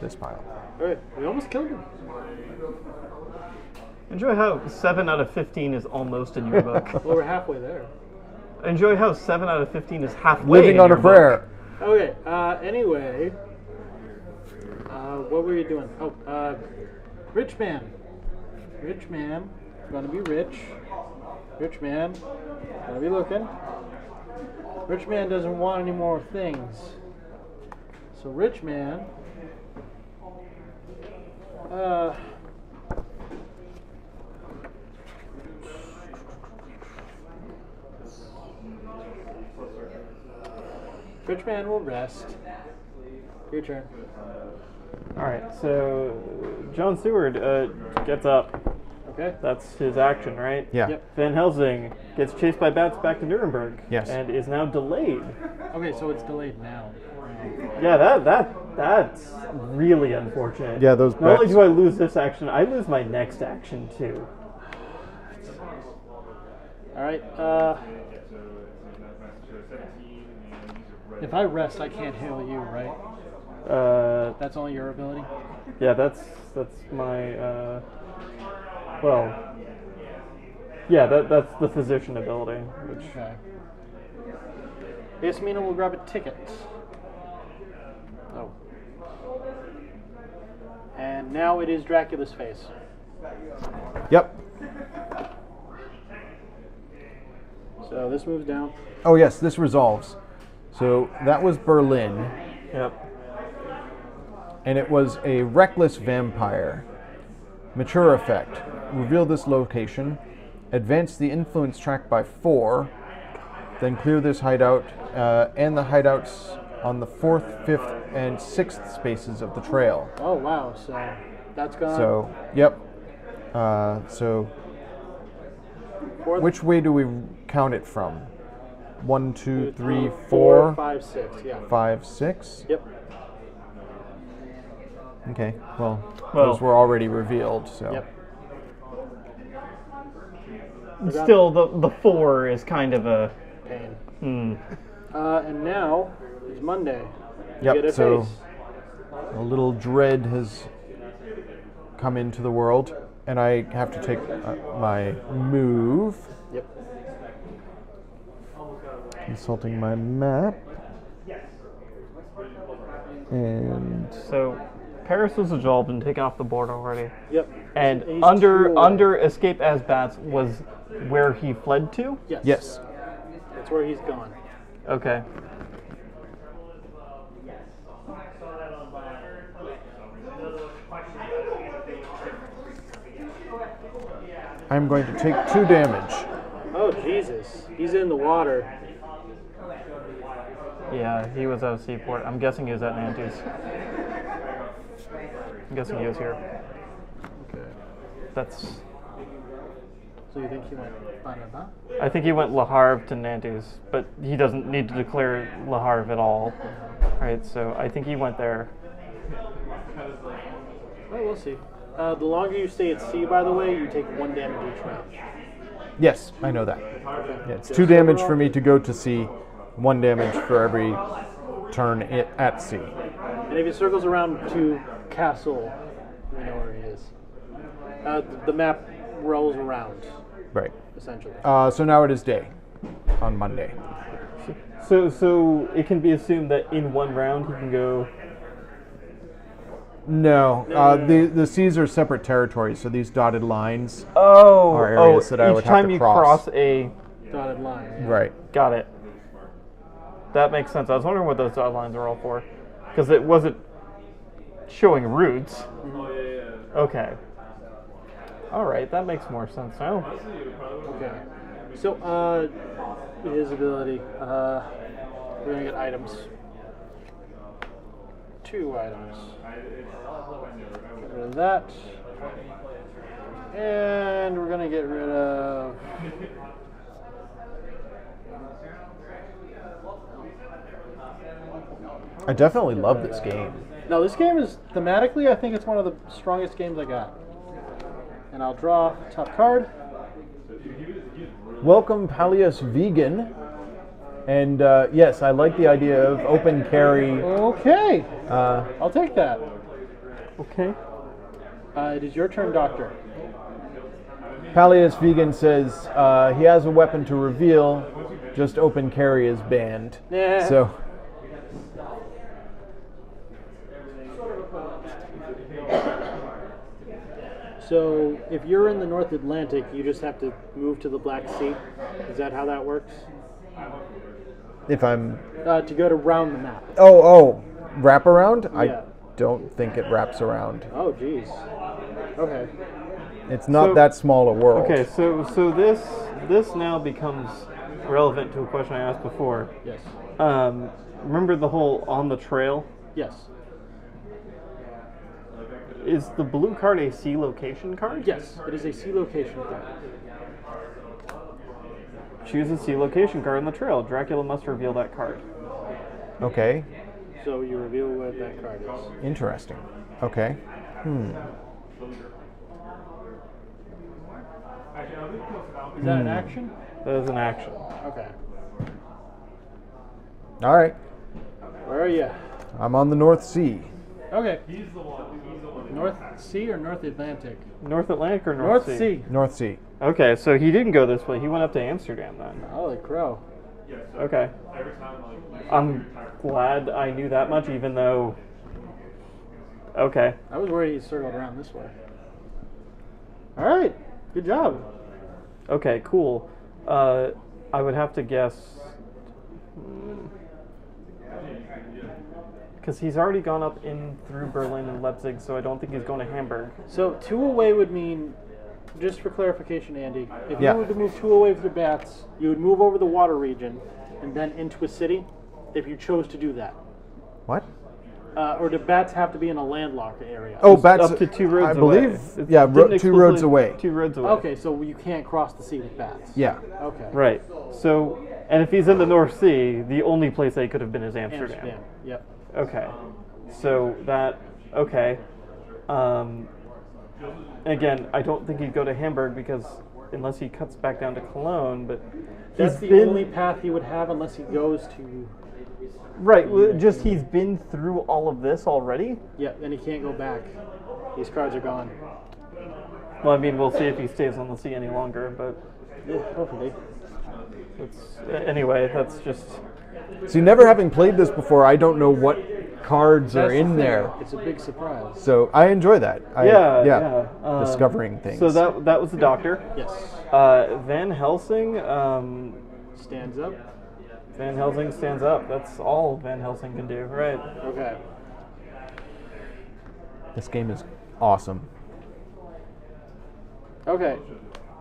This pile. Alright, we almost killed him. Enjoy how 7 out of 15 is almost in your book. Well, we're halfway there. Enjoy how 7 out of 15 is halfway Living in on your a prayer. Okay, anyway. What were you doing? Oh, rich man. Rich man. Gonna be rich. Rich man. Gonna be looking. Rich man doesn't want any more things. So rich man. Rich man will rest. Your turn. Alright, so John Seward gets up. Okay. That's his action, right? Yeah. Yep. Van Helsing gets chased by bats back to Nuremberg. Yes. And is now delayed. Okay, so it's delayed now. Yeah, that's really unfortunate. Yeah, those Not only bats. do I lose this action, I lose my next action too. Alright, if I rest, I can't heal you, right? That's only your ability? Yeah, that's my well, yeah, that's the physician ability. Which Okay. Yasmina will grab a ticket. Oh. And now it is Dracula's face. Yep. So this moves down. Oh, yes, this resolves. So that was Berlin, yep. and it was a reckless vampire. Mature effect. Reveal this location. Advance the influence track by 4. Then clear this hideout and the hideouts on the 4th, 5th, and 6th spaces of the trail. Oh wow, so that's gone. So, yep. So, Fourth, which way do we count it from? 1, 2, 3, 4, 4, 5, 6, yeah. 5, 6? Yep. Okay, well, Well- those were already revealed, so. Yep. Still, the 4 is kind of a Pain. And now is Monday. You Yep, get a so face. a little dread has come into the world, and I have to take my move. Yep. Consulting my map. And so. Paris was resolved and taken off the board already. Yep. And He's under 2 away. under escape as bats was where he fled to. Yes. yes, That's where he's gone. Okay. I'm going to take 2 damage. Oh, Jesus. He's in the water. Yeah, he was at a seaport. I'm guessing he was at Nantes. I'm guessing he was here. Okay. That's. So you think he went Banaba? I think he went Le Havre to Nantes, but he doesn't need to declare Le Havre at all. Right, so I think he went there. Well, we'll see. The longer you stay at sea, by the way, you take 1 damage each round. Yes, I know that. Okay. Yeah, it's 2 damage for me to go to sea, 1 damage for every turn at sea. And if he circles around to Castle, we know where he is. The map rolls around, Right. essentially. So now it is day on Monday. So it can be assumed that in 1 round he can go. No, the seas are separate territories, so these dotted lines Oh, are areas that I would each time have to you cross. cross a. Dotted line. Yeah. Right. Got it. That makes sense. I was wondering what those dotted lines are all for, because it wasn't showing routes. Okay. All right, that makes more sense now. Okay. So, his ability. We're gonna get items. 2 items. Get rid of that. And we're gonna get rid of. I definitely love this game. No, this game is thematically, I think it's one of the strongest games I got. And I'll draw top card. Welcome, Palias Vegan. And yes, I like the idea of open carry. Okay, I'll take that. Okay. It is your turn, Doctor. Palias Vegan says he has a weapon to reveal, just open carry is banned. Nah. So. So, if you're in the North Atlantic, you just have to move to the Black Sea. Is that how that works? If I'm. To go to round the map. Oh, wrap around? Yeah. I don't think it wraps around. Oh, geez. Okay. It's not So- that small a world. Okay, so this now becomes relevant to a question I asked before. Yes. Remember the whole on the trail? Yes. Is the blue card a sea location card? Yes. It is a sea location card. Choose a sea location card on the trail. Dracula must reveal that card. Okay. So you reveal what that card is. Interesting. Okay. Is that an action? That is an action. Okay. All right. Where are you? I'm on the North Sea. Okay. North Sea or North Atlantic? North Atlantic or North Sea. North Sea. Okay, so he didn't go this way. He went up to Amsterdam then. Holy crow. Okay. I'm glad I knew that much, even though. Okay. I was worried he circled around this way. All right. Good job. Okay, cool. I would have to guess. Because he's already gone up in through Berlin and Leipzig, so I don't think he's going to Hamburg. So 2 away would mean, just for clarification, Andy, if Yeah. you were to move 2 away with your bats, you would move over the water region and then into a city if you chose to do that. What? Or do bats have to be in a landlocked area? Oh, bats. Up to 2 roads I away. believe. It Yeah, didn't 2 roads explicitly- away. 2 roads away. Okay, so you can't cross the sea with bats. Yeah. Okay. Right. So, and if he's in the North Sea, the only place that he could have been is Amsterdam. Amsterdam. Yep. Okay. So that, okay. Again, I don't think he'd go to Hamburg because unless he cuts back down to Cologne, but That's he's the been, only path he would have unless he goes to. right. Well, just he's been through all of this already. Yep, and he can't go back. These cards are gone. Well, I mean, we'll see if he stays on the sea any longer, but Yeah, hopefully. it's, anyway, that's just. See, never having played this before, I don't know what cards are That's the in thing. there. It's a big surprise. So I enjoy that. Yeah. Discovering things. So that was the Doctor. Yes. Van Helsing. Stands up. Van Helsing stands up. That's all Van Helsing can do, right? Okay. This game is awesome. Okay.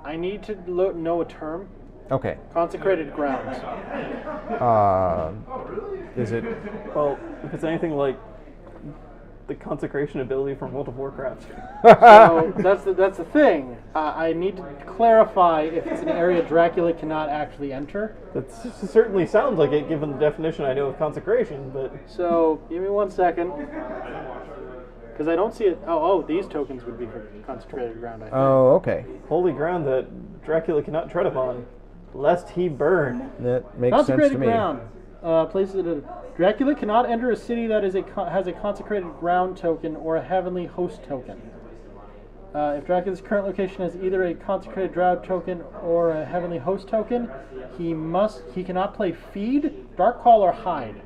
I need to know a term. Okay. Consecrated ground. Is it? Well, if it's anything like the consecration ability from World of Warcraft. So that's the thing. I need to clarify if it's an area Dracula cannot actually enter. That certainly sounds like it, given the definition I know of consecration. But So give me 1 second, because I don't see it. Oh, these tokens would be for consecrated ground. I think. Oh, okay. holy ground that Dracula cannot tread upon, lest he burn. That makes sense to Consecrated me. ground. Places Dracula cannot enter a city that is has a consecrated ground token or a heavenly host token. If Dracula's current location has either a consecrated ground token or a heavenly host token, he cannot play feed, dark call, or hide.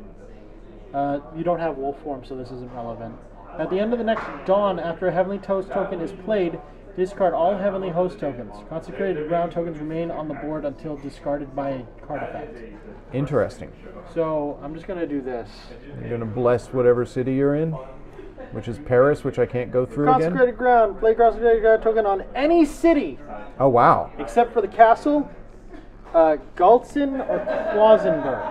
You don't have wolf form, so this isn't relevant. At the end of the next dawn, after a heavenly host token is played, discard all heavenly host tokens. Consecrated ground tokens remain on the board until discarded by a card effect. Interesting. So I'm just gonna do this. You're going to bless whatever city you're in, which is Paris, which I can't go through again. Consecrated ground. Play consecrated ground token on any city Oh, wow. except for the castle, Galtzen or Klausenberg.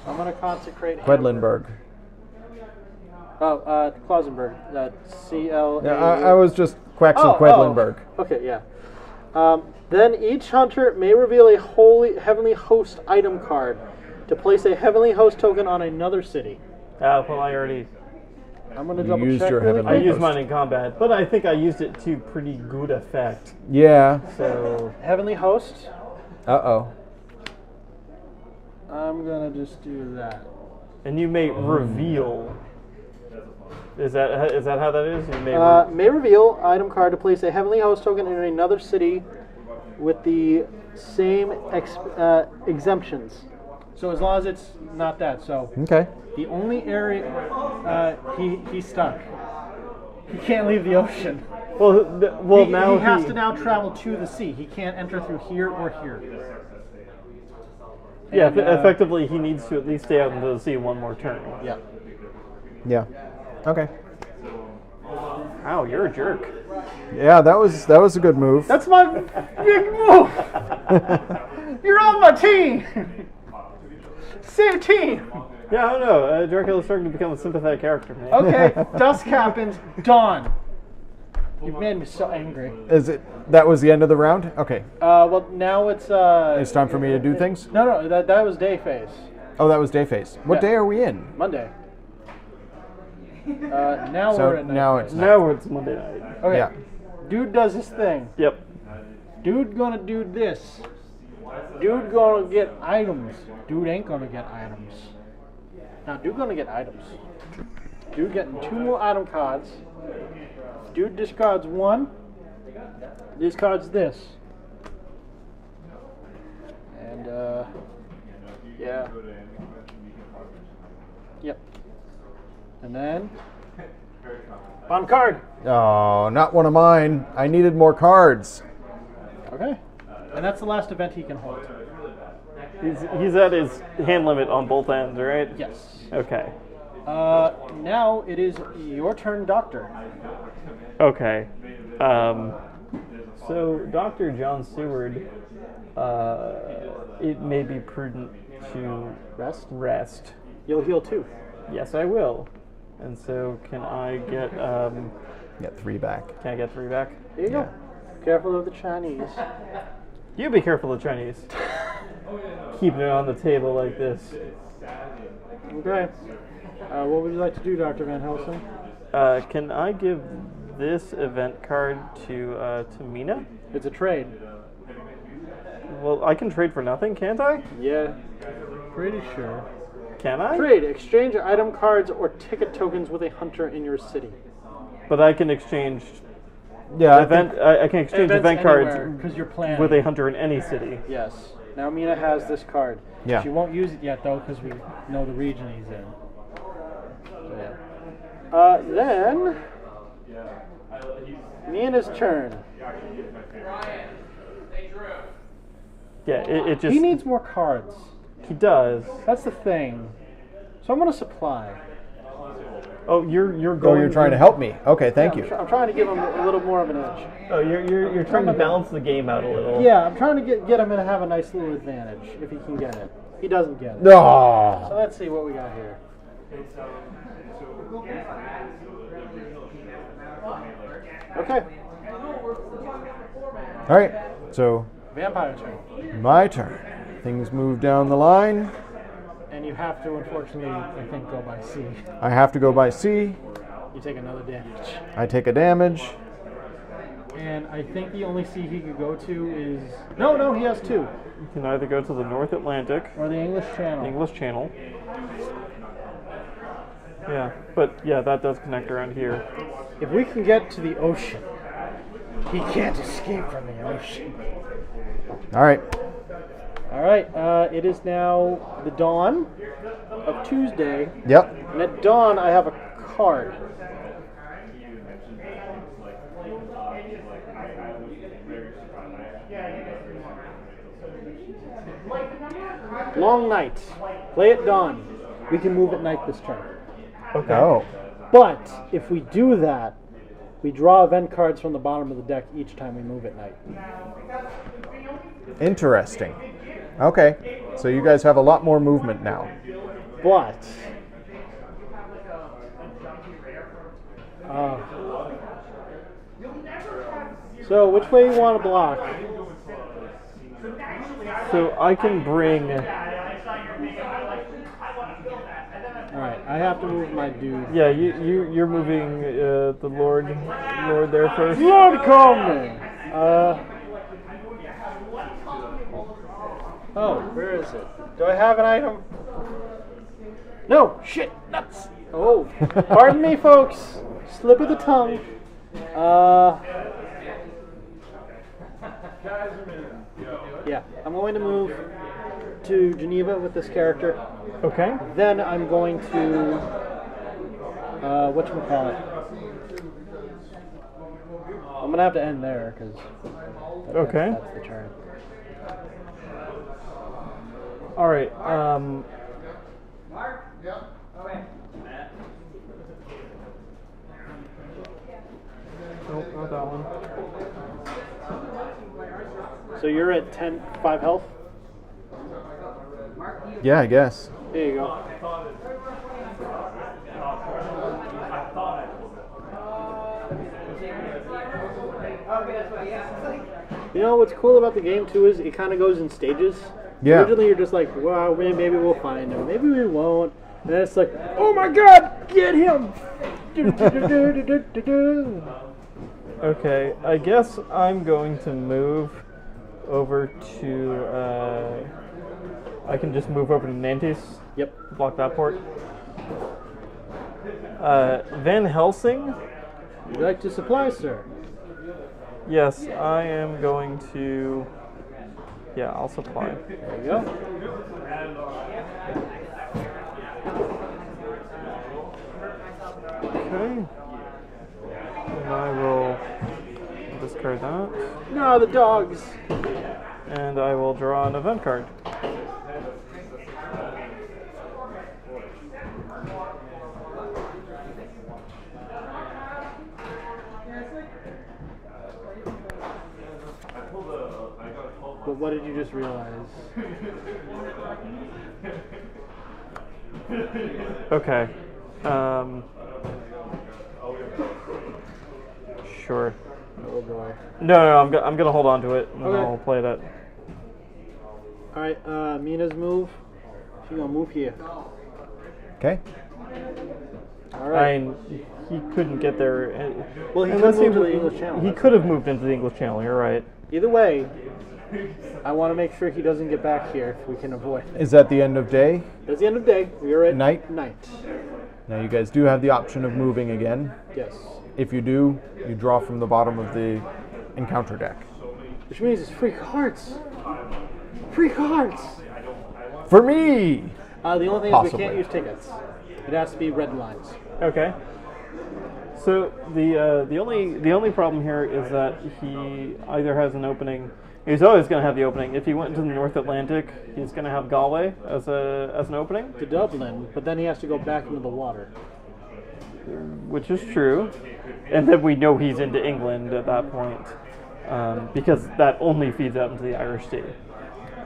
I'm gonna consecrate Quedlinburg. Klausenberg. C-L-A. Yeah, I was just quaxing Quedlinburg. Okay, yeah. Then each hunter may reveal a heavenly host item card to place a heavenly host token on another city. Well, I already I'm gonna You double used check. your really heavenly I quick. used mine in combat, but I think I used it to pretty good effect. Yeah. So Heavenly host. Uh-oh. I'm gonna just do that. and you may reveal. Is that how that is? You may May reveal item card to place a heavenly host token in another city with the same exemptions. So as long as it's not that. So Okay. the only area he's stuck. He can't leave the ocean. now he has to now travel to the sea. He can't enter through here or here. Yeah, And, effectively, he needs to at least stay out into the sea one more turn. Yeah. Yeah. Okay. Wow, you're a jerk. Yeah, that was a good move. That's my big move. You're on my team. Same team. Yeah, I don't know. Dracula's starting to become a sympathetic character, man. Okay, dusk happens. Dawn. You made me so angry. That was the end of the round? Okay. Well, now it's It's time for me to do things? No, that was day phase. Oh, that was day phase. What Yeah. day are we in? Monday. Now So we're at night now phase. it's night. Now it's Monday night. Okay. Yeah. Dude does his thing. Yep. Dude gonna do this. Dude gonna get items. Dude ain't gonna get items. Now, dude gonna get items. Dude getting 2 more item cards. Dude discards 1. Discards this. And, yeah. Yep. And then, bottom card. Oh, not one of mine. I needed more cards. Okay. And that's the last event he can hold. He's at his hand limit on both ends, right? Yes. Okay. Now it is your turn, Doctor. Okay. So, Dr. John Seward, it may be prudent to rest. You'll heal 2. Yes, I will. And so, can I get Get 3 back. Can I get 3 back? There you go. Careful of the Chinese. You be careful of Chinese. Keeping it on the table like this. Okay. What would you like to do, Dr. Van Helsing? Can I give this event card to Mina? It's a trade. Well, I can trade for nothing, can't I? Yeah. Pretty sure. Can I? Trade. Exchange item cards or ticket tokens with a hunter in your city. But I can exchange Yeah, I can exchange event cards because you're planning. with a hunter in any city. Yes. Now Mina has this card. Yeah. She won't use it yet though because we know the region he's in. So, yeah. Then Mina's turn. Yeah, it just He needs more cards. he does. That's the thing. So I'm gonna supply. Oh, you're Oh, going. you're trying to help me. Okay, thank you. I'm trying to give him a little more of an edge. Oh, you're trying to balance the game out a little. Yeah, I'm trying to get him to have a nice little advantage if he can get it. He doesn't get it. No. So let's see what we got here. Okay. All right. So Vampire turn. my turn. Things move down the line. And you have to, unfortunately, I think, go by C. I have to go by C. You take another damage. I take a damage. And I think the only C he could go to is... No, he has 2. You can either go to the North Atlantic, Or the English Channel. English Channel. Yeah, but yeah, that does connect around here. If we can get to the ocean, he can't escape from the ocean. All right. All right, it is now the dawn of Tuesday. Yep. And at dawn, I have a card. Long night. Play at dawn. We can move at night this turn. Okay. Oh. But if we do that, we draw event cards from the bottom of the deck each time we move at night. Interesting. Okay. So you guys have a lot more movement now. But so which way you want to block? So I can bring. All right, I have to move my dude. Yeah, you're moving the Lord there first. Lord coming. Oh, where is it? Do I have an item? No, shit, nuts. Oh, pardon me, folks. Slip of the tongue. Yeah, I'm going to move to Geneva with this character. Okay. Then I'm going to whatchamacallit. I'm gonna have to end there because Okay. that's the turn. All right. Nope, not that one. So you're at 5 health. Yeah, I guess. There you go. You know what's cool about the game too is it kind of goes in stages. Yeah. Originally you're just like, wow, maybe we'll find him, maybe we won't. And then it's like, oh my god, get him! Okay, I guess I'm going to move over to. I can just move over to Nantes. Yep. Block that port. Van Helsing. Would you like to supply, sir? Yes, I am going to. Yeah, I'll supply. There you go. Okay. And I will discard that. No, the dogs. And I will draw an event card. But what did you just realize? Okay. Sure. Oh boy. No, I'm gonna hold on to it and then Okay. I'll play that. Alright, Mina's move. She's gonna move here. Okay. Alright. He couldn't get there. Well, he Unless could move to the English Channel. He could have moved into the English Channel. You're right. Either way, I want to make sure he doesn't get back here if we can avoid it. Is that the end of day? That's the end of the day. We are at Night? Night. Now you guys do have the option of moving again. Yes. If you do, you draw from the bottom of the encounter deck. Which means it's free cards. Free cards. For me! The only thing is we Possibly. can't use tickets. It has to be red lines. Okay. So the only problem here is that he either has an opening. He's always going to have the opening. If he went into the North Atlantic, he's going to have Galway as an opening. To Dublin, but then he has to go back into the water. which is true, and then we know he's into England at that point, because that only feeds out into the Irish Sea.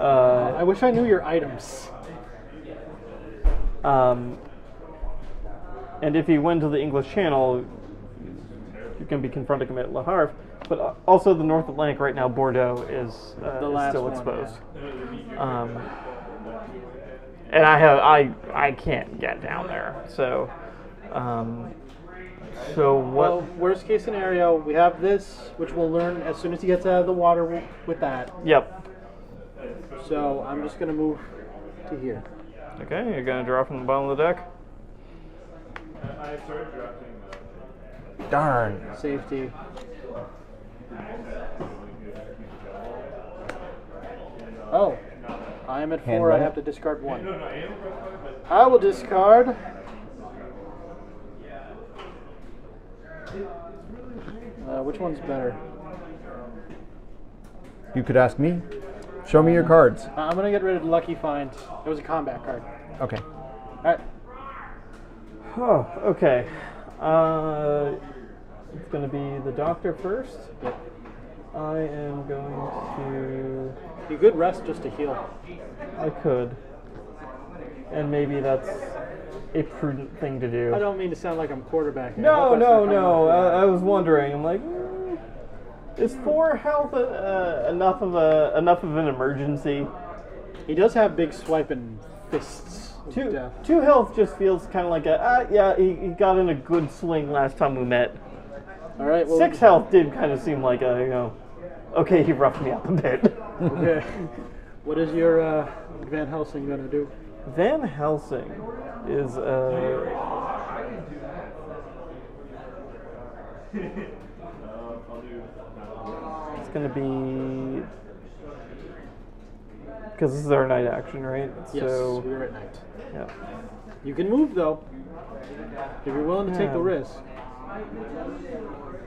I wish I knew your items. And if he went to the English Channel, you can be confronting him at Le Havre. But also the North Atlantic right now, Bordeaux is still exposed. Yeah. And I can't get down there. So what? Well, worst case scenario, we have this, which we'll learn as soon as he gets out of the water with that. Yep. So I'm just gonna move to here. Okay, you're gonna draw from the bottom of the deck. Darn. Safety. Oh, I am at 4. I have to discard 1. I will discard. Which one's better? You could ask me. Show me your cards. I'm gonna get rid of Lucky Find. It was a combat card. Okay. All right. Oh, okay. It's going to be the doctor first. Yep. I am going to... You could rest just to heal. I could. And maybe that's a prudent thing to do. I don't mean to sound like I'm quarterbacking. No. I was wondering. I'm like, is 4 health enough of an emergency? He does have big swiping fists. 2 health just feels kind of like he got in a good swing last time we met. All right. Well, 6 health did kind of seem like okay, he roughed me up a bit. Okay. What is your Van Helsing gonna do? Van Helsing is it's gonna be, because this is our night action, right? Yes, so we're at night. yeah. You can move though, if you're willing to take the risk.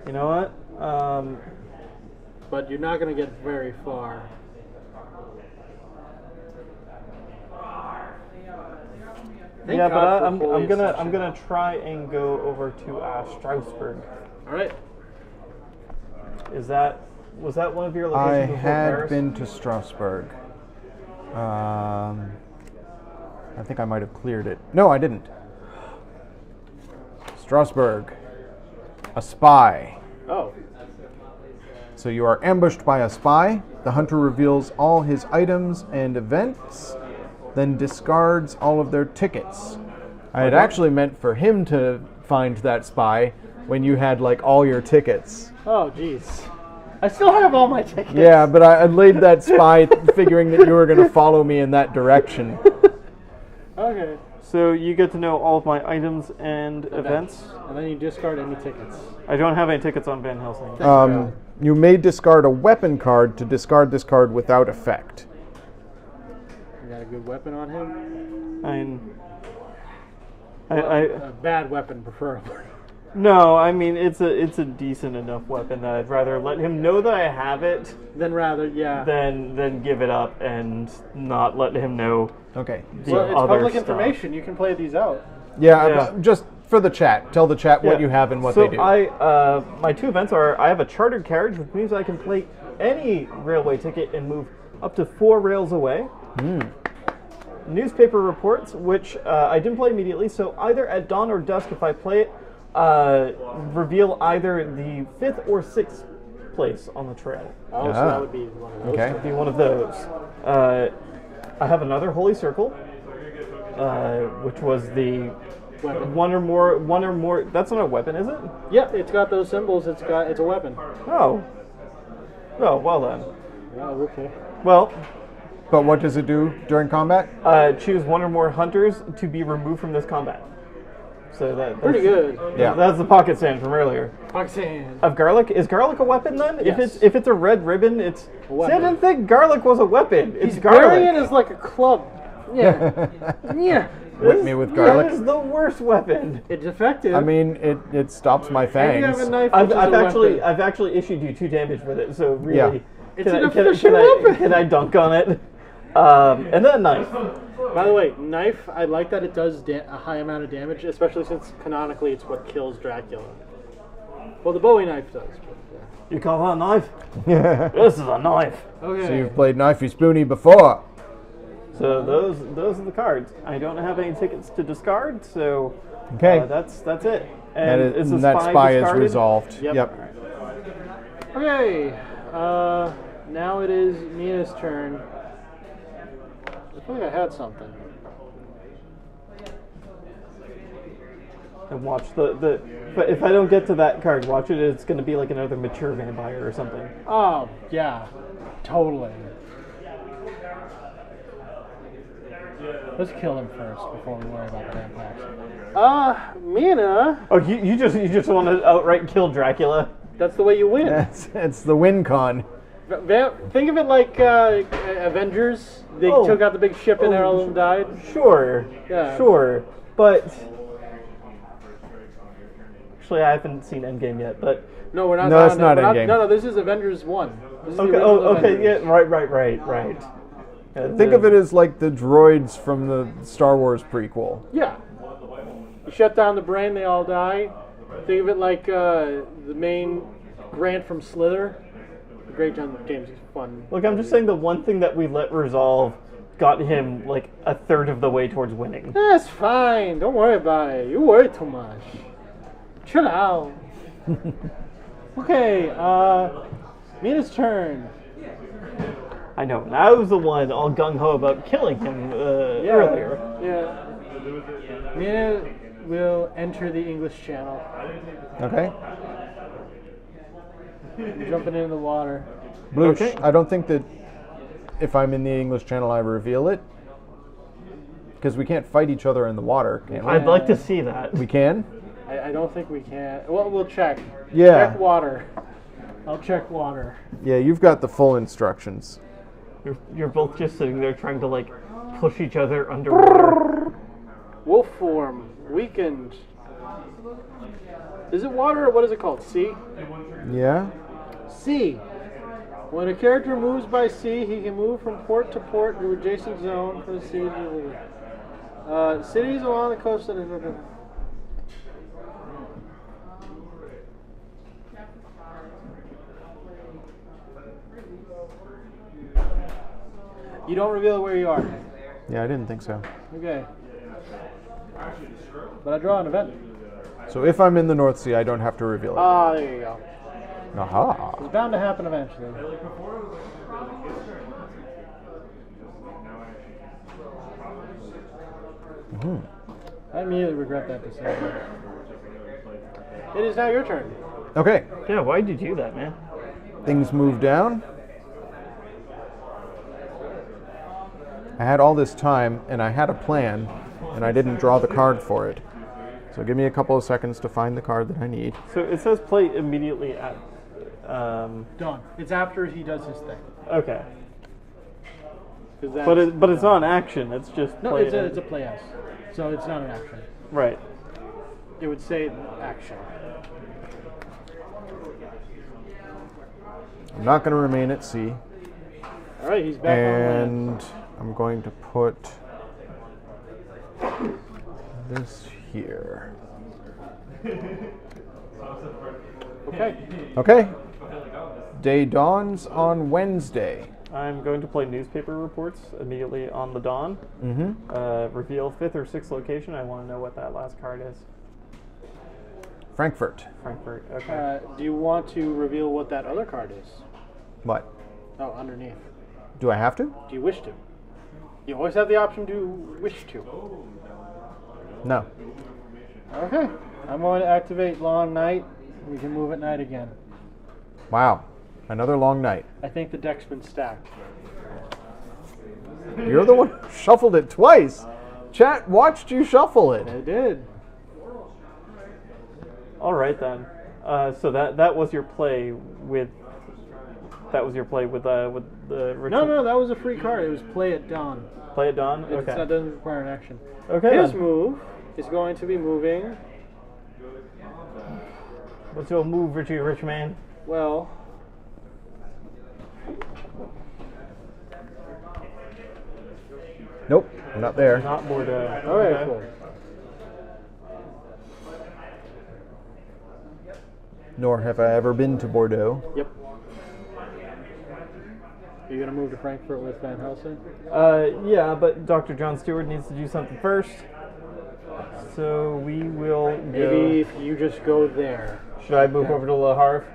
You know what? But you're not going to get very far. Yeah, but I'm gonna try and go over to Strasbourg. All right. Was that one of your locations? I before had Paris? been to Strasbourg. I think I might have cleared it. No, I didn't. Strasbourg. A spy. Oh. So you are ambushed by a spy. The hunter reveals all his items and events, then discards all of their tickets. I had actually meant for him to find that spy when you had like all your tickets. Oh, jeez. I still have all my tickets. Yeah, but I laid that spy figuring that you were going to follow me in that direction. Okay. So you get to know all of my items and events. And then you discard any tickets. I don't have any tickets on Van Helsing. You may discard a weapon card to discard this card without effect. You got a good weapon on him? A bad weapon, preferably. No, I mean it's a decent enough weapon that I'd rather let him know that I have it than give it up and not let him know. Okay. Well, it's public information. You can play these out. Yeah. Just for the chat. Tell the chat what you have and what they do. So my 2 events are, I have a chartered carriage, which means I can play any railway ticket and move up to 4 rails away. Newspaper reports, which I didn't play immediately, so either at dawn or dusk if I play it, reveal either the 5th or 6th place on the trail. Oh, so that would be one of those. Okay. Would be one of those. I have another Holy Circle, which was the Weapon. one or more. That's not a weapon, is it? Yeah, it's got those symbols. It's a weapon. Oh, well then. Oh, okay. Well, But what does it do during combat? choose 1 or more hunters to be removed from this combat. So that's Pretty good. Yeah. That's the pocket sand from earlier. Pakistan. Of garlic, is garlic a weapon then? Yes. If it's a red ribbon, it's. weapon. See, I didn't think garlic was a weapon. It's He's garlic. carrying it as like a club. Yeah. Yeah. Whip me with That garlic. is the worst weapon. It's effective. I mean, it stops my And you have fangs. a knife. I've which is a weapon. actually issued you 2 damage with it. So really, Yeah. It's an efficient weapon. Can I dunk on it? And then knife. By the way, knife, I like that it does a high amount of damage, especially since canonically it's what kills Dracula. Well, the Bowie knife does. But, yeah. You call that a knife? This is a knife. Okay. So you've played Knifey Spoony before. So those are the cards. I don't have any tickets to discard, so Okay. that's it. And, is the that spy is discarded? resolved. Yep. Okay. Now it is Mina's turn. I feel like I had something. And watch but if I don't get to that card, watch it. It's going to be like another mature vampire or something. Oh, yeah. Totally. Let's kill him first before we worry about the vampires. Mina. Oh, you just want to outright kill Dracula? That's the way you win. It's the win con. Think of it like Avengers. They took out the big ship and all of them died. Sure. Yeah. Sure. But actually, I haven't seen Endgame yet. But No, we're not. No, it's not Endgame. No, this is Avengers 1. This is the okay. original Oh, okay. Avengers. Yeah. Right. Think of it as like the droids from the Star Wars prequel. Yeah. You shut down the brain, they all die. Think of it like the main Grant from Slither. The Great John James is fun. Look, I'm just saying the one thing that we let resolve got him like a third of the way towards winning. That's fine. Don't worry about it. You worry too much. Chill out. Okay, Mina's turn. I know. And I was the one all gung ho about killing him earlier. Yeah. Mina will enter the English Channel. Okay. Jumping into the water. Bloosh. Okay. I don't think that if I'm in the English Channel, I reveal it. Because we can't fight each other in the water, can we? I'd like to see that. We can? I don't think we can. Well, we'll check. Yeah. Check water. I'll check water. Yeah, you've got the full instructions. You're both just sitting there trying to like push each other underwater. Wolf form. Weakened. Is it water or what is it called? Sea? Yeah? Sea. When a character moves by sea, he can move from port to port to adjacent zone for the sea. Cities along the coast. You don't reveal where you are. Yeah, I didn't think so. Okay. But I draw an event. So if I'm in the North Sea, I don't have to reveal it. Ah, there you go. Aha. It's bound to happen eventually. I immediately regret that decision. It is now your turn. Okay. Yeah, why'd you do that, man? Things move down. I had all this time, and I had a plan, and I didn't draw the card for it. So give me a couple of seconds to find the card that I need. So it says play immediately at. Dawn. It's after he does his thing. Okay. 'Cause that's- But it's not an action. It's just No, play it's a playhouse. So it's not an action. right. It would say action. I'm not going to remain at sea, All right, he's back on land. and I'm going to put this here. Okay. Okay. Day dawns on Wednesday. I'm going to play newspaper reports immediately on the dawn. Mm-hmm. Reveal 5th or 6th location. I want to know what that last card is. Frankfurt. Frankfurt. Okay. Do you want to reveal what that other card is? What? Oh, underneath. Do I have to? Do you wish to? You always have the option to wish to. No. Okay. I'm going to activate Long Night. We can move at night again. Wow. Another long night. I think the deck's been stacked. You're the one who shuffled it twice. Chat watched you shuffle it. I did. All right then. So that was your play with. That was your play with the ritual. No, that was a free card. It was play at dawn. Play it dawn. That Okay. doesn't require an action. Okay. His then. move is going to be moving. What's your move, Richie Rich Man? Well, Nope, I'm not there. Not Bordeaux. Okay, cool. Nor have I ever been to Bordeaux. Yep. Are you going to move to Frankfurt with Van Helsing? Yeah, but Dr. John Stewart needs to do something first. So we will Maybe go. if you just go there. Should I move over to Le Havre?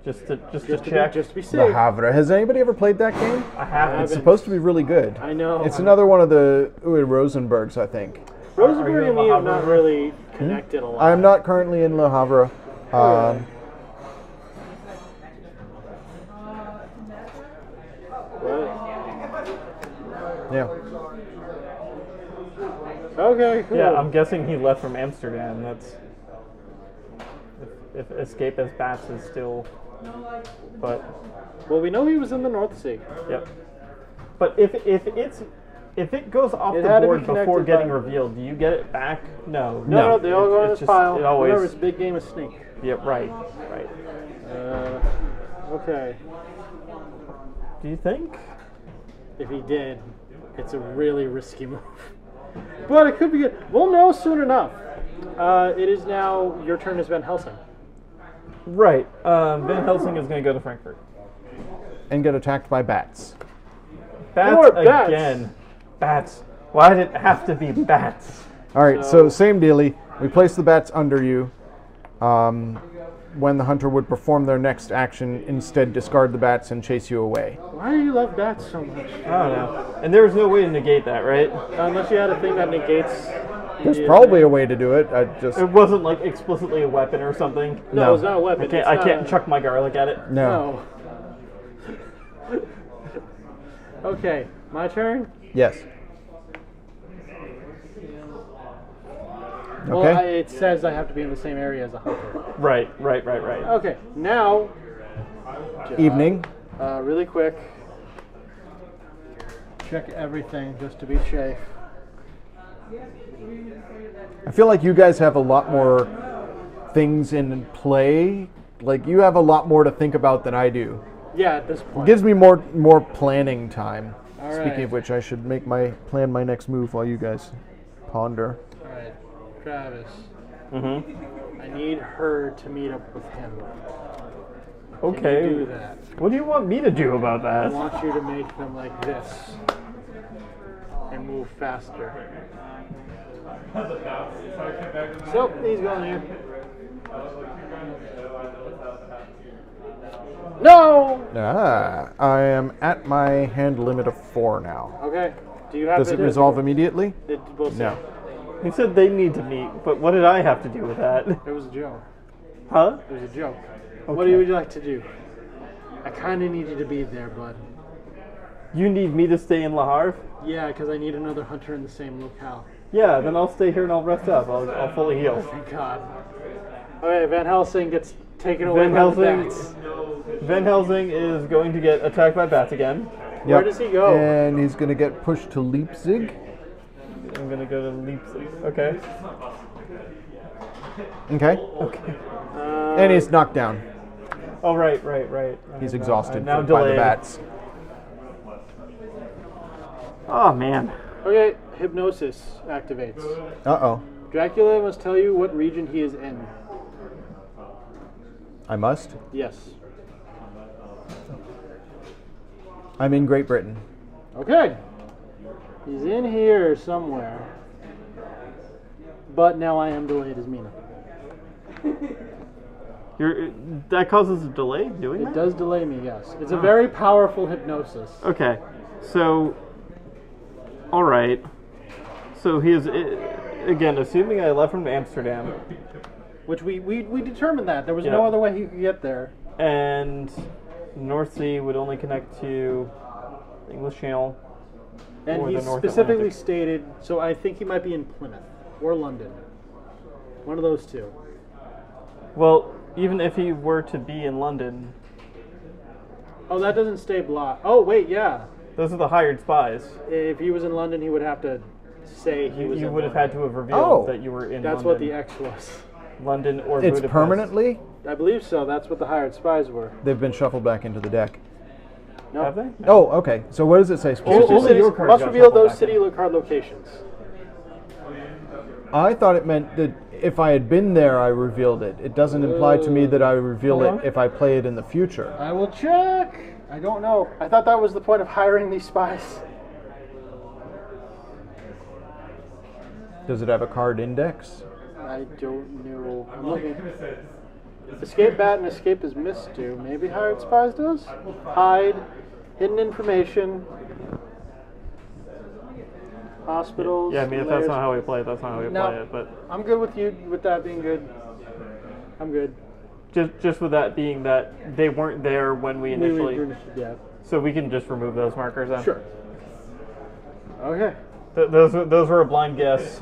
Just to check? Just to be safe. Le Havre. Has anybody ever played that game? I haven't. It's supposed to be really good. I know. It's another one of the Rosenbergs, I think. Rosenberg in and Le me have Havre? not really connected a lot. I'm not currently in Le Havre. Yeah. Okay, cool. Yeah, I'm guessing he left from Amsterdam. That's if Escape as Bats is still, but Well, we know he was in the North Sea. yep. But if it goes off It the had to be board before connected getting by- revealed, do you get it back? No. No, they all go in It's this just- pile. It always. Remember, it's a big game of Snake. Yep. Right. Okay. Do you think? If he did, it's a really risky move. But it could be good. We'll know soon enough. It is now your turn as Van Helsing. Right. Van Helsing is going to go to Frankfurt. And get attacked by bats. Bats More bats. again. Bats. Why did it have to be bats? All right, so same dealie. We place the bats under you. When the hunter would perform their next action, instead discard the bats and chase you away. Why do you love bats so much? I don't know. And there's no way to negate that, right? Unless you had a thing that negates. There's probably a way to do it. I just It wasn't like explicitly a weapon or something. No, it's not a weapon. I can't chuck my garlic at it. no. No. Okay, my turn. Yes. Well, Okay. it says I have to be in the same area as a hunter. Right. Okay, now. Evening. Really quick. Check everything just to be safe. I feel like you guys have a lot more things in play. Like you have a lot more to think about than I do. Yeah, at this point. It gives me more planning time. All Speaking right. of which, I should plan my next move while you guys ponder. All right, Travis. Mm-hmm. I need her to meet up with him. Okay. Can you do that? What do you want me to do about I that? want you to make them like this and move faster. So he's going here. No. I am at my hand limit of 4 now. Okay. Do you have Does it resolve immediately? We'll see. No. He said they need to meet, but what did I have to do with that? It was a joke. Huh? It was a joke. Okay. What would you like to do? I kind of need you to be there, bud. You need me to stay in Le Havre? Yeah, because I need another hunter in the same locale. Yeah, then I'll stay here and I'll rest up. I'll fully heal. Thank God. Okay, Van Helsing gets taken away Van by the Helsing, bats. Van Helsing is going to get attacked by bats again. Where does he go? And he's going to get pushed to Leipzig. I'm going to go to Leipzig. Okay. Okay. Okay. And he's knocked down. Oh, right. He's I'm exhausted now by the delayed. bats. Oh, man. Okay, hypnosis activates. Uh-oh. Dracula must tell you what region he is in. I must. Yes. I'm in Great Britain. Okay. He's in here somewhere. But now I am delayed as Mina. That causes a delay doing It that? does delay me, yes. It's a very powerful hypnosis. Okay. So, all right. So he is, again, assuming I left from Amsterdam, Which we determined that. There was no other way he could get there. and North Sea would only connect to the English Channel. And Or he the North specifically Atlantic. stated, so I think he might be in Plymouth or London. One of those two. Well, even if he were to be in London, Oh, that doesn't stay blocked. Oh, wait, yeah. those are the hired spies. If he was in London, he would have to say he was You in would have London. had to have revealed Oh. that you were in That's what the London. X was. London or It's Budapest. permanently? I believe so. That's what the hired spies were. They've been shuffled back into the deck. No. Have they? Oh, okay. So what does it say? Choose specifically? two Only cities, your card must got reveal shuffled those back city in. card locations. I thought it meant that if I had been there, I revealed it. It doesn't imply to me that I reveal Hold on. it if I play it in the future. I will check. I don't know. I thought that was the point of hiring these spies. Does it have a card index? I don't know. I'm looking. Escape bat and escape is missed do. Maybe hired spies does? Hide. Hidden information. Hospitals. Yeah, I mean, if that's not how we play it, that's not how we No. play it. But I'm good with you with that being good. I'm good. just with that being that they weren't there when we initially, Yeah. so we can just remove those markers then. Sure. Okay. Those were a blind guess.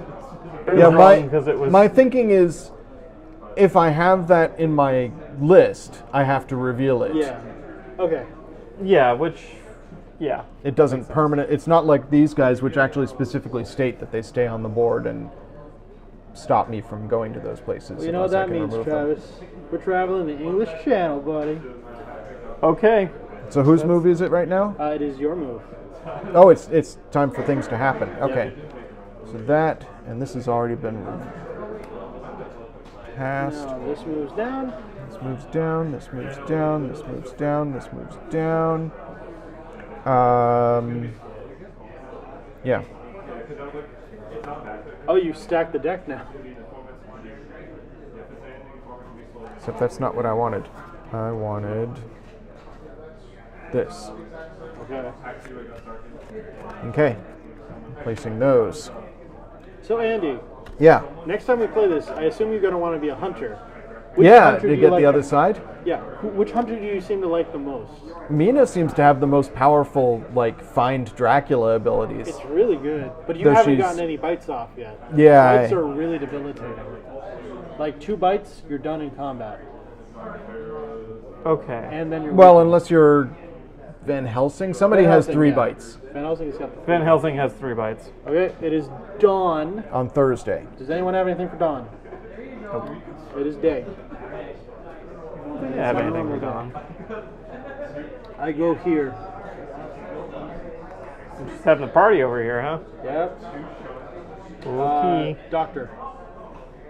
It Yeah, was wrong because it was my thinking is, if I have that in my list, I have to reveal it. Yeah. Okay. yeah. It doesn't permanent. It's not like these guys, which actually specifically state that they stay on the board and stop me from going to those places. Well, you know what unless I that can means, remove them. Travis. We're traveling the English Channel, buddy. Okay. So whose movie is it right now? It is your move. Oh, it's time for things to happen. Okay. So that, and this has already been passed. Now this moves down. This moves down, this moves down, this moves down, this moves down. Yeah. Oh, you stack the deck now. Except that's not what I wanted. I wanted this. Okay. Okay. Placing those. So Andy, Yeah. next time we play this, I assume you're going to want to be a hunter. Which Yeah, hunter to do you get like the other side. Yeah. Which hunter do you seem to like the most? Mina seems to have the most powerful, like, find Dracula abilities. It's really good, but you Though haven't she's- gotten any bites off yet. Yeah, Bites I- are really debilitating. Like 2 bites, you're done in combat, Okay. and then you're Well, unless you're Van Helsing. Somebody Van has Helsing, 3 yeah. bites Van Helsing's got the Van Helsing has 3 bites. Okay, it is dawn. on Thursday. Does anyone have anything for dawn? Nope. It is day. I don't have anything for Dawn. I go here. We're just having a party over here, huh? Yep. Okay. Doctor,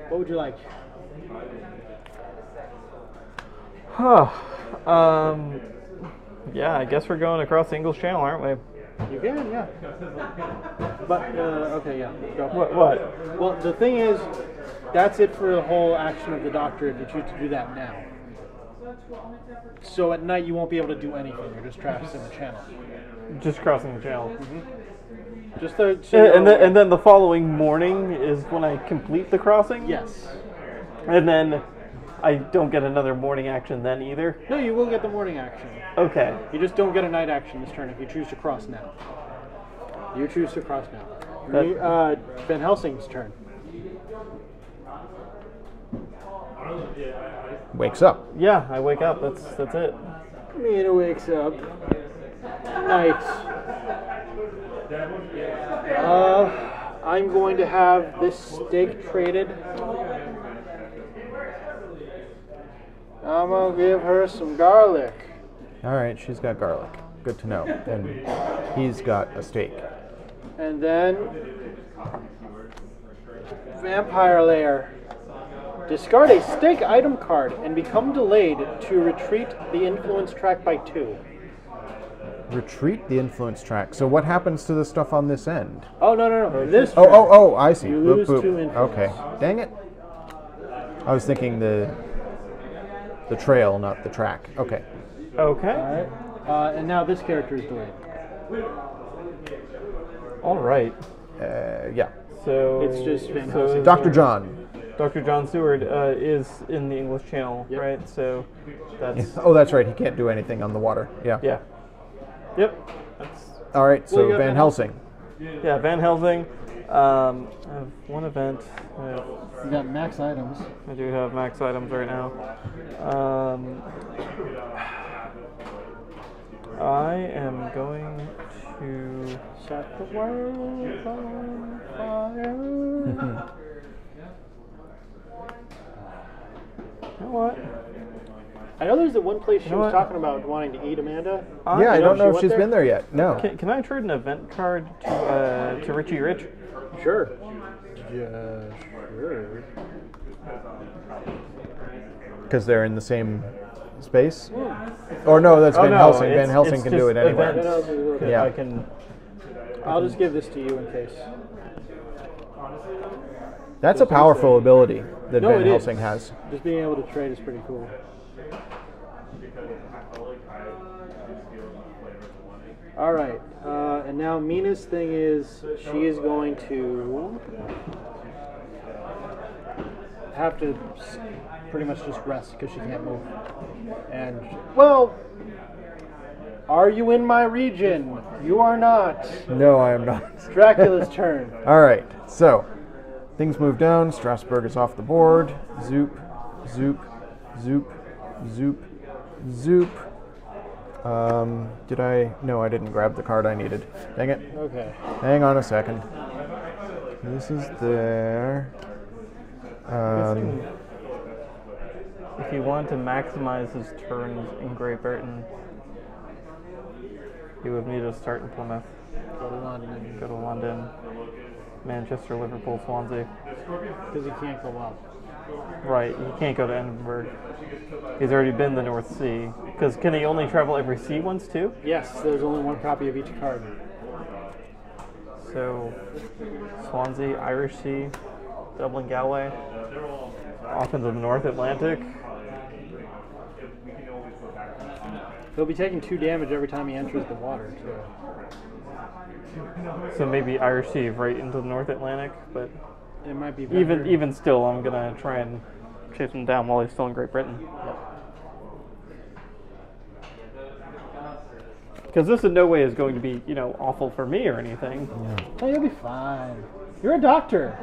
what would you like? Yeah, I guess we're going across the English Channel, aren't we? You can, yeah. But okay, yeah. Go. What? Well, the thing is, that's it for the whole action of the doctor if you choose to do that now. So at night you won't be able to do anything. You're just trapped in the channel. Just crossing the channel. Just so And then the following morning is when I complete the crossing? yes. And then I don't get another morning action then either? No, you will get the morning action. Okay. You just don't get a night action this turn if you choose to cross now. You choose to cross now. Van Helsing's turn. Wakes up. Yeah, I wake up. That's it. Mina wakes up. Night. I'm going to have this steak traded. I'm gonna give her some garlic. All right, she's got garlic. Good to know. And he's got a steak. And then Vampire Lair. Discard a stake item card and become delayed to retreat the influence track by 2. Retreat the influence track. So what happens to the stuff on this end? Oh, no. This Oh, I see. You Boop, lose boop. 2 influence. Okay. Dang it. I was thinking the trail, not the track. Okay. Okay. Alright. And now this character is delayed. All right. Yeah. So It's just Van Helsing. Dr. John. Dr. John Seward is in the English Channel, Yep. right? So that's Oh, that's right. He can't do anything on the water. Yeah. yeah. Yep. That's All right. Well, you So got Van Van Helsing. yeah. Van Helsing. I have one event. You got max items. I do have max items right now. I am going to Set the world on fire. You know what? I know there's the one place she know was what? talking about wanting to eat Amanda. Yeah, I You don't know she if went she's there? been there yet. No. Can I trade an event card to Richie Rich? Sure. Yeah, sure. Because they're in the same space? Or no, that's Van no, Helsing. Van it's Helsing can do it just anywhere. events. Yeah. I can. I'll just give this to you in case. That's a powerful ability that No, Van it is. Helsing has. Just being able to trade is pretty cool. All right, and now Mina's thing is she is going to have to pretty much just rest because she can't move. And well, are you in my region? You are not. No, I am not. Dracula's turn. All right, so things move down. Strasbourg is off the board. Zoop, zoop, zoop, zoop, zoop. Did I? No, I didn't grab the card I needed. Dang it. Okay. Hang on a second. This is there. If you want to maximize his turns in Great Britain, he would need to start in Plymouth, Go to London. go to London, Manchester, Liverpool, Swansea. Because he can't go up. Right, he can't go to Edinburgh. He's already been the North Sea. Because can he only travel every sea once too? Yes, there's only one copy of each card. So, Swansea, Irish Sea, Dublin, Galway, off into the North Atlantic. He'll be taking 2 damage every time he enters the water, too. So maybe Irish Sea right into the North Atlantic, but It might be better. even still, I'm gonna try and chase him down while he's still in Great Britain. Because this in no way is going to be, awful for me or anything. Oh, you'll be fine. You're a doctor.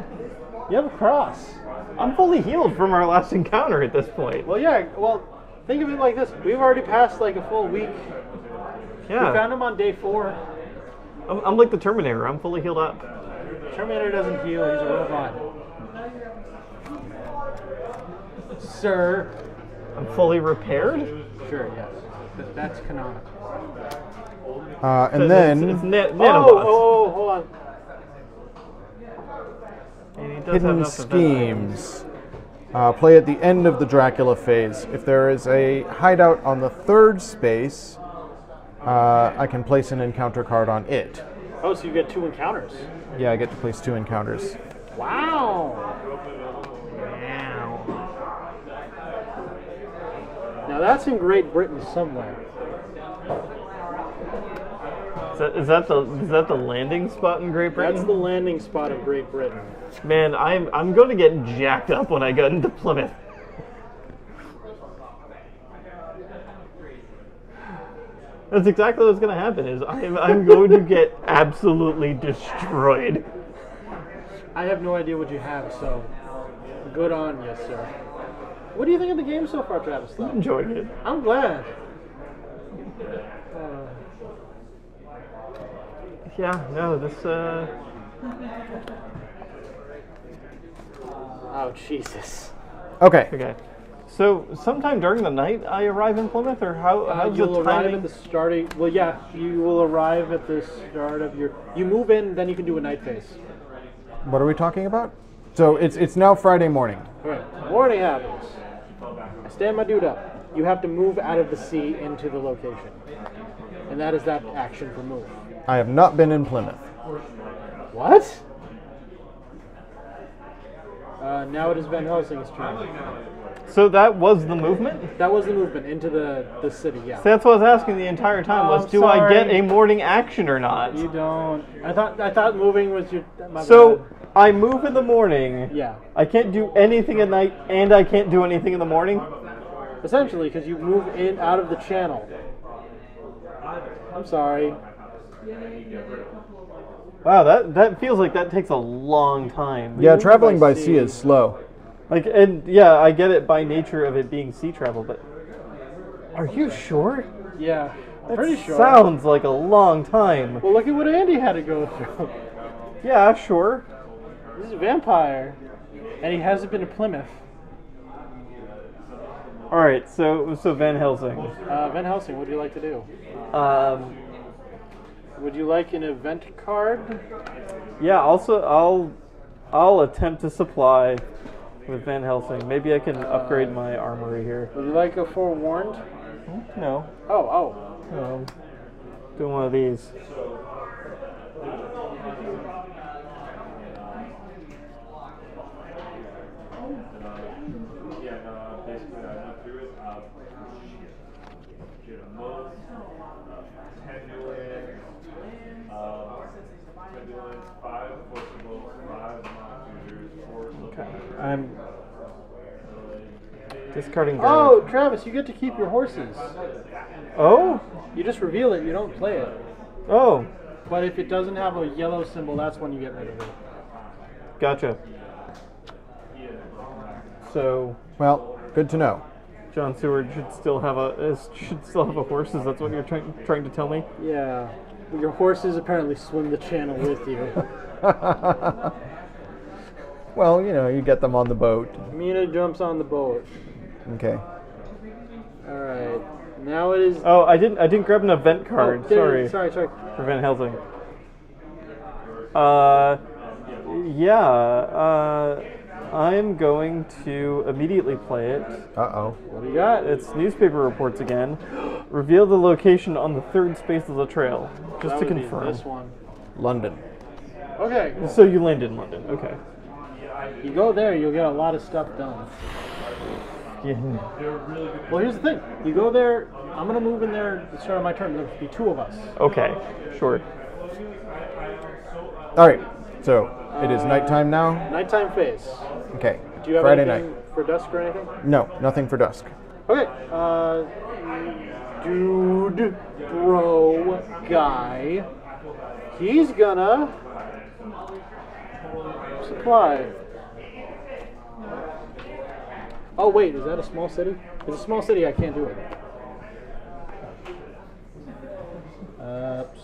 You have a cross. I'm fully healed from our last encounter at this point. Well, yeah. Well, think of it like this. We've already passed like a full week. We Yeah, found him on day 4. I'm like the Terminator. I'm fully healed up. Terminator doesn't heal. He's a robot. Sir. I'm fully repaired. Sure, yes. That's canonical. And then it's nanobots. Oh, hold on. And he does have hidden enough event items. schemes. Play at the end of the Dracula phase. If there is a hideout on the 3rd space, I can place an encounter card on it. Oh, so you get 2 encounters. Yeah, I get to place 2 encounters. Wow. Now that's in Great Britain somewhere. Is that the landing spot in Great Britain? That's the landing spot of Great Britain. Man, I'm going to get jacked up when I get into Plymouth. That's exactly what's going to happen. Is I'm going to get absolutely destroyed. I have no idea what you have, so good on you, sir. What do you think of the game so far, Travis? I'm enjoying it. I'm glad. Yeah, no, this Oh, Jesus. Okay. okay. So sometime during the night I arrive in Plymouth, or how's You'll the arrive timing? at the starting. Well, yeah, you will arrive at the start of your. You move in, then you can do a night phase. What are we talking about? So it's now Friday morning. All right. Morning happens. I stand my dude up. You have to move out of the sea into the location, and that is that action for move. I have not been in Plymouth. What? Now it is Van Helsing's turn. So that was the movement? That was the movement into the city, yeah. So that's what I was asking the entire time was, I'm do I get sorry. a morning action or not? You don't. I thought moving was your. My So bad. I move in the morning. Yeah. I can't do anything at night, and I can't do anything in the morning. Essentially, because you move in out of the channel. I'm sorry. Wow, that feels like that takes a long time. Yeah, move traveling by by sea sea. is slow. Like, and yeah, I get it by nature of it being sea travel, but are you sure? Yeah. I'm pretty sure. Sounds like a long time. Well, look at what Andy had to go through. Yeah, sure. This is a vampire, and he hasn't been to Plymouth. All right, so Van Helsing. Van Helsing, what would you like to do? Um, Would you like an event card? yeah. Also, I'll attempt to supply with Van Helsing. Maybe I can upgrade my armory here. Would you like a forewarned? No. Oh. Doing one of these. Okay. I'm discarding. Oh, Travis, you get to keep your horses. Oh. You just reveal it, you don't play it. Oh. But if it doesn't have a yellow symbol, that's when you get rid of it. Gotcha. So, Well, good to know. John Seward should still have a horses. That's what you're trying to tell me. Yeah. Your horses apparently swim the channel with you. Well, you get them on the boat. Mina jumps on the boat. Okay. All right. Now it is. Oh, I didn't grab an event card. Sorry. Sorry. For Van Helsing. I'm going to immediately play it. Uh-oh. What do you got? It's newspaper reports again. Reveal the location on the third space of the trail, just to That would be confirm. this one. London. Okay. So you landed in London. Okay. You go there, you'll get a lot of stuff done. Yeah. Well, here's the thing. You go there. I'm gonna move in there at the start of my turn. There'll be two of us. Okay. Sure. All right. So it is nighttime now. Nighttime phase. Okay. Do you have Friday anything night. for dusk or anything? No, nothing for dusk. Okay. Dude, bro, guy. He's gonna supply. Oh wait, is that a small city? If it's a small city, I can't do it.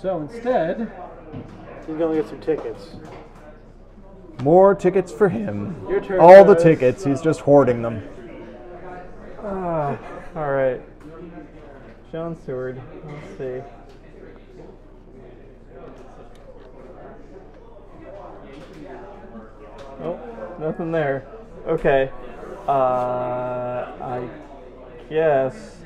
So instead, he's gonna get some tickets. More tickets for him. Your turn, All the Travis. tickets. He's just hoarding them. All right. John Seward. Let's see. Oh, nothing there. Okay. I guess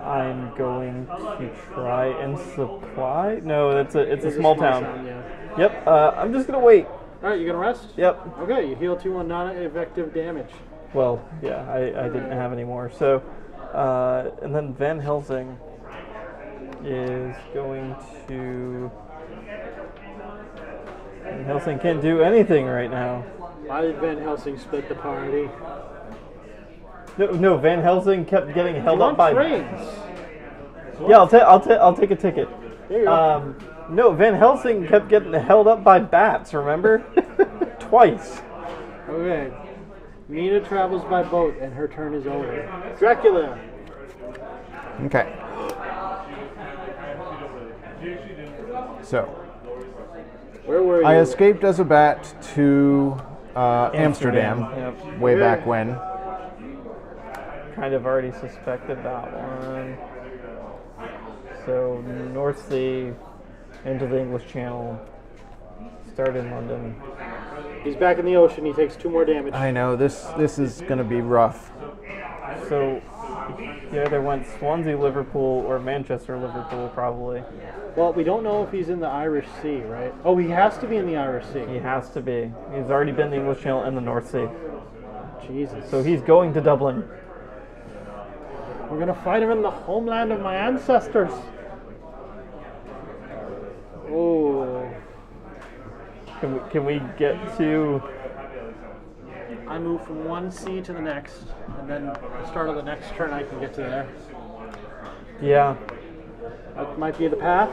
I'm going to try and supply. No, it's a small town. Yeah. Yep. I'm just gonna wait. All right, you gonna rest? Yep. Okay, you heal 2 on non-effective damage. Well, yeah, I didn't have any more. So, and then Van Helsing is going to. Van Helsing can't do anything right now. Why did Van Helsing split the party? No, Van Helsing kept getting held You up want by. trains? Yeah, I'll take a ticket. There you go. No, Van Helsing kept getting held up by bats. Remember, twice. Okay. Mina travels by boat, and her turn is over. Dracula. Okay. So Where were you? I escaped as a bat to Amsterdam Yep. way back when. Kind of already suspected that one. So North Sea into the English Channel. Start in London. He's back in the ocean. He takes 2 more damage. I know this is gonna be rough. So he either went Swansea, Liverpool, or Manchester, Liverpool, probably. Well, we don't know if he's in the Irish Sea, right? Oh, he has to be in the Irish Sea. He has to be. He's already been in the English Channel and the North Sea. Jesus. So he's going to Dublin. We're gonna fight him in the homeland of my ancestors. Oh. Can we get to? I move from one sea to the next, and then at the start of the next turn I can get to there. Yeah. That might be the path.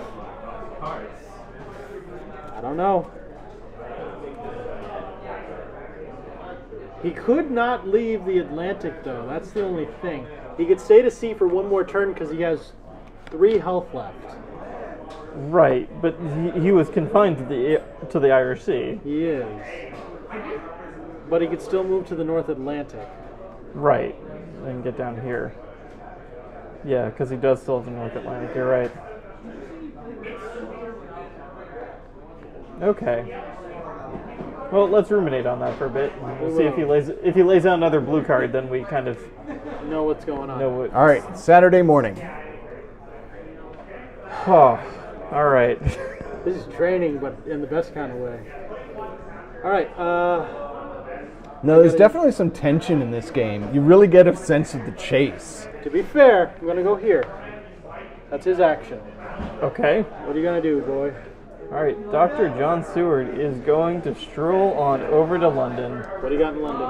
I don't know. He could not leave the Atlantic, though. That's the only thing. He could stay to sea for 1 more turn because he has 3 health left. Right, but he was confined to the Irish Sea. He is. But he could still move to the North Atlantic. Right. And get down here. Yeah, because he does still have the North Atlantic. You're right. Okay. Well, let's ruminate on that for a bit. We'll see if he lays out another blue card. Then we kind of know what's going on. All right, Saturday morning. Oh, all right. This is training, but in the best kind of way. All right. No, there's definitely some tension in this game. You really get a sense of the chase. To be fair, I'm going to go here. That's his action. Okay. What are you going to do, boy? All right. Dr. John Stewart is going to stroll on over to London. What do you got in London?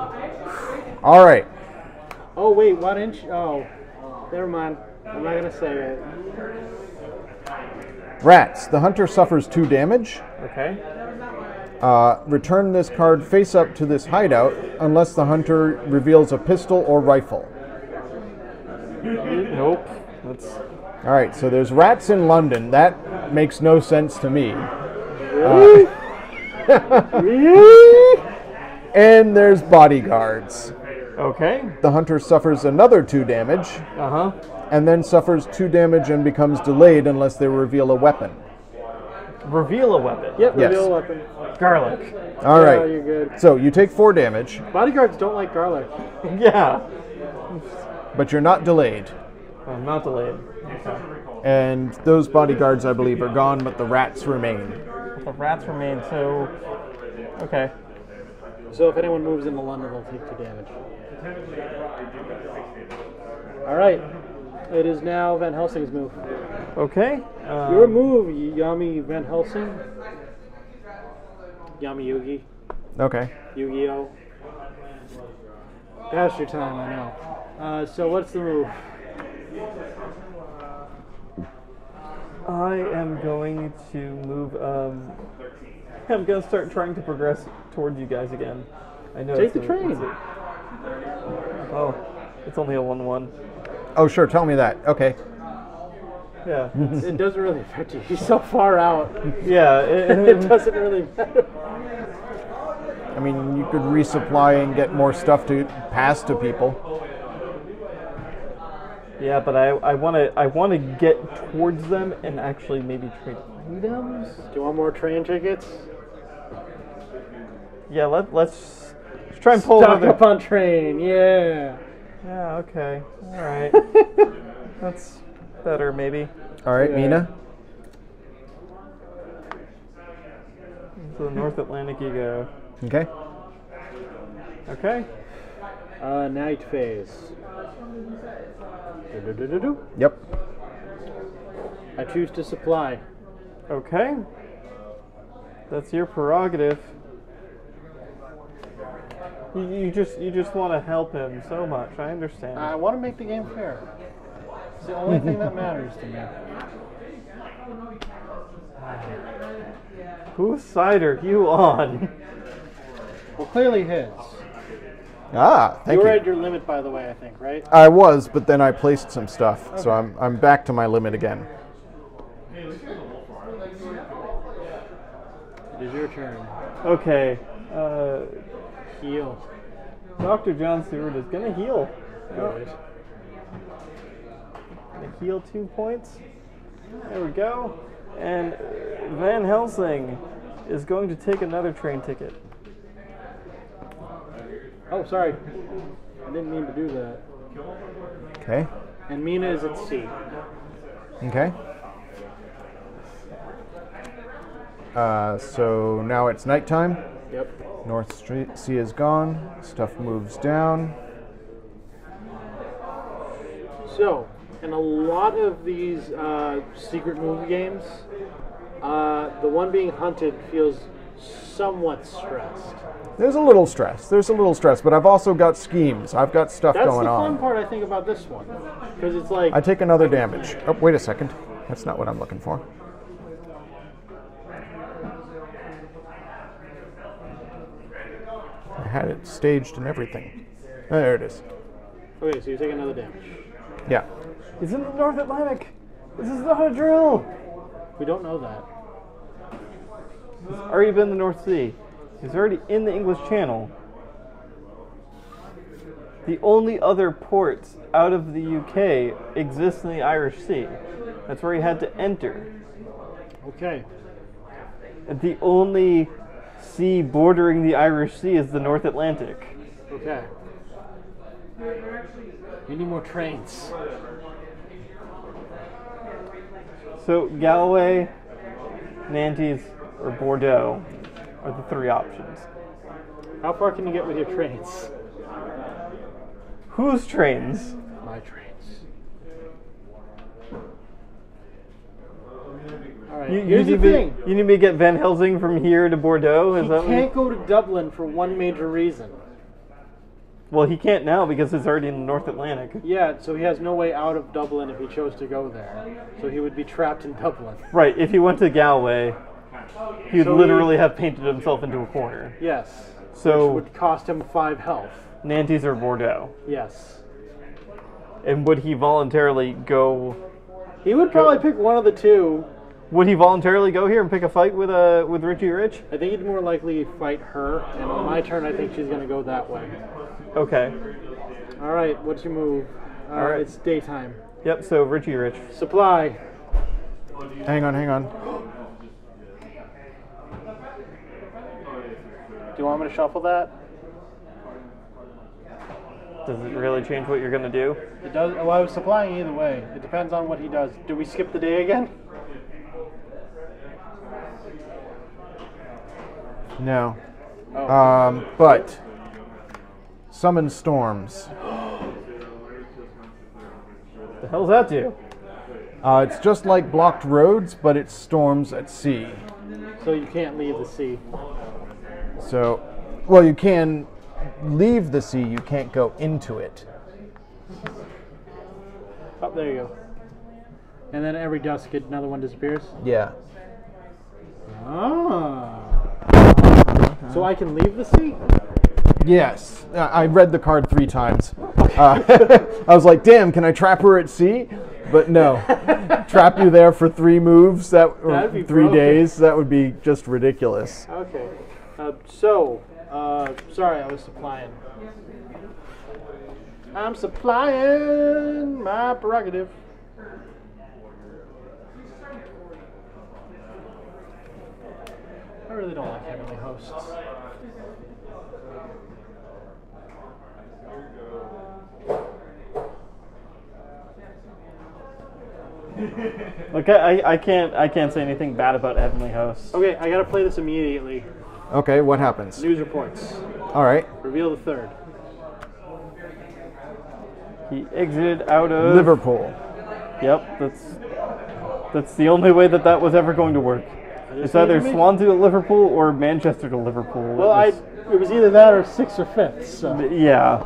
All right. Oh, wait. Why didn't you? Oh, never mind. I'm not going to say it. Rats. The hunter suffers 2 damage. Okay. Return this card face up to this hideout unless the hunter reveals a pistol or rifle. Nope. That's... All right, so there's rats in London. That makes no sense to me. Really? Really? And there's bodyguards. Okay. The hunter suffers another 2 damage. Uh-huh. And then suffers 2 damage and becomes delayed unless they reveal a weapon. Reveal a weapon. Yep, Yes. reveal a weapon. Garlic. All right. Oh, you're good. So you take 4 damage, Bodyguards don't like garlic. Yeah. but you're not delayed. I'm not delayed. Okay. And those bodyguards, I believe, are gone, but the rats remain. The rats remain, so... Okay. So if anyone moves into London, they'll take 2 damage. All right. It is now Van Helsing's move. Okay. Your move, Yami Van Helsing. Yami Yugi. Okay. Yu-Gi-Oh. Past your time, I know. So what's the move? I am going to move... I'm going to start trying to progress towards you guys again. I know. Take the train. Oh, it's only a 1-1. Oh, sure. Tell me that. Okay. Yeah. It doesn't really affect you. He's so far out. Yeah. It doesn't really matter. I mean, you could resupply and get more stuff to pass to people. Yeah, but I want to get towards them and actually maybe trade items. Do you want more train tickets? Yeah, let's try and pull Stock another. up on train, yeah. Yeah. Okay. All right. That's better, maybe. All right, Yeah. Mina. To the North Atlantic you go. Okay. Okay. Night phase. Do-do-do-do-do. Yep. I choose to supply. Okay. That's your prerogative. You just want to help him so much. I understand. I want to make the game fair. It's the only thing that matters to me. Whose side are you on? Well, clearly his. Ah, thank You were you. at your limit, by the way, I think, right? I was, but then I placed some stuff, so I'm back to my limit again. It is your turn. Okay. Heal. Dr. John Stewart is gonna heal. Good. Gonna heal 2 points. There we go. And Van Helsing is going to take another train ticket. Oh, sorry. I didn't mean to do that. Okay. And Mina is at sea. Okay. So now it's nighttime. Yep. North Sea is gone. Stuff moves down. So, in a lot of these secret movie games, the one being hunted feels somewhat stressed. There's a little stress. But I've also got schemes. I've got stuff That's going the on. fun part, I think, about this one. Because it's like... I take another damage. Oh, wait a second. That's not what I'm looking for. I had it staged and everything. There it is. Okay, so you take another damage. Yeah. He's in the North Atlantic. This is not a drill. We don't know that. He's already been in the North Sea. He's already in the English Channel. The only other ports out of the UK exist in the Irish Sea. That's where he had to enter. Okay. The only sea bordering the Irish Sea is the North Atlantic. Okay. We need more trains. So Galway, Nantes, or Bordeaux are the three options. How far can you get with your trains? Whose trains? My trains. Alright, here's the thing. You need me to get Van Helsing from here to Bordeaux? He can't go to Dublin for one major reason. Well, he can't now because it's already in the North Atlantic. Yeah, so he has no way out of Dublin if he chose to go there. So he would be trapped in Dublin. Right, if he went to Galway, he would literally have painted himself into a corner. Yes. So which would cost him 5 health. Nantes or Bordeaux. Yes. And would he voluntarily go... He would probably pick one of the two. Would he voluntarily go here and pick a fight with Richie Rich? I think he'd more likely fight her, and on my turn I think she's going to go that way. Okay. Alright, what's your move? Alright. It's daytime. Yep, so Richie Rich. Supply. Hang on, hang on. Do you want me to shuffle that? Does it really change what you're going to do? It does. Well, I was supplying either way. It depends on what he does. Do we skip the day again? No. Oh. But summon storms. The hell's that do? It's just like blocked roads, but it's storms at sea. So you can't leave the sea. So, well, you can leave the sea, you can't go into it. Oh, there you go. And then every dusk, another one disappears? Yeah. Ah. So I can leave the sea? Yes. I read the card 3 times. I was like, damn, can I trap her at sea? But no. Trap you there for 3 moves, or 3 days, that would be just ridiculous. Okay. Sorry, I was supplying. I'm supplying my prerogative. I really don't like heavenly hosts. Okay, I can't say anything bad about Heavenly Hosts. Okay, I gotta play this immediately. Okay, what happens? News reports. All right. Reveal the third. He exited out of Liverpool. Yep, that's the only way that was ever going to work. It's either Swansea to Liverpool or Manchester to Liverpool. Well, it was either that or 6th or 5th. So. Yeah.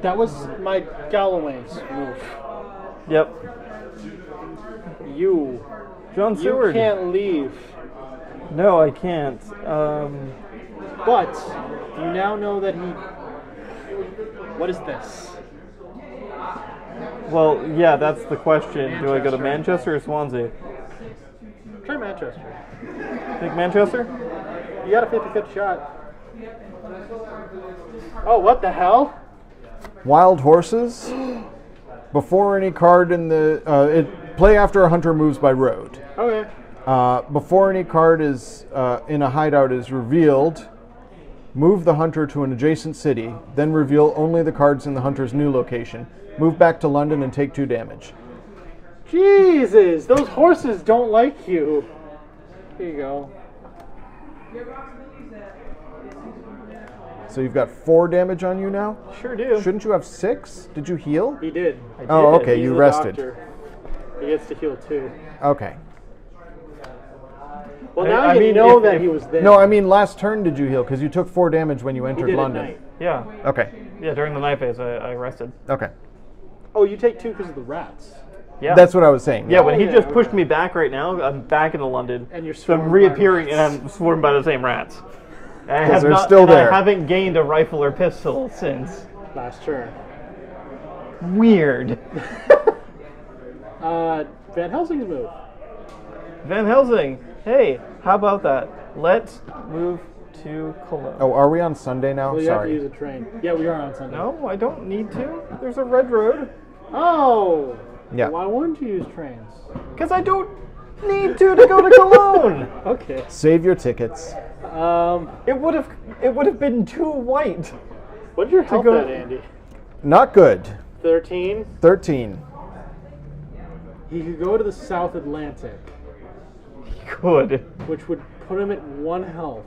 That was my Galloway's move. Yep. John Seward. You can't leave. No, I can't. But you now know that he. What is this? Well, yeah, that's the question. Do I go to Manchester or Swansea? Try Manchester. Think Manchester? You got a 50-50 shot. Oh, what the hell? Wild horses. Before any card in the play after a hunter moves by road. Okay. Before any card is in a hideout is revealed, move the hunter to an adjacent city, then reveal only the cards in the hunter's new location. Move back to London and take 2 damage. Jesus, those horses don't like you. Here you go. So you've got 4 damage on you now? Sure do. Shouldn't you have 6? Did you heal? He did. Oh, okay, He's you the rested. doctor. He gets to heal too. Okay. Well, now you know that he was there. No, I mean last turn did you heal? Because you took 4 damage when you he entered did London. At night. Yeah. Okay. Yeah, during the night phase, I rested. Okay. Oh, you take 2 because of the rats. Yeah. That's what I was saying. Yeah, when he yeah, just okay. pushed me back right now, I'm back into London. And you're so I'm swarmed by reappearing and rats. I'm swarmed by the same rats. Because they're still there. I haven't gained a rifle or pistol since. Last turn. Weird. Van Helsing's move. Van Helsing, hey, how about that? Let's move to Cologne. Oh, are we on Sunday now? Well, you have to Sorry. use a train. Yeah, we are on Sunday. No, I don't need to. There's a red road. Oh! Yeah. Why wouldn't you use trains? Because I don't need to go to Cologne. Okay. Save your tickets. It would have been too white. What's your health go- at, Andy? Not good. 13. 13. He could go to the South Atlantic, Good. which would put him at 1 health.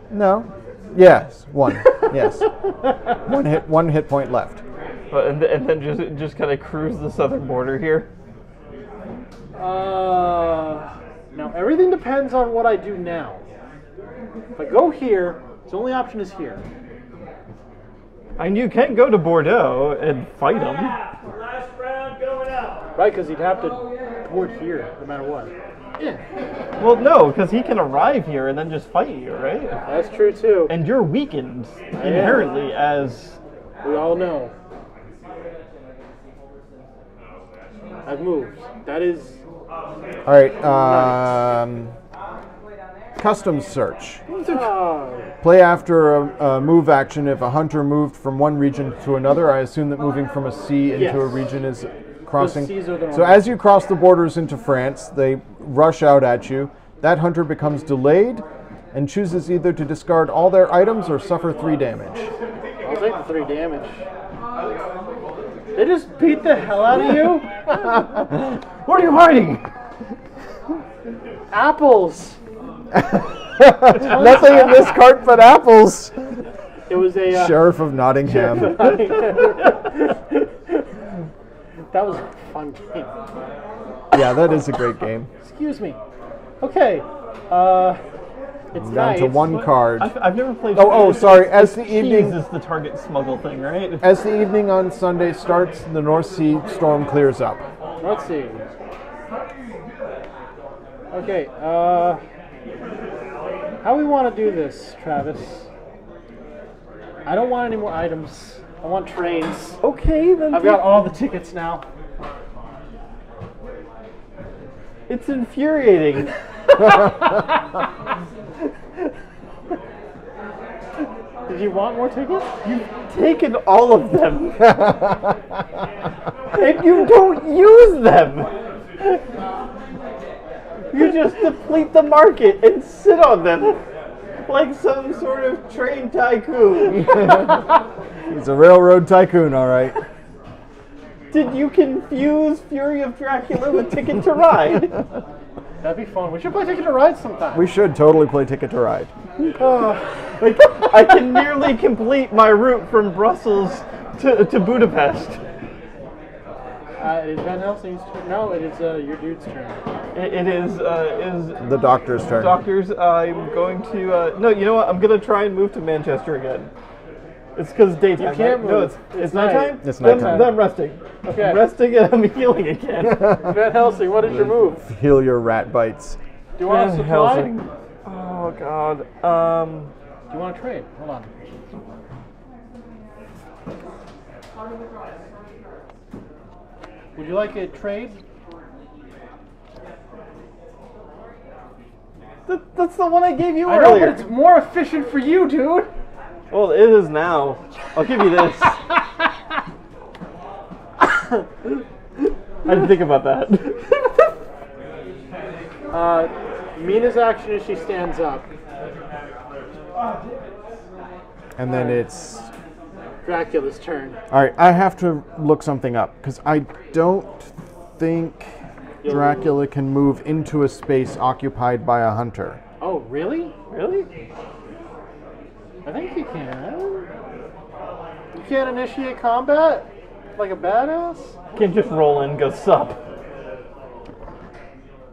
No. Yes. 1. Yes. One hit point left. And then just kind of cruise the southern border here. Now everything depends on what I do now. If I go here, the only option is here. And you can go to Bordeaux and fight them. Last round going out. Right, because he'd have to board here, no matter what. Yeah, Well, no, because he can arrive here and then just fight you, right? that's true too. And you're weakened inherently as... We all know. I've moved. That is... All right. Customs search. Play after a move action if a hunter moved from one region to another. I assume that moving from a sea into a Yes. region is crossing. seas are the So wrong- as you cross the borders into France, they rush out at you. That hunter becomes delayed and chooses either to discard all their items or suffer 3 damage. I'll take the 3 damage. They just beat the hell out of you? What are you hiding? Apples! Nothing in this cart but apples. It was a... Sheriff of Nottingham. That was a fun game. Yeah, that is a great game. Excuse me. Okay. It's Down nice. to 1 card. I've never played... Oh, sorry. As the Cheese evening is the target smuggle thing, right? As the evening on Sunday starts, the North Sea storm clears up. Let's see. Okay, how we want to do this, Travis? I don't want any more items. I want trains. Okay, then I've got all the tickets now. it's infuriating. Did you want more tickets? You've taken all of them. And you don't use them. You just deplete the market and sit on them like some sort of train tycoon. He's a railroad tycoon, all right. Did you confuse Fury of Dracula with Ticket to Ride? That'd be fun. We should play Ticket to Ride sometime. We should totally play Ticket to Ride. Like, I can nearly complete my route from Brussels to Budapest. It is Van Helsing's turn. No, it is your dude's turn. It is The doctor's turn. Doctors. I'm going to no. You know what? I'm gonna try and move to Manchester again. It's because daytime. You can't No, move. it's nighttime. It's nighttime. Then I'm resting. Okay. I'm resting and I'm healing again. Van Helsing, what is your move? Heal your rat bites. Do you want a Van supply? Helsing. Oh God. Do you want to trade? Hold on. Would you like a trade? That's the one I gave you I know, earlier. but it's more efficient for you, dude. Well, it is now. I'll give you this. I didn't think about that. Mina's action is she stands up. And then it's... Dracula's turn. All right, I have to look something up, because I don't think Dracula can move into a space occupied by a hunter. Oh, really? Really? I think you can. You can't initiate combat? Like a badass? Can't just roll in and go sup.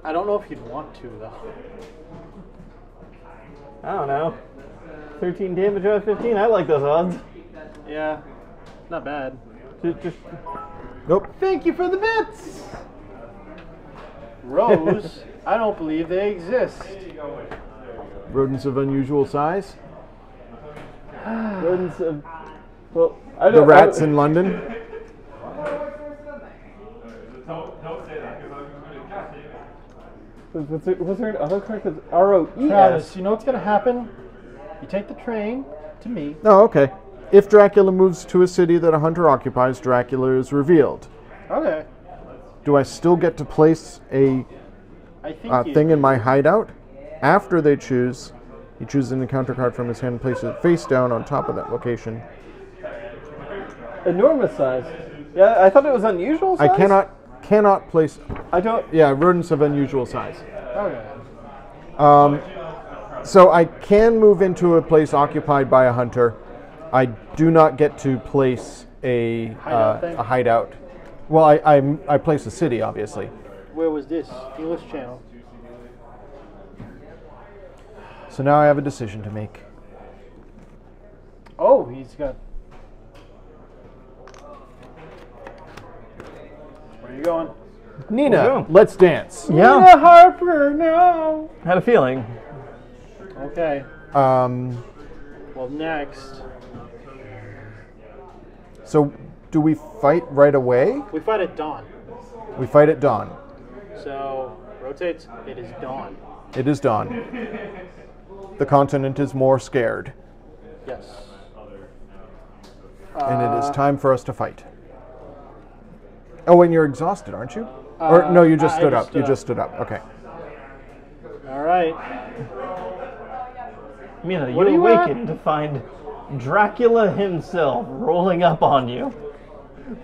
I don't know if you'd want to, though. I don't know. 13 damage out of 15. I like those odds. Yeah, not bad. Just Nope. Thank you for the bits! Rose, I don't believe they exist. Rodents of unusual size. rodents of, well, I The don't rats in London. Don't say that because I'm going to catch it. Was there another card? Because ROES. Travis, you know what's going to happen? You take the train to me. Oh, okay. If Dracula moves to a city that a hunter occupies, Dracula is revealed. Okay. Do I still get to place a I think thing in my hideout? After they choose, he chooses an encounter card from his hand and places it face down on top of that location. Enormous size. Yeah, I thought it was unusual size. I cannot place. I don't. Yeah, rodents of unusual size. Okay. So I can move into a place occupied by a hunter. I do not get to place a hideout. Well, I place a city, obviously. Where was this? English channel. So now I have a decision to make. Oh, he's got. Where are you going? Nina, let's dance. Yeah. Nina Harper, no. Had a feeling. Okay. Well, next So do we fight right away? we fight at dawn. We fight at dawn. So rotates. It is dawn. It is dawn. The continent is more scared, Yes. and it is time for us to fight. Oh, and you're exhausted, aren't you? Or no, you just I stood just up. stood You up. just stood up. Okay. All right. Mina, What you are you awaken to find Dracula himself rolling up on you.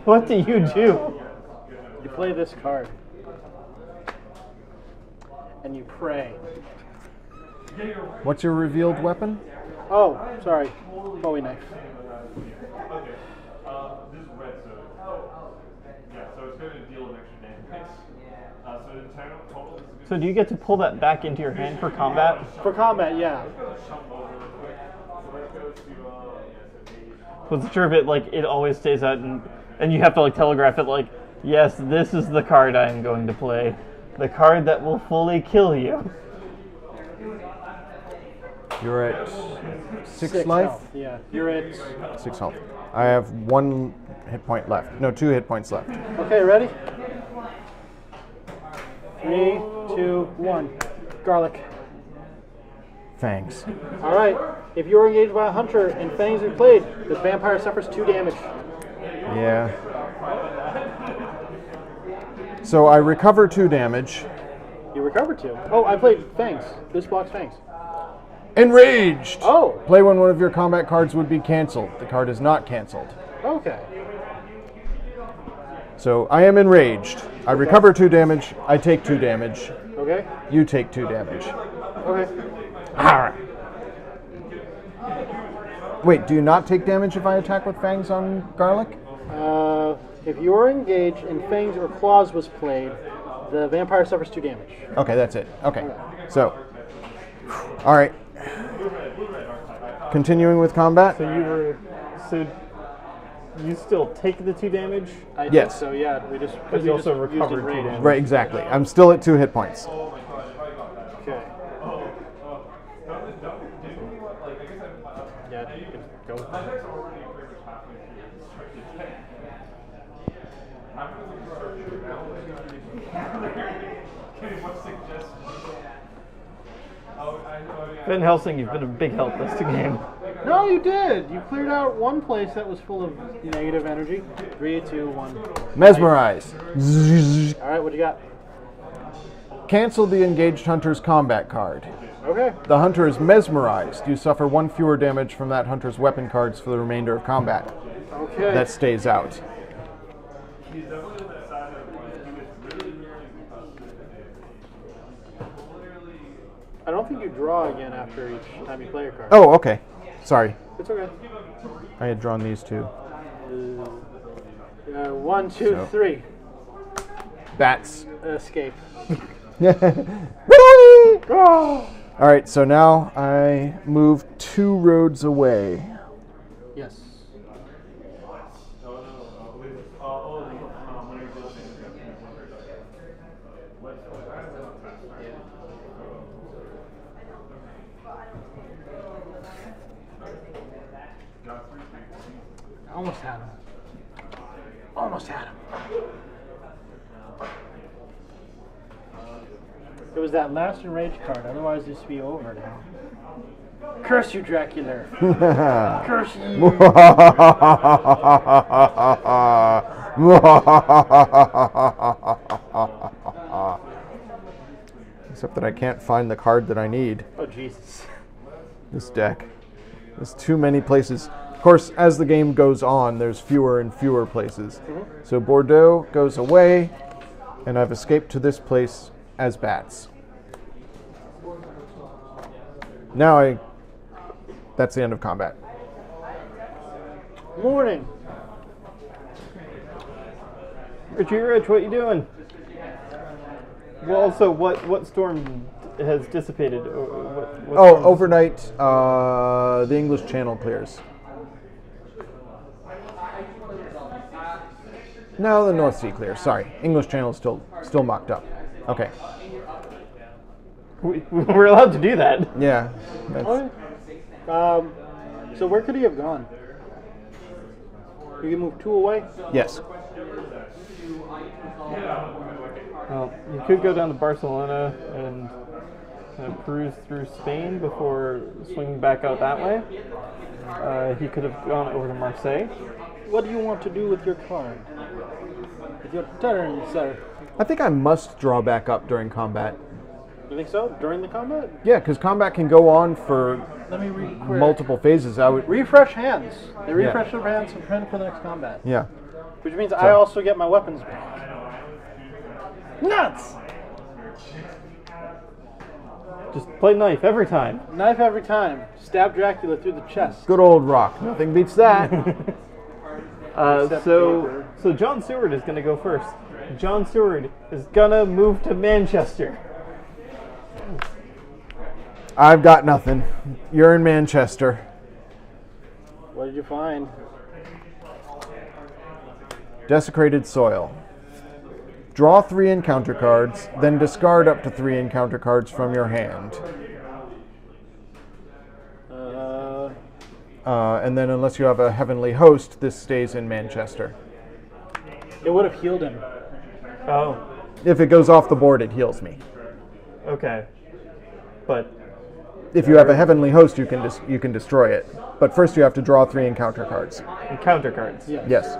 What do you do? You play this card, and you pray. What's your revealed weapon? Oh, sorry. Bowie knife. This is red, so it's going to deal an extra damage. So in total, this is So do you get to pull that back into your hand for combat? For combat, yeah. Wasn't sure if it it always stays out and you have to telegraph it yes, this is the card I am going to play. The card that will fully kill you. You're at six life? Health. Yeah, you're at. 6 health. I have 1 hit point left. No, 2 hit points left. Okay, ready? 3, 2, 1. Garlic. Fangs. All right. If you are engaged by a hunter and fangs are played, the vampire suffers 2 damage. Yeah. So I recover 2 damage. You recover 2. Oh, I played fangs. This blocks fangs. Enraged! Oh, Play when one of your combat cards would be canceled. The card is not canceled. okay. So I am enraged. I recover 2 damage. I take 2 damage. Okay. You take 2 damage. Okay. Wait, do you not take damage if I attack with fangs on garlic? If you are engaged and fangs or claws was played, the vampire suffers 2 damage. Okay, that's it. Okay. So, all right. Continuing with combat? So you still take the 2 damage? I Yes. think so, yeah. We just But you also used recovered 2 enraged. damage. Right, exactly. I'm still at 2 hit points. Okay. Yeah, you can go with that. Van Helsing, you've been a big help this game. No, you did. You cleared out one place that was full of negative energy. 3, 2, 1. Mesmerize. All right, what do you got? Cancel the engaged hunter's combat card. Okay. The hunter is mesmerized. You suffer 1 fewer damage from that hunter's weapon cards for the remainder of combat. Okay. That stays out. I don't think you draw again after each time you play a card. Oh, okay. Sorry. It's okay. I had drawn these 2. 1, 2, So. 3. Bats. Escape. All right, so now I move 2 roads away. Yes. Almost had him. Almost had him. It was that last enraged card. Otherwise, this would be over now. Curse you, Dracula. Curse you. Except that I can't find the card that I need. Oh, Jesus. This deck. There's too many places. Of course, as the game goes on, there's fewer and fewer places. So Bordeaux goes away, and I've escaped to this place as bats. Now that's the end of combat. Morning. Rich, what you doing? Well, also, what storm has dissipated? What storm? Overnight, the English Channel clears. No, the North Sea clears. Sorry, English Channel is still mocked up. Okay. We're allowed to do that. Yeah. So where could he have gone? You can move 2 away? Yes. Well, you could go down to Barcelona and cruise through Spain before swinging back out that way. He could have gone over to Marseille. What do you want to do with your card? With your turn, sir. I think I must draw back up during combat. You think so? During the combat? Yeah, because combat can go on for Let me read multiple phases. I would. refresh hands. They refresh their hands and print for the next combat. Yeah. Which means I also get my weapons back. Nuts! Just play knife every time. Knife every time. Stab Dracula through the chest. Good old rock. Nothing beats that. So John Seward is going to go first. John Seward is going to move to Manchester. I've got nothing. You're in Manchester. What did you find? Desecrated soil. Draw 3 encounter cards, then discard up to 3 encounter cards from your hand. And then unless you have a heavenly host, this stays in Manchester. It would have healed him. Oh, If it goes off the board, it heals me. okay. But If you have a heavenly host, you can destroy it. But first you have to draw 3 encounter cards. encounter cards. Yeah. Yes.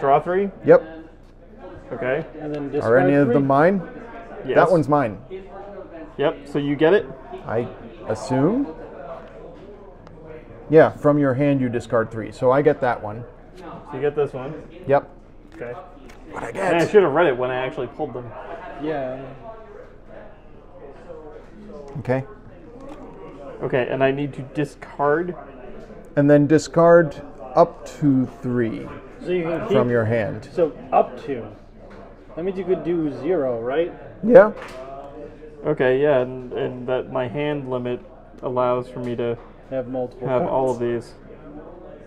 Draw 3. Yep. Okay. And then Are discard any of 3? them mine? Yes. That one's mine. Yep. So you get it. I assume? Yeah, from your hand you discard 3. So I get that one. So you get this one. Yep. Okay. What I And I get? should have read it when I actually pulled them. Yeah. Okay. Okay, and I need to discard. And then discard up to 3 So you can keep, from your hand. So up to. That means you could do 0, right? Yeah. Okay, yeah, and that my hand limit allows for me to Have multiple have cards. all of these.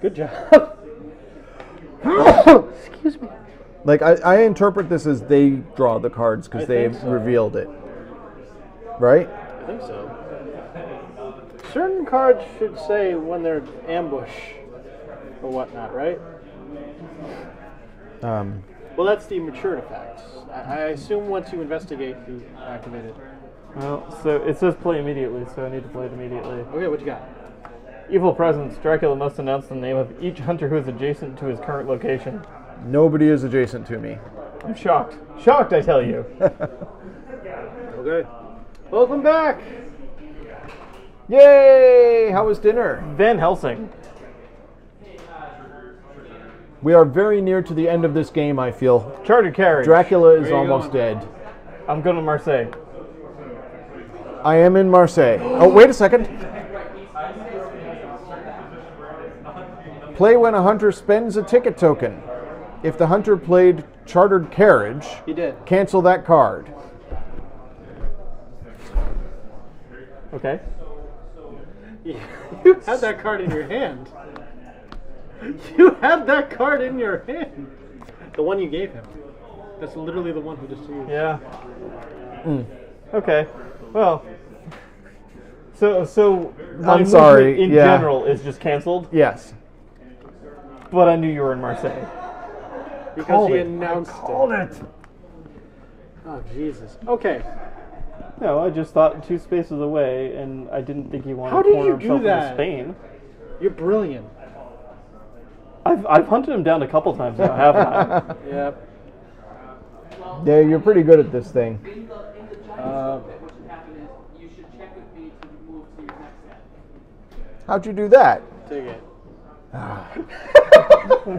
Good job. Excuse me. Like, I interpret this as they draw the cards because I they think so. revealed it. Right? I think so. Certain cards should say when they're ambush or whatnot, right? Well, that's the matured effects. I assume once you investigate, you activate it. Well, so it says play immediately, so I need to play it immediately. Okay, what you got? Evil presence. Dracula must announce the name of each hunter who is adjacent to his current location. Nobody is adjacent to me. I'm shocked. Shocked, I tell you. Okay. Welcome back! Yay! How was dinner? Van Helsing. We are very near to the end of this game, I feel. Chartered carriage. Dracula is Where you almost going? dead. I'm going to Marseille. I am in Marseille. Oh, wait a second. Play when a hunter spends a ticket token. If the hunter played Chartered Carriage, He did. cancel that card. Okay. You had that card in your hand. You had that card in your hand. The one you gave him. That's literally the one who just used. Yeah. Okay. Well. So my I'm sorry, movement in yeah. general is just canceled, Yes. but I knew you were in Marseille. Because Called he it. announced Called it. Oh, Jesus. Okay. No, I just thought 2 spaces away, and I didn't think he wanted How to did corner you do himself into that? Spain. You're brilliant. I've hunted him down a couple times now, haven't I? Yep. Yeah, you're pretty good at this thing. How'd you do that? Take it.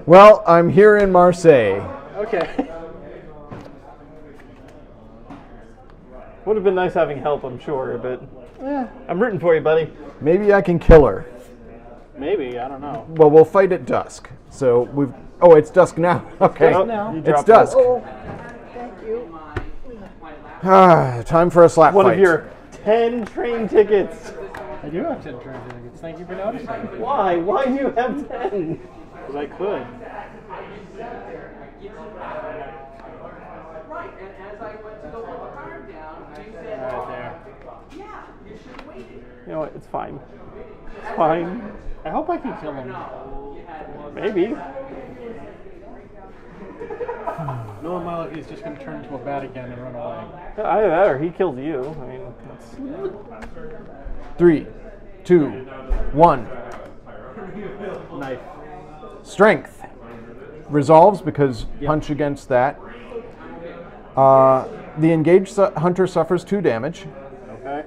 Well, I'm here in Marseille. Okay. Would have been nice having help, I'm sure, but Yeah. I'm rooting for you, buddy. Maybe I can kill her. Maybe, I don't know. Well, we'll fight at dusk. So we've... Oh, it's dusk now. Okay. Oh, now. you It's dropped dusk. Thank you. Time for a slap one fight. of your 10 train tickets. I do have 10 train tickets. Thank you for noticing. Why? Why do you have 10? Because I could. Right there. You know what? It's fine. It's fine. I hope I can kill him. Maybe. No, my luck, he's just going to turn into a bat again and run away. Either that or he kills you. I mean, that's... 3, 2, 1. Knife. Strength. Resolves because punch against that. The engaged hunter suffers 2 damage. Okay.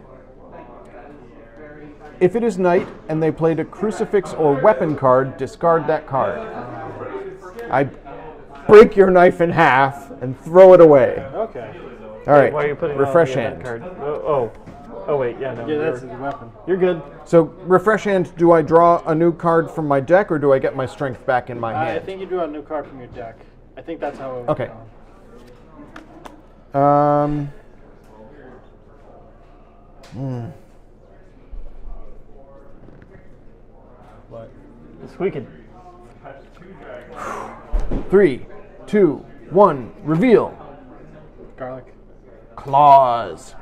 If it is night and they played a crucifix or weapon card, discard that card. I break your knife in half and throw it away. Okay. All right. Why are you putting refresh on the hand. event card? Oh, wait, yeah, no. Yeah, that's you're, his weapon. you're good. So refresh hand. Do I draw a new card from my deck, or do I get my strength back in my I hand? think you drew a new card from your deck. I think that's how it would Okay. go. What? It's wicked. 3, 2, 1. Reveal. Garlic. Claws.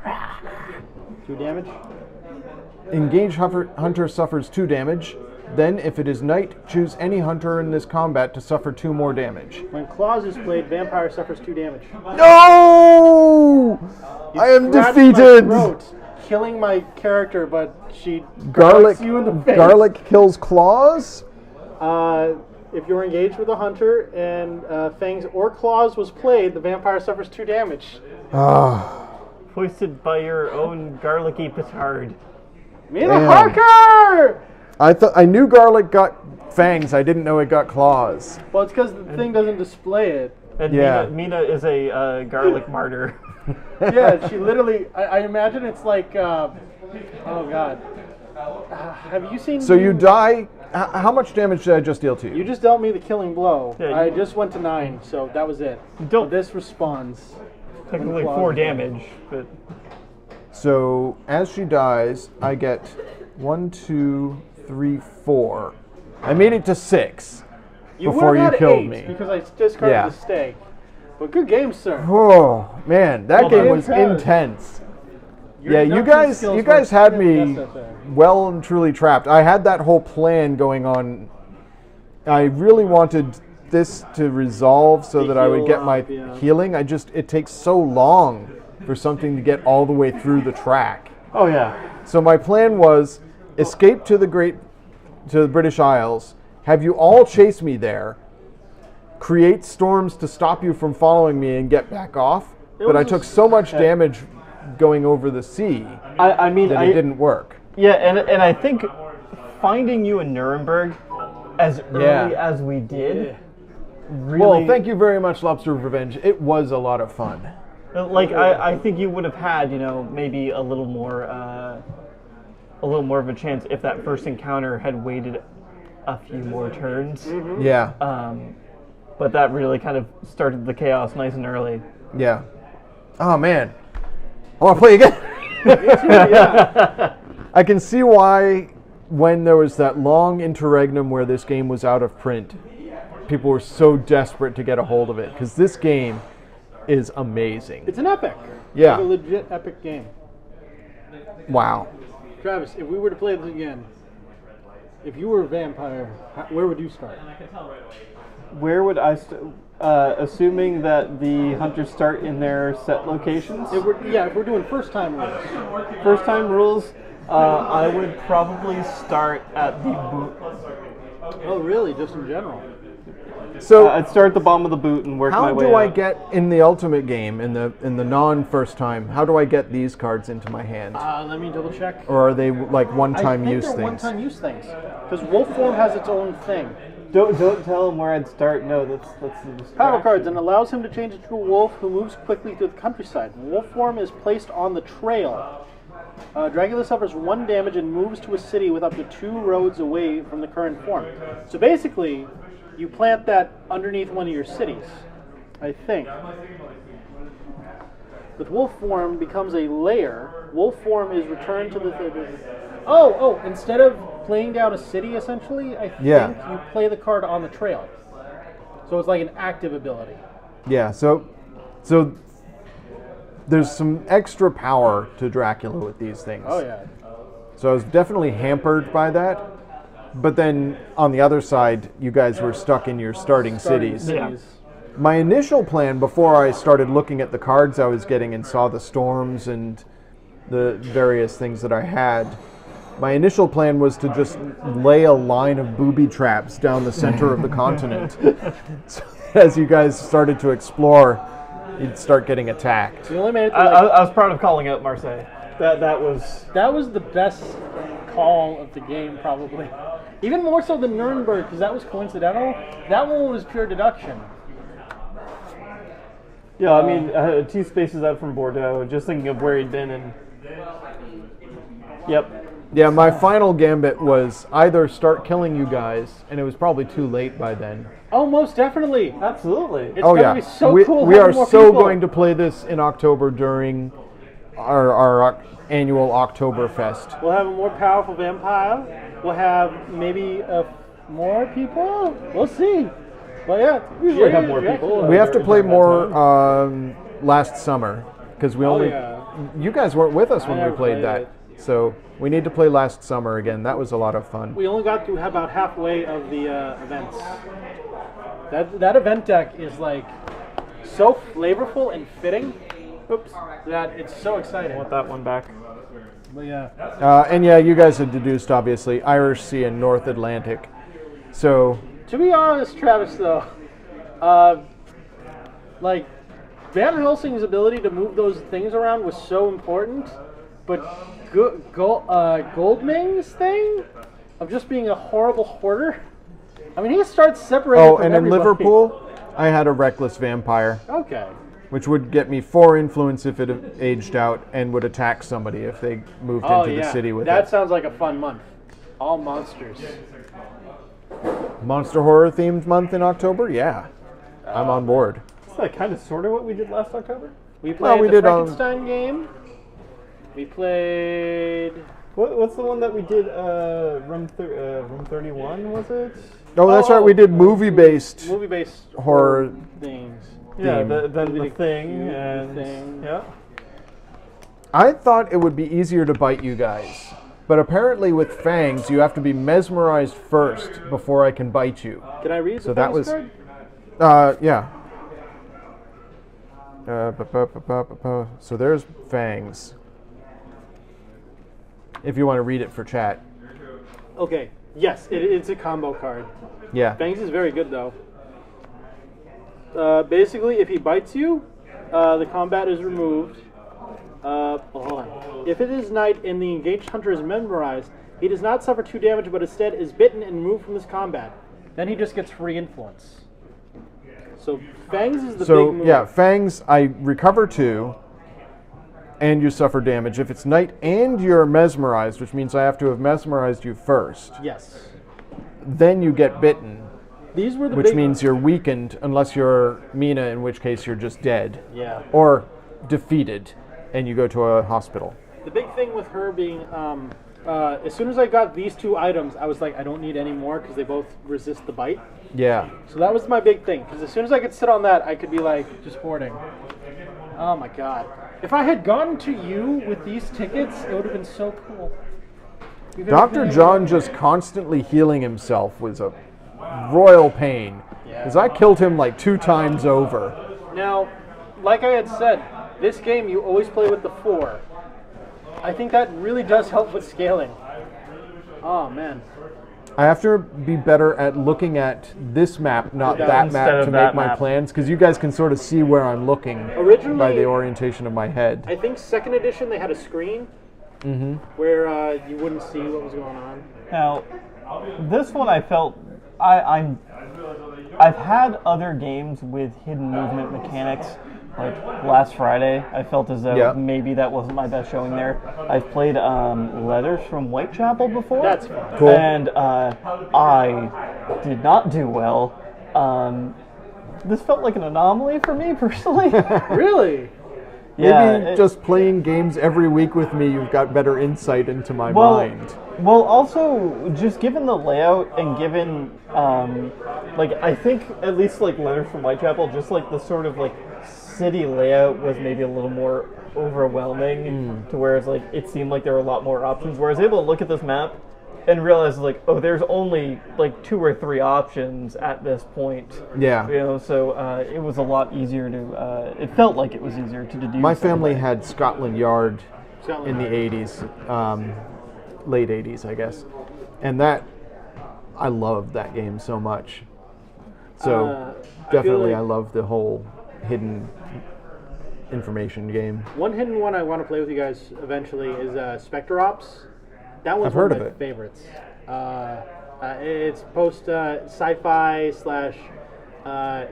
2 damage. Engaged hunter suffers 2 damage. Then, if it is night, choose any hunter in this combat to suffer 2 more damage. When Claws is played, Vampire suffers 2 damage. No! You I am scratched my defeated. throat, killing my character, but she Garlic. garlics you in the face. Garlic kills claws. If you're engaged with a hunter and Fangs or Claws was played, the vampire suffers 2 damage. Hoisted by your own garlicky petard. Mina Damn. Harker! I knew garlic got fangs. I didn't know it got claws. Well, it's because the thing doesn't display it. And Yeah. Mina is a garlic martyr. Yeah, she literally. I imagine it's like. Oh God. Have you seen? So you die. How much damage did I just deal to you? You just dealt me the killing blow. Yeah, I just went to 9, so that was it. Don't- But this responds. Technically Claws 4 is damage, but So as she dies, I get 1, 2, 3, 4. I made it to 6 You before would you have had killed 8 me. because I discarded Yeah. the stake. But good game, sir. Oh man, that Well game done. was intense. Your Yeah, you deduction guys skills were had me fantastic. well and truly trapped. I had that whole plan going on. I really wanted this to resolve so To that I would heal get my up, yeah. healing. It takes so long for something to get all the way through the track. oh yeah. So my plan was escape to the British Isles, have you all chase me there, create storms to stop you from following me and get back off. But I was took a- so much damage going over the sea I mean, that it didn't work. Yeah, and I think finding you in Nuremberg as early Yeah. as we did, really. Well, thank you very much, Lobster of Revenge. It was a lot of fun. Like I think you would have had, maybe a little more of a chance if that first encounter had waited a few more turns. Yeah, But that really kind of started the chaos nice and early. yeah. Oh man, I want to play again. Yeah. I can see why, when there was that long interregnum where this game was out of print, people were so desperate to get a hold of it, because this game is amazing. It's an epic. Yeah. It's a legit epic game. Wow. Travis, if we were to play this again, if you were a vampire, where would you start? Where would I assuming that the hunters start in their set locations. If we're doing first time rules. First time rules, I would probably start at the boot. Oh, really? Just in general? So I'd start at the bottom of the boot and work my how way do I out. get in the ultimate game, in the non-first time? How do I get these cards into my hand? Let me double check. Or are they like one-time I think use they're things? one-time use things. Because Wolf Form has its own thing. Don't tell them where I'd start. No, that's the distraction. Power cards, and allows him to change into a wolf who moves quickly through the countryside. Wolf Form is placed on the trail. Dracula suffers 1 damage and moves to a city with up to 2 roads away from the current form. So basically, you plant that underneath one of your cities, I think. With Wolf Form becomes a layer. Wolf Form is returned to the... instead of playing down a city, essentially, I think you play the card on the trail. So it's like an active ability. Yeah, so there's some extra power to Dracula with these things. Oh, yeah. So I was definitely hampered by that. But then on the other side, you guys were stuck in your starting cities. Yeah. My initial plan before I started looking at the cards I was getting and saw the storms and the various things that I had, my initial plan was to just lay a line of booby traps down the center of the continent. So as you guys started to explore, you'd start getting attacked. We only made it to I was proud of calling out Marseille. That was the best call of the game, probably. Even more so than Nuremberg, because that was coincidental. That one was pure deduction. Yeah, I mean, 2 spaces out from Bordeaux, just thinking of where he'd been and... Yep. Yeah, my final gambit was either start killing you guys, and it was probably too late by then. Oh, most definitely. Absolutely. It's gonna be so cool We are having more so people. going to play this in October during our annual Oktoberfest. We'll have a more powerful vampire. We'll have maybe more people. We'll see. But yeah, usually have more people. We have to play more last summer because we only. yeah. You guys weren't with us when never we played played that, it. so we need to play last summer again. That was a lot of fun. We only got through about halfway of the events. That event deck is like so flavorful and fitting. Oops, that it's so exciting. I want that one back. But yeah. And yeah, you guys had deduced obviously Irish Sea and North Atlantic. So To be honest, Travis, though, like Van Helsing's ability to move those things around was so important, but Goldming's thing of just being a horrible hoarder. I mean, he starts separating. from and in everybody. Liverpool, I had a reckless vampire, Okay. which would get me 4 influence if it aged out and would attack somebody if they moved Oh into yeah. the city with that it. sounds like a fun month. All monsters. Monster horror themed month in October? Yeah. I'm on board. Is that kind of sort of what we did last October? We played Well, we the did, Frankenstein game. We played. What's the one that we did? Room 31 was it? Oh, that's right. We did movie-based Movie-based horror. things. Yeah, Theme. then We the did thing the and Thing. yeah. I thought it would be easier to bite you guys, but apparently with fangs, you have to be mesmerized first before I can bite you. Can I read So the that Fangs was- card? Yeah. So there's fangs. If you want to read it for chat. Okay. Yes, it's a combo card. Yeah. Fangs is very good though. Basically, if he bites you, the combat is removed. Hold on. If it is night and the engaged hunter is memorized, he does not suffer 2 damage, but instead is bitten and removed from this combat. Then he just gets free influence. So Fangs is the big move. yeah, fangs, I recover 2, and you suffer damage. If it's night and you're mesmerized, which means I have to have mesmerized you first, Yes. then you get bitten, These were the which big means you're weakened unless you're Mina, in which case you're just dead. Yeah. Or defeated, and you go to a hospital. The big thing with her being, as soon as I got these 2 items, I was like, I don't need any more because they both resist the bite. Yeah. So that was my big thing, because as soon as I could sit on that, I could be like, just hoarding. Oh my god. If I had gotten to you with these tickets, it would have been so cool. You could have Dr. been- John just constantly healing himself was a royal pain. Because I killed him like 2 times over. Now, like I had said, this game you always play with the 4. I think that really does help with scaling. Oh, man. I have to be better at looking at this map, not that Instead map, of to that make my map. plans, because you guys can sort of see where I'm looking Originally- by the orientation of my head. I think 2nd edition they had a screen where you wouldn't see what was going on. Now, this one I felt I've had other games with hidden movement mechanics. Like last Friday, I felt as though maybe that wasn't my best showing there. I've played Letters from Whitechapel before. That's fun. Cool. And I did not do well. This felt like an anomaly for me personally. Really? Maybe just playing games every week with me, you've got better insight into my mind. Well, also, just given the layout and given, like, I think at least, like, Letters from Whitechapel, just, like, the sort of, like, city layout was maybe a little more overwhelming to whereas, like, it seemed like there were a lot more options. Whereas I was able to look at this map and realize, like, oh, there's only, like, 2 or 3 options at this point. Yeah. You know, so it was a lot easier to, it felt like it was easier to deduce. My family had Scotland Yard Scotland in the Yard. 80s, late 80s, I guess. And that, I loved that game so much. So, I feel definitely, like- I love the whole hidden information game. One hidden one I want to play with you guys eventually is Spectre Ops. That one's I've one heard of of my it. favorites. It's post sci-fi slash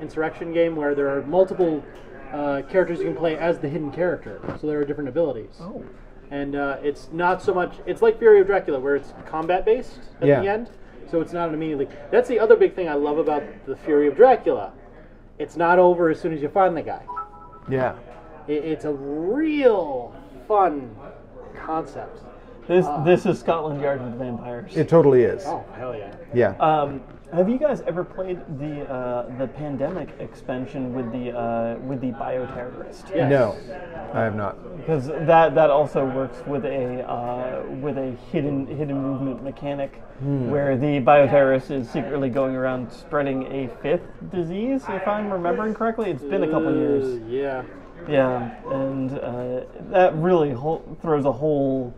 insurrection game where there are multiple characters you can play as the hidden character. So there are different abilities. Oh. And it's not so much. It's like Fury of Dracula, where it's combat based at Yeah. the end. So it's not immediately. That's the other big thing I love about the Fury of Dracula. It's not over as soon as you find the guy. Yeah. It's a real fun concept. This is Scotland Yard with vampires. It totally is. Oh hell yeah! Yeah. Have you guys ever played the Pandemic expansion with the bioterrorist? Yes. No, I have not. Because that also works with a hidden movement mechanic where the bioterrorist is secretly going around spreading a 5th disease, if I'm remembering correctly. It's been a couple years. Yeah. Yeah, and that really throws a whole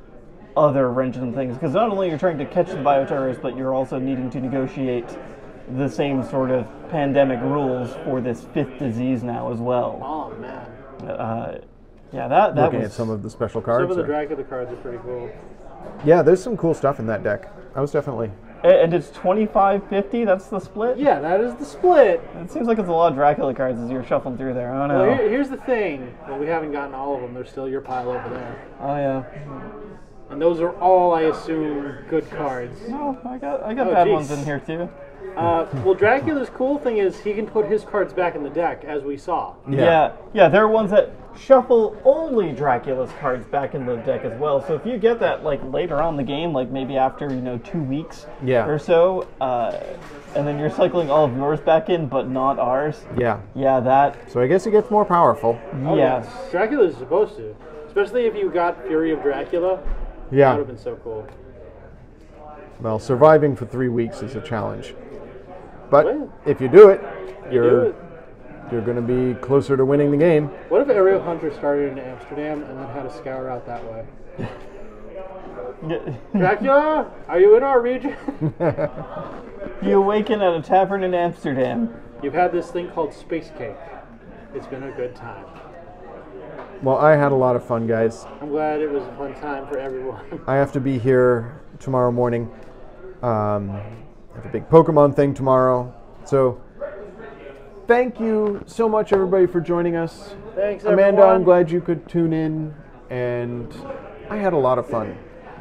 other wrench in things, because not only you're trying to catch the bioterrorist, but you're also needing to negotiate the same sort of pandemic rules for this 5th disease now as well. Oh man. Yeah, that Looking was at some of the special cards. Some of the or- Dracula cards are pretty cool. Yeah, there's some cool stuff in that deck. I was definitely. and it's 25-50. That's the split. Yeah, that is the split. It seems like it's a lot of Dracula cards as you're shuffling through there. I don't know. Well, here's the thing. Well, we haven't gotten all of them. There's still your pile over there. Oh yeah. And those are all, I assume, good cards. No, I got Oh, bad geez. ones in here too. Well, Dracula's cool thing is he can put his cards back in the deck, as we saw. Yeah, there are ones that shuffle only Dracula's cards back in the deck as well. So if you get that like later on in the game, like maybe after 2 weeks or so, and then you're cycling all of yours back in, but not ours. Yeah. Yeah, that. So I guess it gets more powerful. Oh, Yes. yeah. Dracula's supposed to. Especially if you got Fury of Dracula. That Yeah. would have been so cool. Well, surviving for 3 weeks is a challenge. But Well, if you do it, Do you're it. going to be closer to winning the game. What if Aerial Hunter started in Amsterdam and then had a scour out that way? Dracula, are you in our region? You awaken at a tavern in Amsterdam. You've had this thing called Space Cake. It's been a good time. Well, I had a lot of fun, guys. I'm glad it was a fun time for everyone. I have to be here tomorrow morning. I have a big Pokemon thing tomorrow. So, thank you so much, everybody, for joining us. Thanks, Amanda, everyone. I'm glad you could tune in, and I had a lot of fun.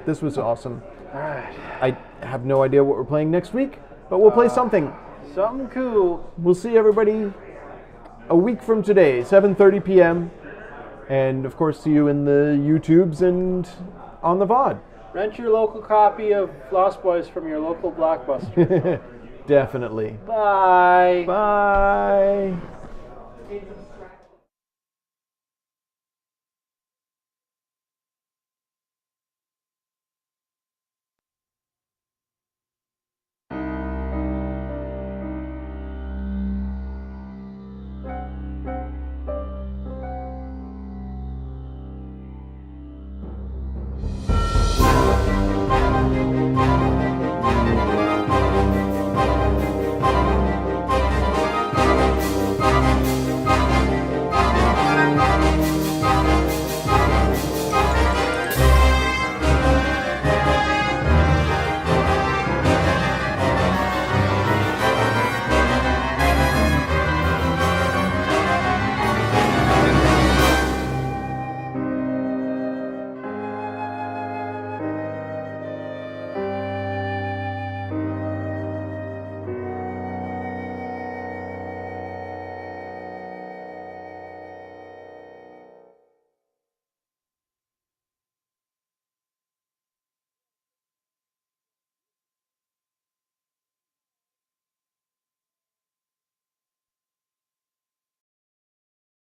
This was awesome. All right. I have no idea what we're playing next week, but we'll play something. Something cool. We'll see everybody a week from today, 7:30 p.m. And, of course, see you in the YouTubes and on the VOD. Rent your local copy of Lost Boys from your local Blockbuster. Definitely. Bye. Bye.